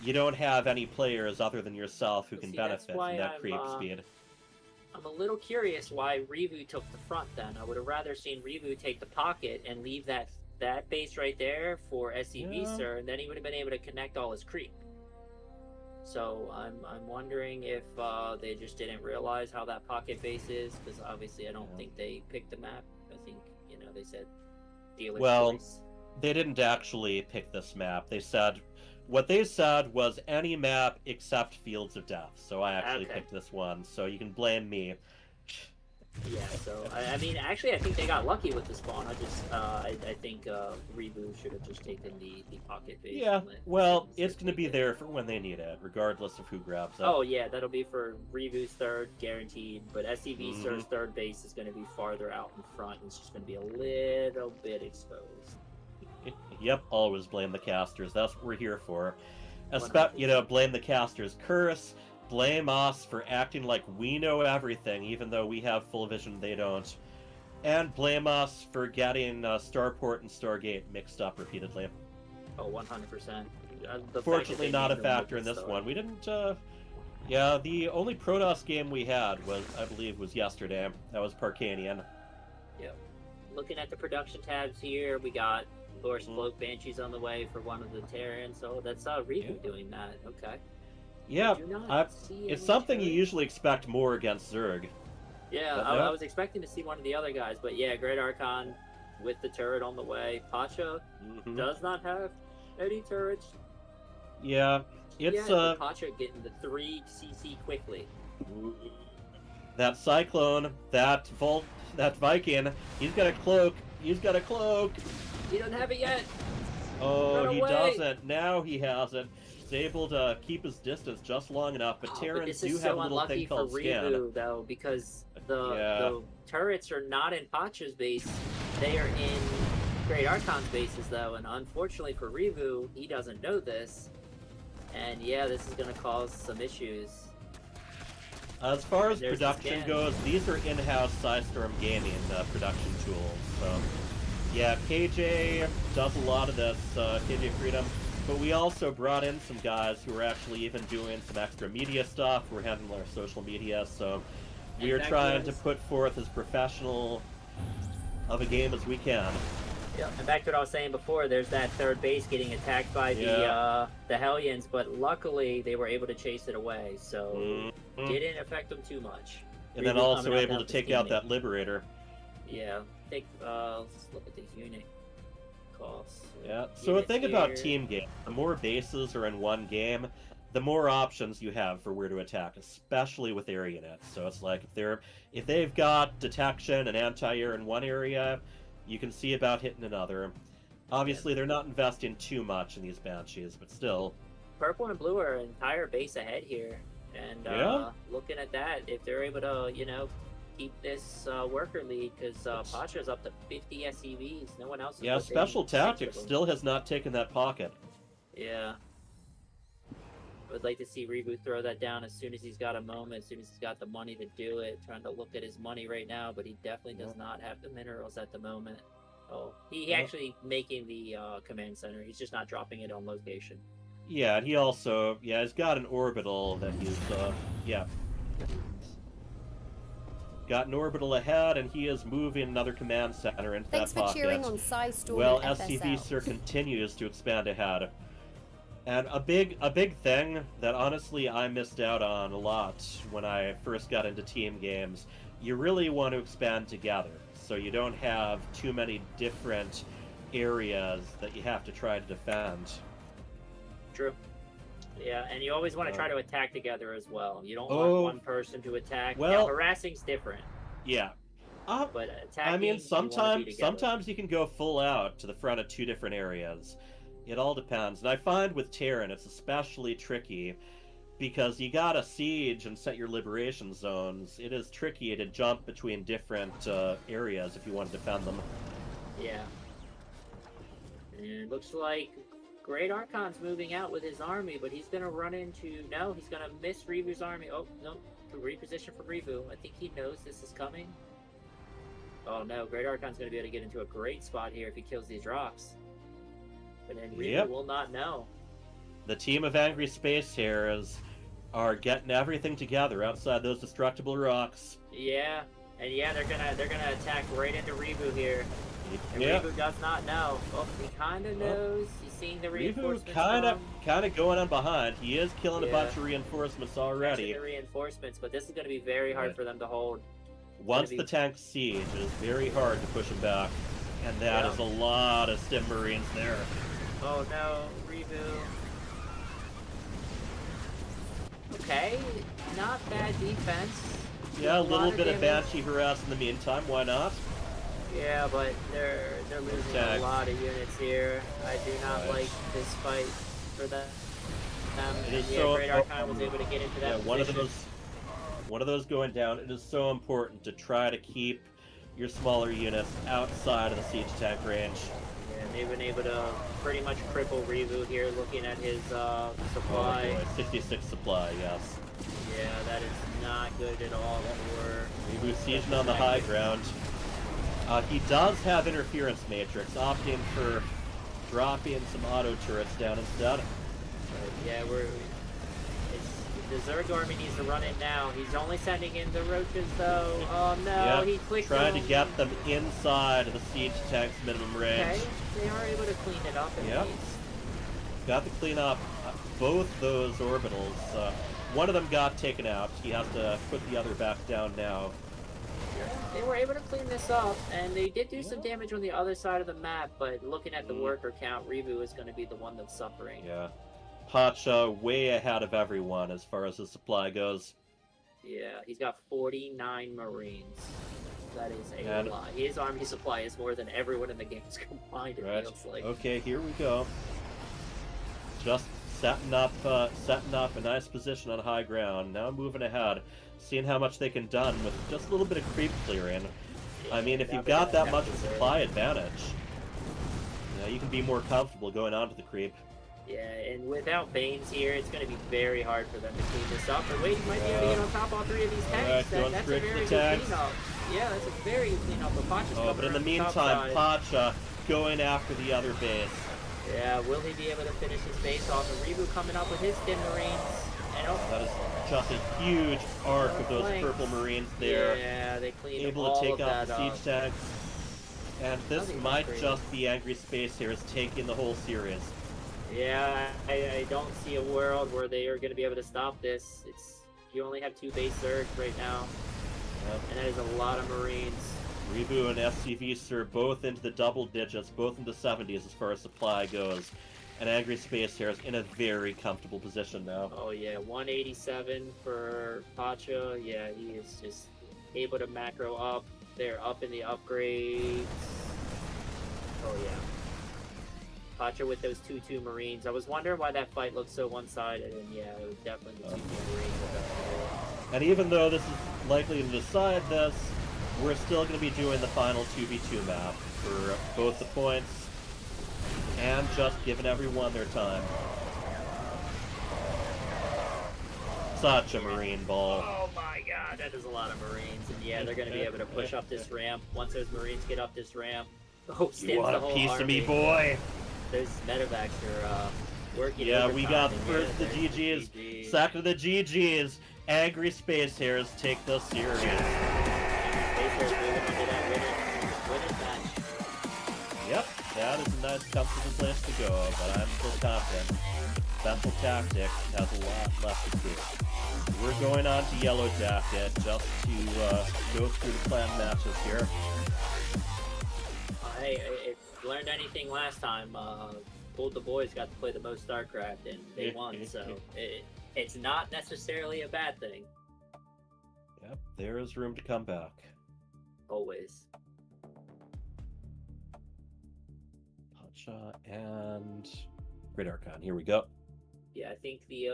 Speaker 3: You don't have any players other than yourself who can benefit from that creep speed.
Speaker 5: I'm a little curious why Reevou took the front then. I would have rather seen Reevou take the pocket and leave that base right there for SCVSir, and then he would have been able to connect all his creep. So I'm wondering if they just didn't realize how that pocket base is, because obviously I don't think they picked the map. I think, they said dealer's choice.
Speaker 3: They didn't actually pick this map. What they said was any map except Fields of Death. So I actually picked this one. So you can blame me.
Speaker 5: Yeah, so I mean, actually, I think they got lucky with the spawn. I think Reevou should have just taken the pocket base.
Speaker 3: Yeah, well, it's going to be there for when they need it, regardless of who grabs it.
Speaker 5: Oh yeah, that'll be for Reevou's third, guaranteed. But SCVSir's third base is going to be farther out in front. It's just going to be a little bit exposed.
Speaker 3: Yep, always blame the casters. That's what we're here for. Blame the casters. Curse. Blame us for acting like we know everything, even though we have full vision, they don't. And blame us for getting Starport and Stargate mixed up repeatedly.
Speaker 5: Oh, 100%.
Speaker 3: Fortunately, not a factor in this one. We didn't. Yeah, the only Protoss game we had was, I believe, was yesterday. That was Parkanian.
Speaker 5: Yep. Looking at the production tabs here, we got Lor's Cloak Banshees on the way for one of the Terrans. So that's Reevou doing that. Okay.
Speaker 3: Yeah, it's something you usually expect more against Zerg.
Speaker 5: Yeah, I was expecting to see one of the other guys, but yeah, GreatArchon with the turret on the way. Pacha does not have any turrets.
Speaker 3: Yeah, it's
Speaker 5: Pacha getting the 3 CC quickly.
Speaker 3: That Cyclone, that Viking, he's got a cloak. He's got a cloak.
Speaker 5: He doesn't have it yet.
Speaker 3: Oh, he doesn't. Now he has it. Able to keep his distance just long enough, but Terrans do have a little thing called scan.
Speaker 5: Reevou, though, because the turrets are not in Pacha's base; they are in GreatArchon's bases, though. And unfortunately for Reevou, he doesn't know this, and yeah, this is going to cause some issues.
Speaker 3: As far as production goes, these are in-house Psystorm Gaming production tools. So, yeah, KJ does a lot of this. KJ Freedom. But we also brought in some guys who are actually even doing some extra media stuff. We're handling our social media, so we are trying to put forth as professional of a game as we can.
Speaker 5: Yeah, and back to what I was saying before, there's that third base getting attacked by the Hellions, but luckily they were able to chase it away, so didn't affect them too much.
Speaker 3: And then also able to take out that Liberator.
Speaker 5: Yeah, let's look at the unit costs.
Speaker 3: Yeah, so the thing about team games, the more bases are in one game, the more options you have for where to attack, especially with area units. So it's like if they've got detection and anti-air in one area, you can see about hitting another. Obviously, they're not investing too much in these Banshees, but still.
Speaker 5: Purple and blue are an entire base ahead here, and looking at that, if they're able to, keep this worker lead, because Pacha's up to 50 SCVs. No one else is.
Speaker 3: Yeah, Special Tactics still has not taken that pocket.
Speaker 5: Yeah. I would like to see Reevou throw that down as soon as he's got a moment, as soon as he's got the money to do it. Trying to look at his money right now, but he definitely does not have the minerals at the moment. Oh, he actually making the command center. He's just not dropping it on location.
Speaker 3: Yeah, and he also, he's got an orbital that he's, got an orbital ahead, and he is moving another command center into that pocket.
Speaker 17: Thanks for cheering on SciStorm
Speaker 3: Well,
Speaker 17: and FSL.
Speaker 3: SCVSir continues to expand ahead. And a big thing that honestly I missed out on a lot when I first got into team games, you really want to expand together, so you don't have too many different areas that you have to try to defend.
Speaker 5: True. Yeah, and you always want to try to attack together as well. You don't want one person to attack.
Speaker 3: Well,
Speaker 5: harassing's different.
Speaker 3: Yeah.
Speaker 5: But attacking,
Speaker 3: I mean, sometimes you can go full out to the front of two different areas. It all depends. And I find with Terran, it's especially tricky because you gotta siege and set your liberation zones. It is tricky to jump between different areas if you want to defend them.
Speaker 5: Yeah. And it looks like GreatArchon's moving out with his army, but he's gonna run into... No, he's gonna miss Reevou's army. Oh, no. Reposition for Reevou. I think he knows this is coming. Oh no, GreatArchon's gonna be able to get into a great spot here if he kills these rocks. But then Reevou will not know.
Speaker 3: The team of Angry Space Hares are getting everything together outside those destructible rocks.
Speaker 5: Yeah, and yeah, they're gonna attack right into Reevou here. And Reevou does not know. Oh, he kind of knows. He's seeing the reinforcements.
Speaker 3: Reevou kind of going on behind. He is killing a bunch of reinforcements already.
Speaker 5: The reinforcements, but this is going to be very hard for them to hold.
Speaker 3: Once the tanks siege, it is very hard to push them back, and that is a lot of Stim Marines there.
Speaker 5: Oh no, Reevou. Okay, not bad defense.
Speaker 3: Yeah, a little
Speaker 5: of
Speaker 3: bit of
Speaker 5: damage.
Speaker 3: Banshee harass in the meantime. Why not?
Speaker 5: Yeah, but they're losing a lot of units here. I do not like this fight for them.
Speaker 3: It is
Speaker 5: And yeah,
Speaker 3: so
Speaker 5: GreatArchon was able to get into that position.
Speaker 3: one of those going down. It is so important to try to keep your smaller units outside of the siege tank range.
Speaker 5: Yeah, and they've been able to pretty much cripple Reevou here, looking at his supply.
Speaker 3: Oh boy, 66 supply, yes.
Speaker 5: Yeah, that is not good at all for
Speaker 3: Reevou sieging on the high ground. He does have interference matrix, opting for dropping some auto turrets down instead.
Speaker 5: Yeah, the Zerg army needs to run in now. He's only sending in the roaches though. Oh no,
Speaker 3: Yep,
Speaker 5: he clicked
Speaker 3: trying
Speaker 5: them.
Speaker 3: to get them inside of the siege tank's minimum range.
Speaker 5: Okay, they are able to clean it up at
Speaker 3: Yep.
Speaker 5: least.
Speaker 3: Got to clean up both those orbitals. One of them got taken out. He has to put the other back down now.
Speaker 5: They were able to clean this up, and they did do some damage on the other side of the map, but looking at the worker count, Reevou is going to be the one that's suffering.
Speaker 3: Yeah. Pacha way ahead of everyone as far as his supply goes.
Speaker 5: Yeah, he's got 49 Marines. That is a lot. His army supply is more than everyone in the game's combined, it feels like.
Speaker 3: Okay, here we go. Just setting up a nice position on high ground. Now moving ahead, seeing how much they can done with just a little bit of creep clearing. I mean, if you've got that much supply advantage, you can be more comfortable going on to the creep.
Speaker 5: Yeah, and without Banes here, it's going to be very hard for them to clean this up. But wait, he might be able to get on top of all three of these tanks.
Speaker 3: Going
Speaker 5: That's a
Speaker 3: straight for
Speaker 5: very
Speaker 3: the
Speaker 5: good
Speaker 3: tanks.
Speaker 5: cleanup. Yeah, that's a very good cleanup. But Pacha's
Speaker 3: Oh, but in the
Speaker 5: coming around
Speaker 3: meantime,
Speaker 5: top side.
Speaker 3: Pacha going after the other base.
Speaker 5: Yeah, will he be able to finish his base off? And Reevou coming up with his thin Marines. And
Speaker 3: That is just a huge arc of those
Speaker 5: flanks.
Speaker 3: purple Marines there.
Speaker 5: Yeah, they cleaned
Speaker 3: able
Speaker 5: all
Speaker 3: to take
Speaker 5: of
Speaker 3: out
Speaker 5: that
Speaker 3: the siege
Speaker 5: up.
Speaker 3: tanks. And this
Speaker 5: think
Speaker 3: might
Speaker 5: that's
Speaker 3: just be Angry Space here is taking the whole series.
Speaker 5: Yeah, I don't see a world where they are going to be able to stop this. You only have 2 base Zergs right now, and that is a lot of Marines.
Speaker 3: Reevou and SCVSir both into the double digits, both in the 70s as far as supply goes. And Angry Space here is in a very comfortable position now.
Speaker 5: Oh yeah, 187 for Pacha. Yeah, he is just able to macro up. They're up in the upgrades. Oh yeah. Pacha with those 2-2 Marines. I was wondering why that fight looked so one-sided, and yeah, it was definitely the 2-2 Marines.
Speaker 3: And even though this is likely to decide this, we're still going to be doing the final 2v2 map for both the points and just giving everyone their time. Such a Marine ball.
Speaker 5: Oh my god, that is a lot of Marines. And yeah, they're going to be able to push up this ramp. Once those Marines get up this ramp,
Speaker 3: You want a piece of me, boy?
Speaker 5: Those medevacs are working.
Speaker 3: Yeah, we got
Speaker 5: overtime, and
Speaker 3: first the
Speaker 5: there's
Speaker 3: GGs, second the GGs. Angry Space Hares take the series. Yep, that is a nice, comfortable place to go, but I'm still confident. Special Tactics has a lot left to do. We're going on to Yellow Jacket just to go through the planned matches here.
Speaker 5: Hey, if you learned anything last time, Pulled the Boys got to play the most StarCraft, and they won, so it's not necessarily a bad thing.
Speaker 3: Yep, there is room to come back.
Speaker 5: Always.
Speaker 3: Pacha and GreatArchon, here we go.
Speaker 5: Yeah, I think the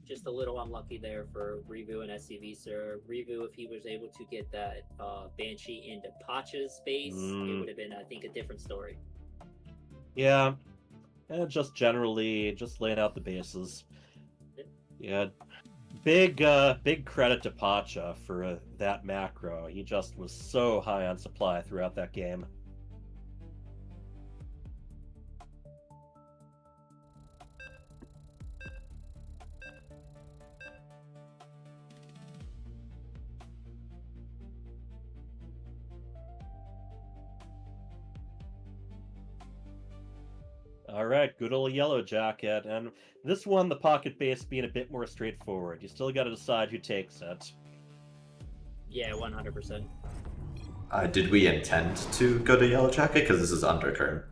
Speaker 5: just a little unlucky there for Reevou and SCVSir. Reevou, if he was able to get that Banshee into Pacha's space, it would have been, I think, a different story.
Speaker 3: Yeah, and just generally, just laying out the bases. Yeah, big credit to Pacha for that macro. He just was so high on supply throughout that game. All right, good old Yellow Jacket, and this one, the pocket base being a bit more straightforward. You still got to decide who takes it.
Speaker 5: Yeah, 100%.
Speaker 1: Did we intend to go to Yellow Jacket? Because this is Undercurrent.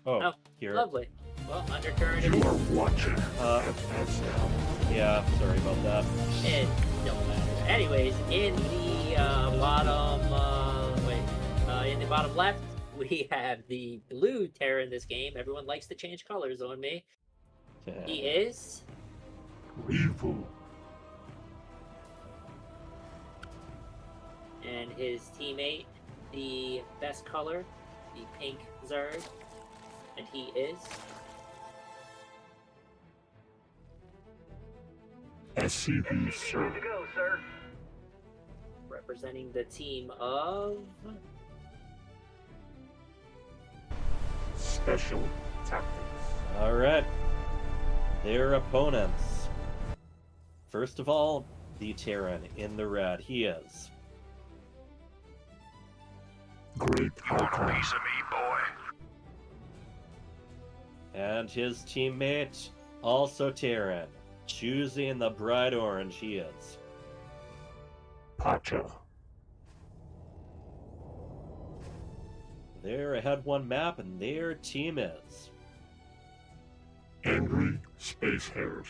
Speaker 3: Oh, here.
Speaker 5: Lovely. Well, Undercurrent.
Speaker 2: You are watching FSL.
Speaker 3: Yeah, sorry about that.
Speaker 5: It don't matter. Anyways, in the bottom left, we have the blue Terran in this game. Everyone likes to change colors on me. He is
Speaker 2: Reevou.
Speaker 5: And his teammate, the best color, the pink Zerg, and he is
Speaker 2: SCVSir.
Speaker 5: representing the team of
Speaker 2: Special Tactics.
Speaker 3: All right. Their opponents. First of all, the Terran in the red. He is
Speaker 2: GreatArchon.
Speaker 13: Piece of me, boy.
Speaker 3: and his teammate, also Terran, choosing the bright orange. He is
Speaker 2: Pacha.
Speaker 3: They're ahead one map, and their team is
Speaker 2: Angry Space Hares.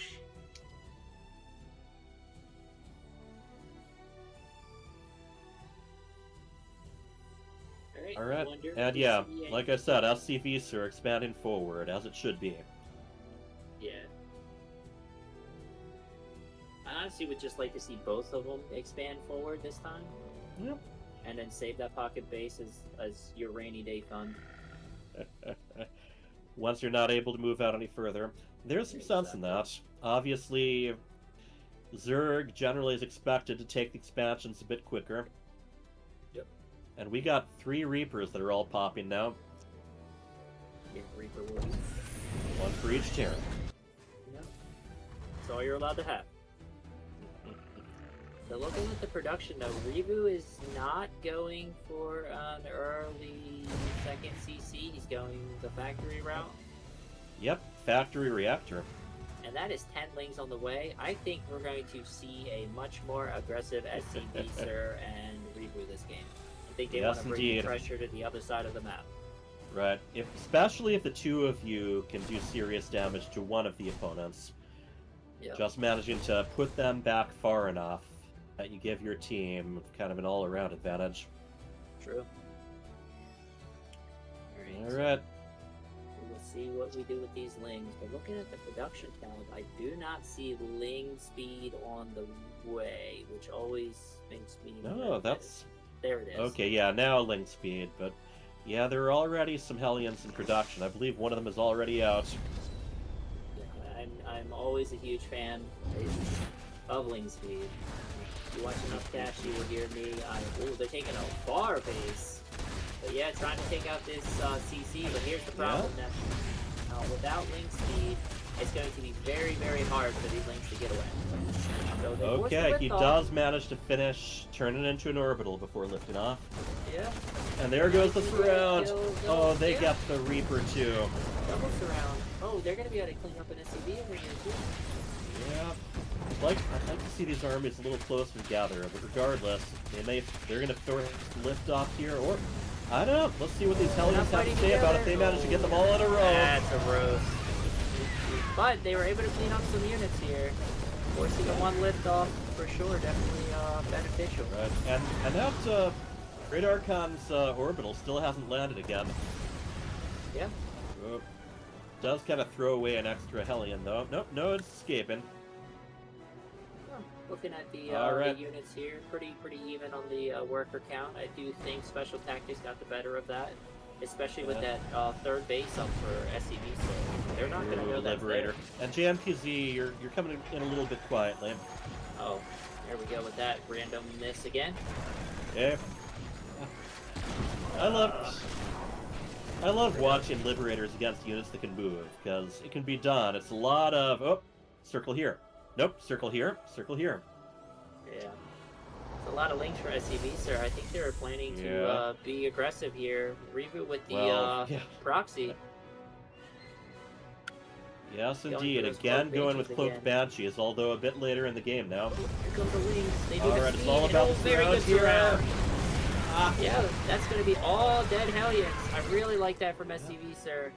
Speaker 3: all right. And yeah, like I said, SCVs are expanding forward as it should be.
Speaker 5: Yeah. I honestly would just like to see both of them expand forward this time.
Speaker 3: Yep.
Speaker 5: And then save that pocket base as your rainy day fund.
Speaker 3: Once you're not able to move out any further, there's some sense in that. Obviously, Zerg generally is expected to take the expansions a bit quicker.
Speaker 5: Yep.
Speaker 3: And we got 3 Reapers that are all popping now.
Speaker 5: Yeah, Reaper Wars.
Speaker 3: 1 for each Terran.
Speaker 5: Yep. That's all you're allowed to have. So looking at the production though, Reevou is not going for an early second CC. He's going the factory route.
Speaker 3: Yep, factory reactor.
Speaker 5: And that is 10 lings on the way. I think we're going to see a much more aggressive SCVSir and Reevou this game. I think they want to bring the pressure to the other side of the map.
Speaker 3: Right. Especially if the two of you can do serious damage to one of the opponents.
Speaker 5: Yep.
Speaker 3: Just managing to put them back far enough that you give your team kind of an all-around advantage.
Speaker 5: True.
Speaker 3: Alright.
Speaker 5: We'll see what we do with these lings. But looking at the production tab, I do not see ling speed on the way, which always makes me...
Speaker 3: No, that's...
Speaker 5: There it is.
Speaker 3: Okay, yeah, now link speed, but... Yeah, there are already some Hellions in production. I believe one of them is already out.
Speaker 5: Yeah, I'm always a huge fan of ling speed. If you watch enough cash, you will hear me. Ooh, they're taking a bar base. But yeah, trying to take out this CC, but here's the problem that without link speed, it's going to be very, very hard for these links to get away. So they force the
Speaker 3: Okay,
Speaker 5: lift
Speaker 3: he
Speaker 5: off.
Speaker 3: does manage to finish, turn it into an orbital before lifting off.
Speaker 5: Yeah.
Speaker 3: And there goes the surround. Oh, they get the Reaper too.
Speaker 5: Double surround. Oh, they're going to be able to clean up an SCV over here too.
Speaker 3: Yeah. I'd like to see these armies a little closer together, but regardless, they're going to lift off here, or I don't know. Let's see what these Hellions have to say about it. They managed to get them all in a row.
Speaker 5: That's a roast. But they were able to clean up some units here. Forcing the one lift off for sure, definitely beneficial.
Speaker 3: Right, and that GreatArchon's orbital still hasn't landed again.
Speaker 5: Yeah.
Speaker 3: Oh, does kind of throw away an extra Hellion though. Nope, no, it's escaping.
Speaker 5: Looking at the units here, pretty even on the worker count. I do think Special Tactics got the better of that, especially with that third base up for SCV. So they're not going to know that.
Speaker 3: Liberator. And JMPZ, you're coming in a little bit quietly.
Speaker 5: Oh, there we go with that randomness again.
Speaker 3: Yeah. I love watching Liberators against units that can move, because it can be done. It's a lot of circle here. Nope, circle here, circle here.
Speaker 5: Yeah. It's a lot of links for SCVSir. I think they were planning to be aggressive here. Reevou with the proxy.
Speaker 3: Yes, indeed. Again, going with Cloaked Banshees, although a bit later in the game now.
Speaker 5: Here come the links. They do
Speaker 3: Alright, it's all about the
Speaker 5: very
Speaker 3: surround
Speaker 5: good
Speaker 3: here.
Speaker 5: surround. Yeah, that's going to be all dead Hellions. I really like that from SCVSir.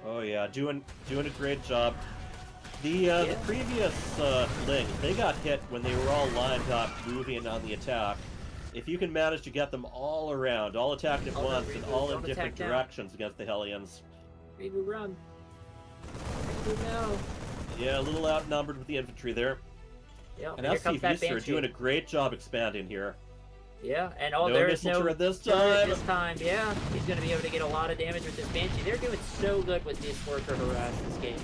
Speaker 3: Oh yeah, doing a great job. The previous Lings, they got hit when they were all lined up, moving on the attack. If you can manage to get them all around, all attacked at once, and all in different directions against the Hellions.
Speaker 5: Reevou, run. Reevou, no.
Speaker 3: Yeah, a little outnumbered with the infantry there.
Speaker 5: Yep,
Speaker 3: and
Speaker 5: here comes that
Speaker 3: SCVSir are
Speaker 5: Banshee.
Speaker 3: doing a great job expanding here.
Speaker 5: Yeah, and
Speaker 3: there is no turret this time.
Speaker 5: Yeah, he's going to be able to get a lot of damage with this Banshee. They're doing so good with this worker harass this game.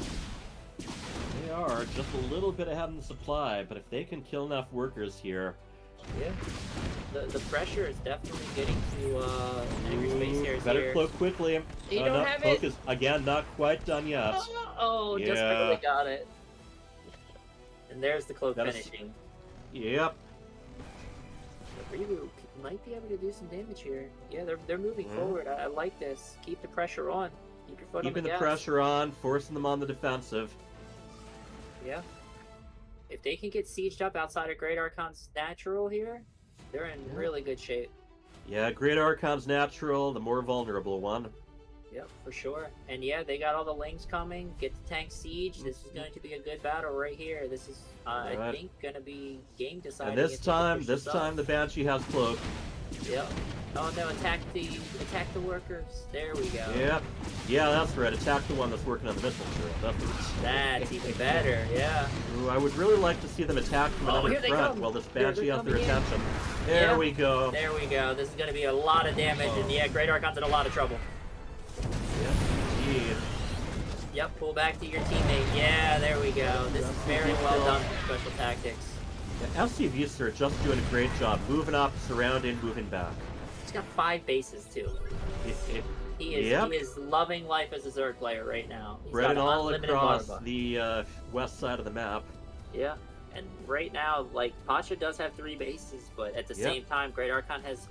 Speaker 3: They are just a little bit ahead in the supply, but if they can kill enough workers here...
Speaker 5: Yeah, the pressure is definitely getting to Angry SCVSir
Speaker 3: better
Speaker 5: here.
Speaker 3: cloak quickly.
Speaker 5: You don't have
Speaker 3: cloak
Speaker 5: it.
Speaker 3: is, again, not quite done yet.
Speaker 5: Oh, just barely got it. And there's the cloak finishing.
Speaker 3: Yep.
Speaker 5: But Reevou might be able to do some damage here. Yeah, they're moving forward. I like this. Keep the pressure on. Keep your foot on the gas.
Speaker 3: Keeping the pressure on, forcing them on the defensive.
Speaker 5: Yeah. If they can get sieged up outside of GreatArchon's natural here, they're in really good shape.
Speaker 3: Yeah, GreatArchon's natural, the more vulnerable one.
Speaker 5: Yep, for sure. And yeah, they got all the Lings coming. Get the tank siege. This is going to be a good battle right here. This is, I think, going to be game deciding.
Speaker 3: And this time the Banshee has cloak.
Speaker 5: Yep. Oh no! Attack the workers. There we go.
Speaker 3: Yep. Yeah, that's right. Attack the one that's working on the missile turret.
Speaker 5: That's even better. Yeah.
Speaker 3: Ooh, I would really like to see them attack from another front while this Banshee has their attention. There we go.
Speaker 5: There we go. This is going to be a lot of damage, and yeah, GreatArchon's in a lot of trouble.
Speaker 3: Yep. Indeed.
Speaker 5: Yep. Pull back to your teammate. Yeah. There we go. This is very well done for special tactics.
Speaker 3: Yeah, SCVSir are just doing a great job moving up, surrounding, moving back.
Speaker 5: He's got 5 bases too. He is loving life as a Zerg player right now. He's
Speaker 3: spread it
Speaker 5: got
Speaker 3: all
Speaker 5: unlimited
Speaker 3: across
Speaker 5: larva.
Speaker 3: the west side of the map.
Speaker 5: Yeah, and right now, like, Pacha does have 3 bases, but at the same time, GreatArchon has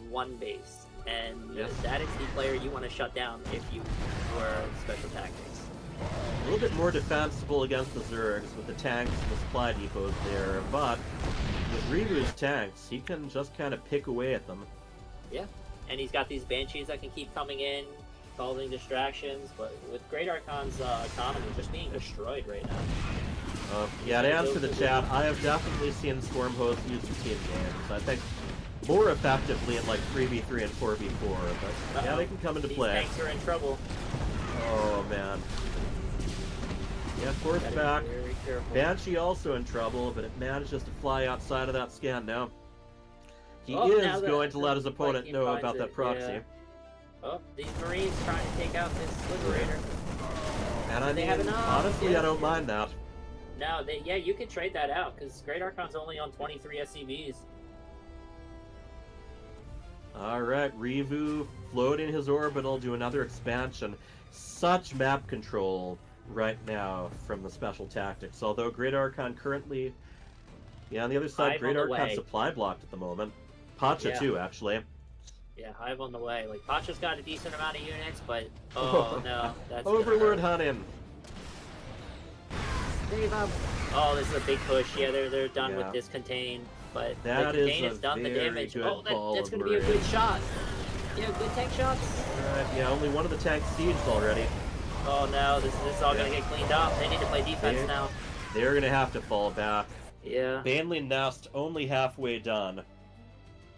Speaker 5: 1 base, and that is the player you want to shut down if you were special tactics.
Speaker 3: A little bit more defensible against the Zergs with the tanks and the supply depots there, but with Reevou's tanks, he can just kind of pick away at them.
Speaker 5: Yeah, and he's got these Banshees that can keep coming in, causing distractions, but with GreatArchon's economy just being destroyed right now.
Speaker 3: Yeah, to answer the chat, I have definitely seen Stormhost used for team games. I think more effectively in like 3v3 and 4v4, but yeah, they can come into play.
Speaker 5: These tanks are in trouble.
Speaker 3: Oh man. Yeah, force back. Banshee also in trouble, but it manages to fly outside of that scan now. He is going to let his opponent know about that proxy.
Speaker 5: Yeah. Oh, these Marines trying to take out this Liberator.
Speaker 3: And I mean, honestly, I don't mind that.
Speaker 5: No, you can trade that out, because GreatArchon's only on 23 SCVs.
Speaker 3: Alright, Reevou floating his orbital, do another expansion. Such map control right now from the special tactics. Although GreatArchon currently... Yeah, on the other side, GreatArchon supply blocked at the moment. Pacha too, actually.
Speaker 5: Yeah, Hive on the way. Like, Pacha's got a decent amount of units, but... Oh, no. That's
Speaker 3: Overlord hunting!
Speaker 5: Oh, this is a big push. Yeah, they're done with this contain. But
Speaker 3: that
Speaker 5: the contain has done the damage. Oh, that's going to be a good shot. Yeah, good tank shots.
Speaker 3: Alright, yeah, only one of the tanks sieged already.
Speaker 5: Oh no, this is all going to get cleaned up. They need to play defense now.
Speaker 3: They're going to have to fall back.
Speaker 5: Yeah.
Speaker 3: Baneling Nest only halfway done.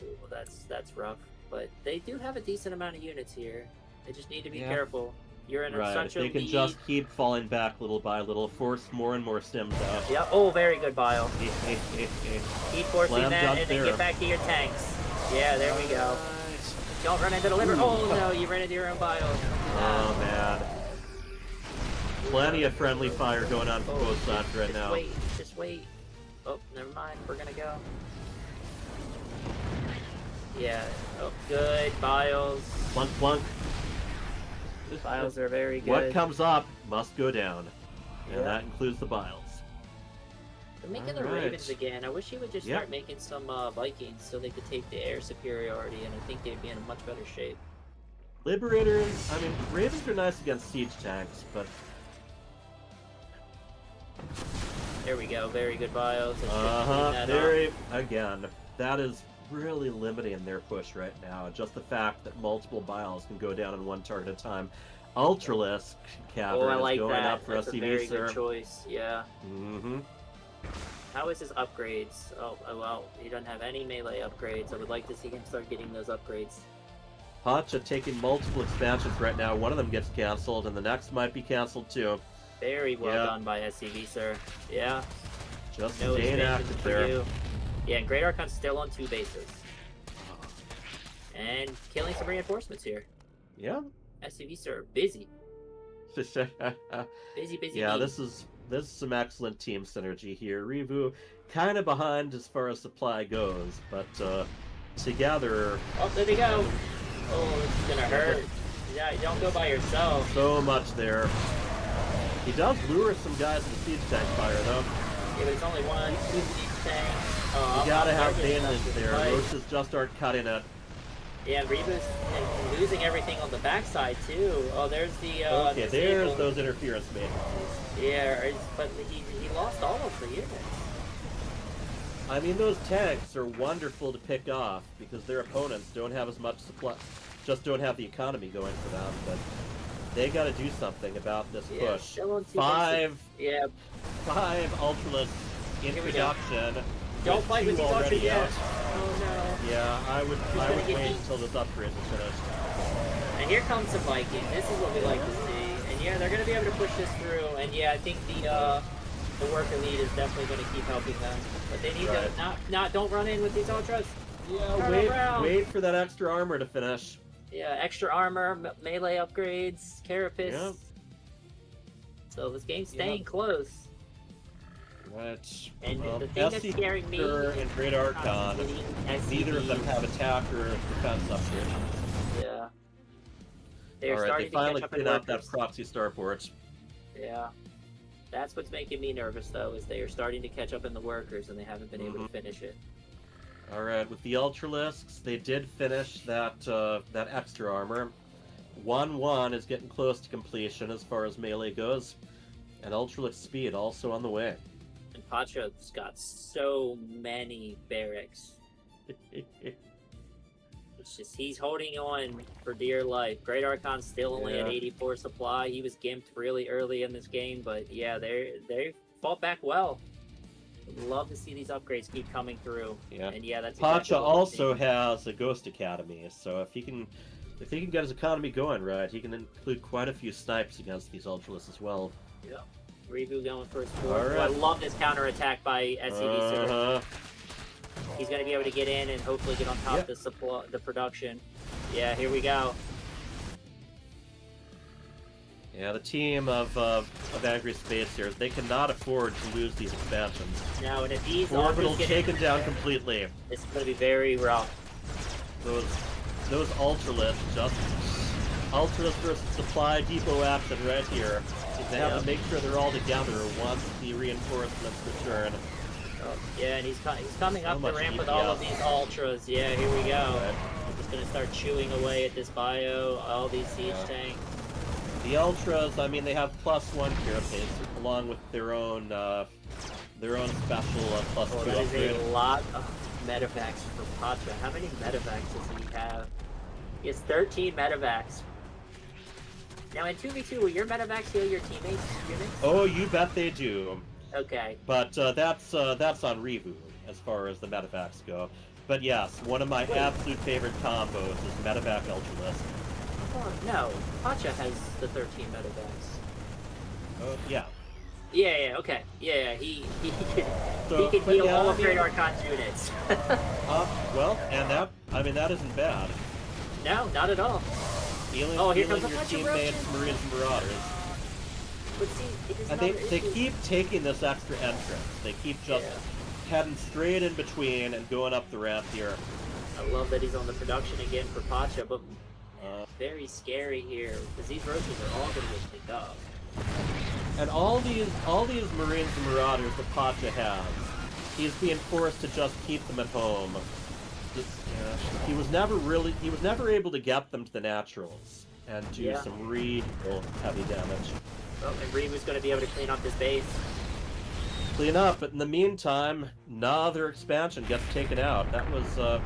Speaker 5: Ooh, that's rough. But they do have a decent amount of units here. They just need to be careful. You're in such a lead.
Speaker 3: They can just keep falling back little by little, force more and more stims out.
Speaker 5: Yeah. Oh, very good bile. Keep forcing that and then get back to your tanks. Yeah, there we go. Don't run into the liver. Oh no, you ran into your own bile.
Speaker 3: Oh man. Plenty of friendly fire going on from both sides right now.
Speaker 5: Just wait. Oh, never mind. We're gonna go. Yeah. Oh, good. Biles.
Speaker 3: Plunk, plunk.
Speaker 5: Biles are very good.
Speaker 3: What comes up must go down. And that includes the Biles.
Speaker 5: They're making the Ravens again. I wish he would just start making some Vikings so they could take the air superiority, and I think they'd be in a much better shape.
Speaker 3: Liberators, I mean, Ravens are nice against siege tanks, but...
Speaker 5: There we go. Very good Biles.
Speaker 3: Again, that is really limiting their push right now. Just the fact that multiple Biles can go down on one target at a time. Ultralisk Cavern
Speaker 5: Oh, I
Speaker 3: is
Speaker 5: like
Speaker 3: going
Speaker 5: that.
Speaker 3: up for
Speaker 5: That's a very
Speaker 3: SCVSir.
Speaker 5: good choice. Yeah.
Speaker 3: Mm-hmm.
Speaker 5: How is his upgrades? Oh, well, he doesn't have any melee upgrades. I would like to see him start getting those upgrades.
Speaker 3: Pacha taking multiple expansions right now. One of them gets canceled, and the next might be canceled too.
Speaker 5: Very well done by SCVSir. Yeah.
Speaker 3: Just
Speaker 5: No
Speaker 3: staying
Speaker 5: expansions
Speaker 3: active
Speaker 5: for
Speaker 3: there.
Speaker 5: you. Yeah, and GreatArchon's still on 2 bases. And killing some reinforcements here.
Speaker 3: Yeah.
Speaker 5: SCVSir busy. Busy, busy.
Speaker 3: Yeah,
Speaker 5: busy.
Speaker 3: this is some excellent team synergy here. Reevou kind of behind as far as supply goes, but together.
Speaker 5: Oh, there they go. Oh, this is gonna hurt. Yeah, you don't go by yourself.
Speaker 3: So much there. He does lure some guys into siege tank fire though.
Speaker 5: Yeah, but it's only 1 siege tank. Oh,
Speaker 3: You gotta have
Speaker 5: Target's
Speaker 3: Banelings
Speaker 5: not
Speaker 3: there.
Speaker 5: right.
Speaker 3: Roaches just aren't cutting it.
Speaker 5: Yeah, and Reevou's and losing everything on the backside too. Oh, there's the
Speaker 3: Okay, there's
Speaker 5: disabled.
Speaker 3: those interference matrices.
Speaker 5: Yeah, but he lost all of the units.
Speaker 3: I mean, those tanks are wonderful to pick off because their opponents don't have as much supply, just don't have the economy going for them. But they got to do something about this
Speaker 5: Yeah,
Speaker 3: push.
Speaker 5: still on 2
Speaker 3: Five Ultralisk in
Speaker 5: Here we go.
Speaker 3: production.
Speaker 5: Don't fight with these
Speaker 3: already
Speaker 5: Ultras yet.
Speaker 3: out.
Speaker 5: Oh no.
Speaker 3: Yeah, I would
Speaker 5: gonna
Speaker 3: wait
Speaker 5: get
Speaker 3: until this upgrade is finished.
Speaker 5: And here comes the Viking. This is what we like to see. And yeah, they're going to be able to push this through. And yeah, I think the worker lead is definitely going to keep helping them. But they need
Speaker 3: Right.
Speaker 5: to don't run in with these Ultras.
Speaker 3: Yeah,
Speaker 5: Turn
Speaker 3: wait,
Speaker 5: around.
Speaker 3: wait for that extra armor to finish.
Speaker 5: Yeah, extra armor, melee upgrades, carapace.
Speaker 3: Yeah.
Speaker 5: So this game's staying close.
Speaker 3: Right.
Speaker 5: And
Speaker 3: Well,
Speaker 5: the thing that's
Speaker 3: SC
Speaker 5: scaring me
Speaker 3: and GreatArchon, neither of them have attack or defense upgrades.
Speaker 5: Yeah. They're
Speaker 3: All right,
Speaker 5: starting
Speaker 3: they finally
Speaker 5: to catch up in
Speaker 3: clean up that
Speaker 5: workers.
Speaker 3: proxy starport.
Speaker 5: Yeah. That's what's making me nervous, though, is they are starting to catch up in the workers, and they haven't been able to finish it.
Speaker 3: All right, with the Ultralisks, they did finish that that extra armor. 1-1 is getting close to completion as far as melee goes, and Ultralisk speed also on the way.
Speaker 5: And Pacha's got so many barracks. It's just, he's holding on for dear life. GreatArchon's still only at
Speaker 3: Yeah.
Speaker 5: 84 supply. He was gimped really early in this game, but yeah, they fought back well. Love to see these upgrades keep coming through.
Speaker 3: Yeah.
Speaker 5: And yeah, that's
Speaker 3: Pacha
Speaker 5: exactly what we're
Speaker 3: also
Speaker 5: seeing.
Speaker 3: has a Ghost Academy, so if he can get his economy going right, he can include quite a few snipes against these Ultralisks as well.
Speaker 5: Yeah. Reevou going for his fourth.
Speaker 3: All
Speaker 5: Oh, I
Speaker 3: right.
Speaker 5: love this counterattack by SCVSir.
Speaker 3: Uh-huh.
Speaker 5: He's going to be able to get in and hopefully get on top of the production. Yeah, here we go.
Speaker 3: Yeah, the team of Angry SCVSir, they cannot afford to lose these expansions.
Speaker 5: Now, and if these
Speaker 3: Orbital
Speaker 5: Ultras get
Speaker 3: taken
Speaker 5: in-
Speaker 3: down completely.
Speaker 5: This is going to be very rough.
Speaker 3: Those Ultralisks, just Ultras versus supply depot action right here. They have to make sure they're all together once the reinforcements return.
Speaker 5: Yeah, and he's coming
Speaker 3: So
Speaker 5: up the
Speaker 3: much
Speaker 5: ramp with all of
Speaker 3: DPS.
Speaker 5: these Ultras. Yeah, here we go. He's just going to start chewing away at this bio, all these siege tanks.
Speaker 3: The Ultras, I mean, they have +1 carapace along with their own special +2
Speaker 5: Oh, that is
Speaker 3: upgrade.
Speaker 5: a lot of medevacs for Pacha. How many medevacs does he have? He has 13 medevacs. Now in 2v2, will your medevacs heal your teammates' units?
Speaker 3: Oh, you bet they do.
Speaker 5: Okay.
Speaker 3: But that's on Reevou as far as the medevacs go. But yes, one of my absolute favorite combos is medevac Ultralisk.
Speaker 5: Oh, no. Pacha has the 13 medevacs.
Speaker 3: Oh yeah.
Speaker 5: Yeah, okay. Yeah, he
Speaker 3: So,
Speaker 5: can
Speaker 3: but
Speaker 5: heal
Speaker 3: yeah,
Speaker 5: all
Speaker 3: I
Speaker 5: of
Speaker 3: mean-
Speaker 5: GreatArchon's units.
Speaker 3: Well, and that isn't bad.
Speaker 5: No, not at all.
Speaker 3: Healing,
Speaker 5: Oh, here
Speaker 3: healing
Speaker 5: comes a
Speaker 3: your
Speaker 5: bunch of
Speaker 3: teammates,
Speaker 5: Russians.
Speaker 3: Marines and Marauders.
Speaker 5: But see, it is
Speaker 3: And
Speaker 5: another
Speaker 3: they
Speaker 5: issue.
Speaker 3: keep taking this extra entrance. They keep just heading straight in between and going up the ramp here.
Speaker 5: I love that he's on the production again for Pacha, but very scary here because these roaches are all going to get picked up.
Speaker 3: And all these Marines and Marauders that Pacha has, he's being forced to just keep them at home. He was never able to get them to the naturals and do
Speaker 5: Yeah.
Speaker 3: some real heavy damage.
Speaker 5: Oh, and Reevou's going to be able to clean up this base.
Speaker 3: Clean up, but in the meantime, another expansion gets taken out. That was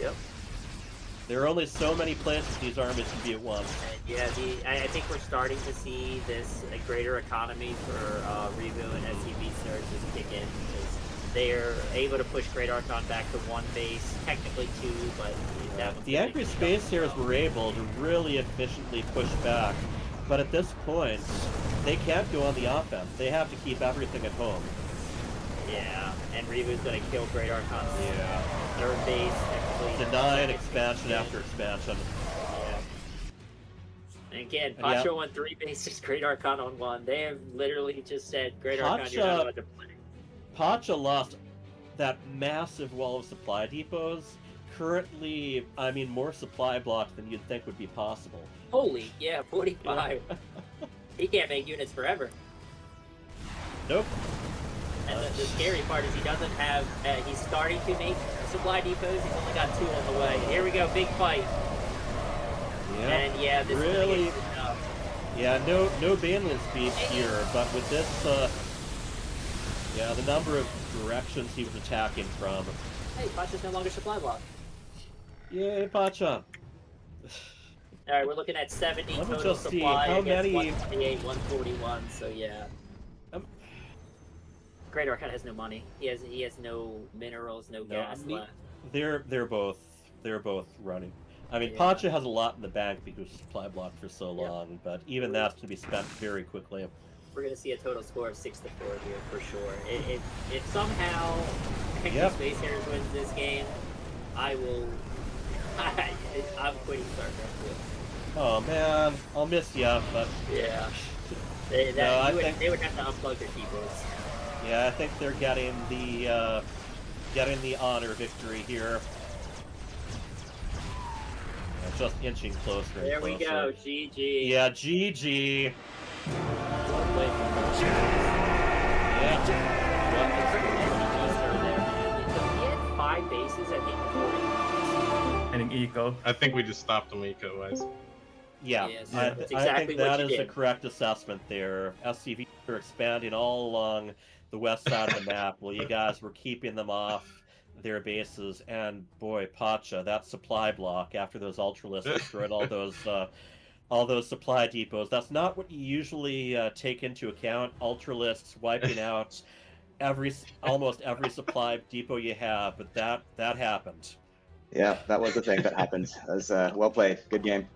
Speaker 5: Yep.
Speaker 3: There are only so many places these armies can be at once.
Speaker 5: Yeah, I think we're starting to see this greater economy for Reevou and SCVSir just kick in, because they're able to push GreatArchon back to one base, technically two, but
Speaker 3: the Angry Space Heroes were able to really efficiently push back, but at this point, they can't go on the offense. They have to keep everything at home.
Speaker 5: Yeah, and Reevou's gonna kill GreatArchon's third base.
Speaker 3: Denying expansion after expansion.
Speaker 5: Yeah. And again, Pacha on 3 bases, GreatArchon on 1. They have literally just said, GreatArchon, you're not allowed to play.
Speaker 3: Pacha lost that massive wall of supply depots. Currently, I mean, more supply blocks than you'd think would be possible.
Speaker 5: Holy, yeah, 45. He can't make units forever.
Speaker 3: Nope.
Speaker 5: And the scary part is he doesn't have, he's starting to make supply depots, he's only got 2 on the way. Here we go, big fight.
Speaker 3: Yeah.
Speaker 5: And yeah, this
Speaker 3: really,
Speaker 5: is enough.
Speaker 3: Yeah, no Banelin speed here, but with this, the number of directions he was attacking from.
Speaker 5: Hey, Pacha's no longer supply block.
Speaker 3: Yay, Pacha.
Speaker 5: Alright, we're looking at 70
Speaker 3: Let me
Speaker 5: total
Speaker 3: just see,
Speaker 5: supply
Speaker 3: how
Speaker 5: against
Speaker 3: many...
Speaker 5: 128, 141, so yeah. GreatArchon has no money. He has no minerals, no gas left.
Speaker 3: They're both running. I mean, Pacha has a lot in the bank because he's supply blocked for so long, but even that's to be spent very quickly.
Speaker 5: We're gonna see a total score of 6-4 here for sure. If somehow Space Heroes wins this game, I will. I'm quitting StarCraft II.
Speaker 3: Oh man, I'll miss you, but
Speaker 5: yeah, they would have to unplug their keyboards.
Speaker 3: Yeah, I think they're getting the honor victory here. Just inching closer.
Speaker 5: There we go, GG.
Speaker 3: Yeah, GG.
Speaker 5: He had 5 bases, I think, before
Speaker 15: And an eco.
Speaker 16: I think we just stopped him eco-wise.
Speaker 3: Yeah, I think that is the correct assessment there. SCV are expanding all along the west side of the map while you guys were keeping them off their bases, and boy, Pacha, that supply block after those Ultralists destroyed all those supply depots. That's not what you usually take into account. Ultralists wiping out almost every supply depot you have, but that happened.
Speaker 14: Yeah, that was the thing that happened. That was well played. Good game.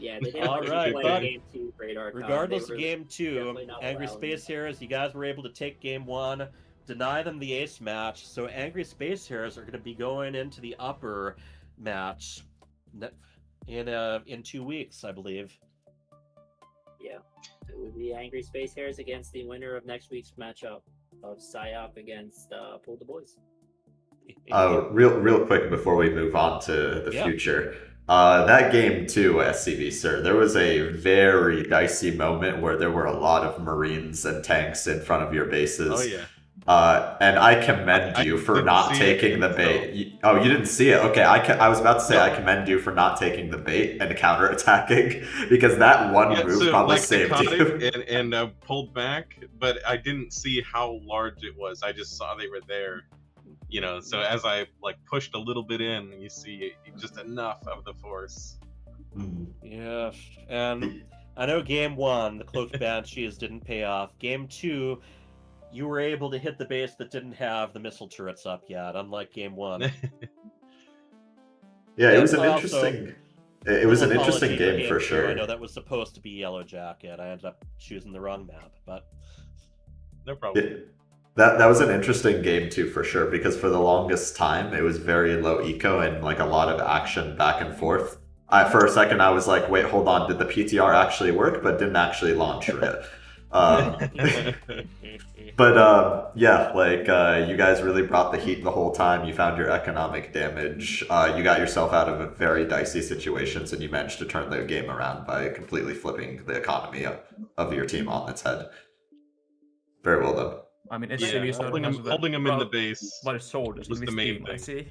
Speaker 5: Yeah, they didn't
Speaker 3: All right,
Speaker 5: play
Speaker 3: but
Speaker 5: game 2 GreatArchon.
Speaker 3: regardless of game 2, Angry Space Heroes, you guys were able to take game 1, deny them the ace match, so Angry Space Heroes are going to be going into the upper match in 2 weeks, I believe.
Speaker 5: Yeah, it would be Angry Space Hares against the winner of next week's matchup of Psyop against Pull the Boys.
Speaker 1: Real quick before we move on to the future. That game too, SCVSir, there was a very dicey moment where there were a lot of Marines and tanks in front of your bases.
Speaker 16: Oh yeah.
Speaker 1: And I commend you for not taking the bait. You didn't see it? Okay, I was about to say I commend you for not taking the bait and counterattacking, because that one move probably saved you.
Speaker 16: And pulled back, but I didn't see how large it was. I just saw they were there. You know, so as I pushed a little bit in, you see just enough of the force.
Speaker 3: Yeah, and I know game 1, the Cloaked Banshees didn't pay off. Game 2, you were able to hit the base that didn't have the missile turrets up yet, unlike game 1.
Speaker 1: Yeah, it was an interesting. It was an interesting game for sure.
Speaker 3: I know that was supposed to be Yellow Jacket. I ended up choosing the wrong map, but
Speaker 16: no problem.
Speaker 1: Yeah. That was an interesting game too, for sure, because for the longest time it was very low eco and a lot of action back and forth. For a second I was like, wait, hold on, did the PTR actually work? But didn't actually launch it. But you guys really brought the heat the whole time. You found your economic damage. You got yourself out of very dicey situations, and you managed to turn the game around by completely flipping the economy of your team on its head. Very well done.
Speaker 15: I mean,
Speaker 16: holding him in the base
Speaker 15: was
Speaker 16: the main thing.
Speaker 15: I see.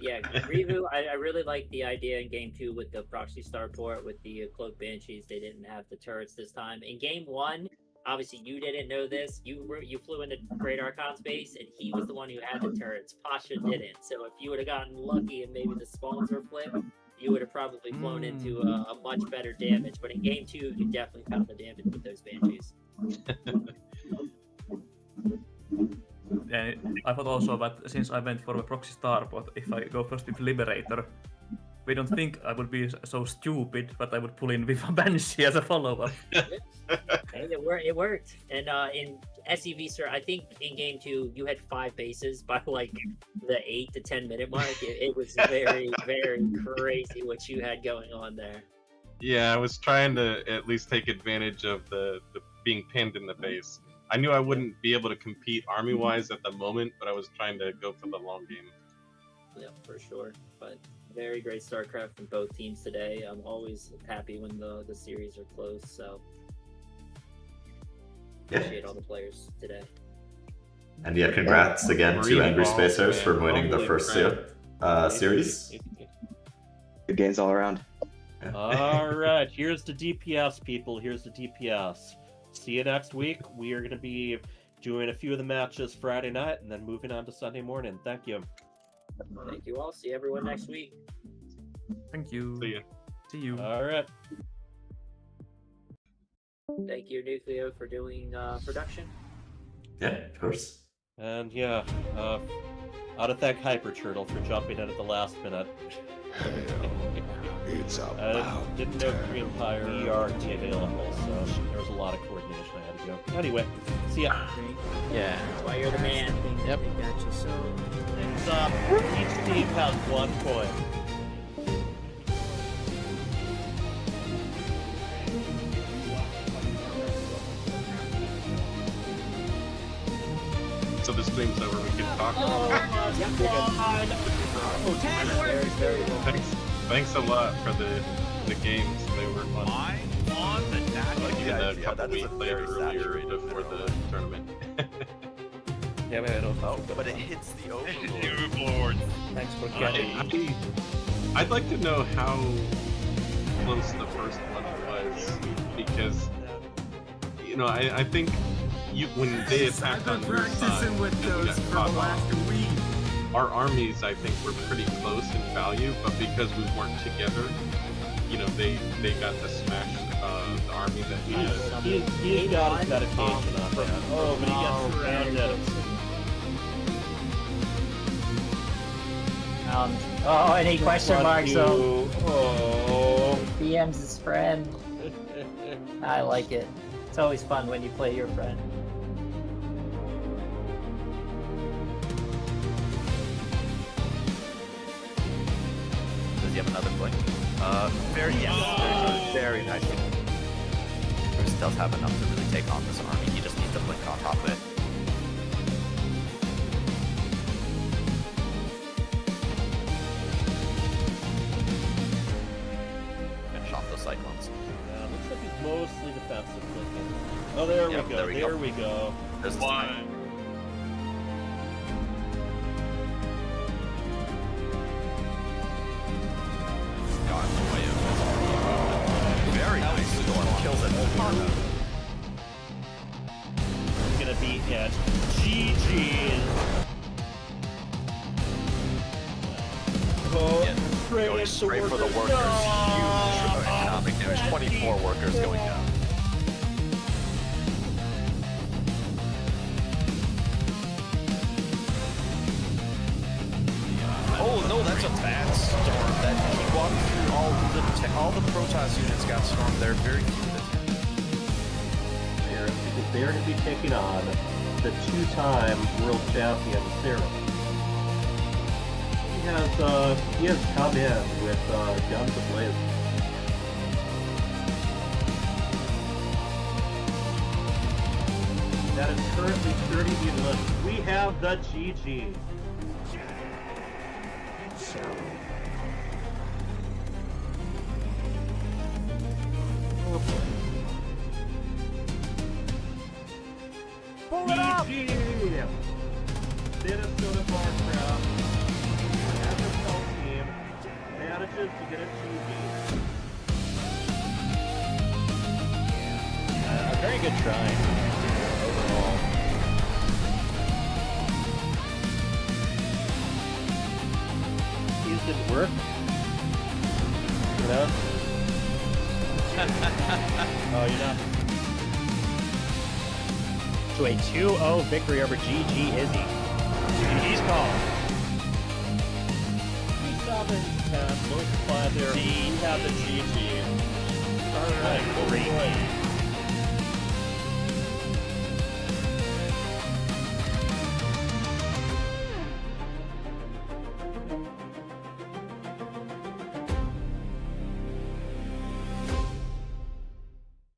Speaker 5: Yeah, Reevou, I really like the idea in game 2 with the proxy starport with the Cloak Banshees. They didn't have the turrets this time. In game 1, obviously you didn't know this. You flew into GreatArchon's base, and he was the one who had the turrets. Pacha didn't. So if you would have gotten lucky and maybe the spawns were flipped, you would have probably flown into a much better damage. But in game 2, you definitely found the damage with those banshees.
Speaker 15: And I thought also that since I went for the proxy starbot, if I go first with Liberator, we don't think I would be so stupid that I would pull in with a Banshee as a follow-up.
Speaker 5: Hey, it worked. And in SCVSir, I think in game 2 you had 5 bases by like the 8 to 10 minute mark. It was very, very crazy what you had going on there.
Speaker 16: Yeah, I was trying to at least take advantage of the being pinned in the base. I knew I wouldn't be able to compete army-wise at the moment, but I was trying to go for the long game.
Speaker 5: Yeah, for sure. But very great StarCraft from both teams today. I'm always happy when the series are close, so appreciate all the players today.
Speaker 1: And yeah, congrats again to Angry Spacers for winning the first series.
Speaker 14: Good games all around.
Speaker 3: All right, here's the DPS, people. Here's the DPS. See you next week. We are going to be doing a few of the matches Friday night and then moving on to Sunday morning. Thank you.
Speaker 5: Thank you all. See everyone next week.
Speaker 15: Thank you.
Speaker 16: See you.
Speaker 15: See you.
Speaker 3: All right.
Speaker 5: Thank you, Nucleo, for doing production.
Speaker 1: Yeah, of course.
Speaker 3: And yeah, I want to thank Hyper Turtle for jumping in at the last minute.
Speaker 2: It's
Speaker 3: I didn't know Green Empire would be available, so there was a lot of coordination I had to go. Anyway, see ya.
Speaker 12: Yeah.
Speaker 5: That's why you're the man.
Speaker 12: Yep.
Speaker 11: They got you. So
Speaker 3: It's each team has 1 point.
Speaker 16: So the stream's over, we can talk. Thanks a lot for the games. They were fun.
Speaker 6: On the dash.
Speaker 16: Even a couple we played earlier before the tournament.
Speaker 15: Yeah, we had
Speaker 6: Oh, but it hits the overlord.
Speaker 15: Thanks for getting.
Speaker 16: I'd like to know how close the first one was, because I think when they attacked on your side,
Speaker 8: with those for the last week.
Speaker 16: Our armies, I think, were pretty close in value, but because we weren't together, they got to smash the army that we had.
Speaker 3: He's got his medication on that. Oh, but he gets surrounded.
Speaker 4: Any question marks? So
Speaker 3: Oh.
Speaker 4: DM's his friend. I like it. It's always fun when you play your friend.
Speaker 6: Does he have another blink? Very nice. Bruce does have enough to really take on this army. He just needs to blink on top of it. Finish off those cyclones.
Speaker 3: Looks like he's mostly defensive looking. Oh, there we go. There we go.
Speaker 6: There's one. Very nice. Kills it.
Speaker 3: He's gonna be at GG's.
Speaker 6: Going straight for the workers. Huge economic damage. 24 workers going down. Oh no, that's a bad storm. That he walked through all the Protoss units got stormed there. Very few
Speaker 3: They're going to be taking on the 2-time world champion Sarah. He has come in with guns ablaze. That is currently 30 units. We have the GG.
Speaker 11: pull it up.
Speaker 3: Minnesota Starcraft FSL team manages to get a GG. A very good try overall. These didn't work.
Speaker 9: up.
Speaker 3: Oh, you're not.
Speaker 9: To a 2-0 victory over GG Izzy. GG's call.
Speaker 3: Multiply their.
Speaker 9: G.
Speaker 3: We have the GG.
Speaker 9: Alright, great.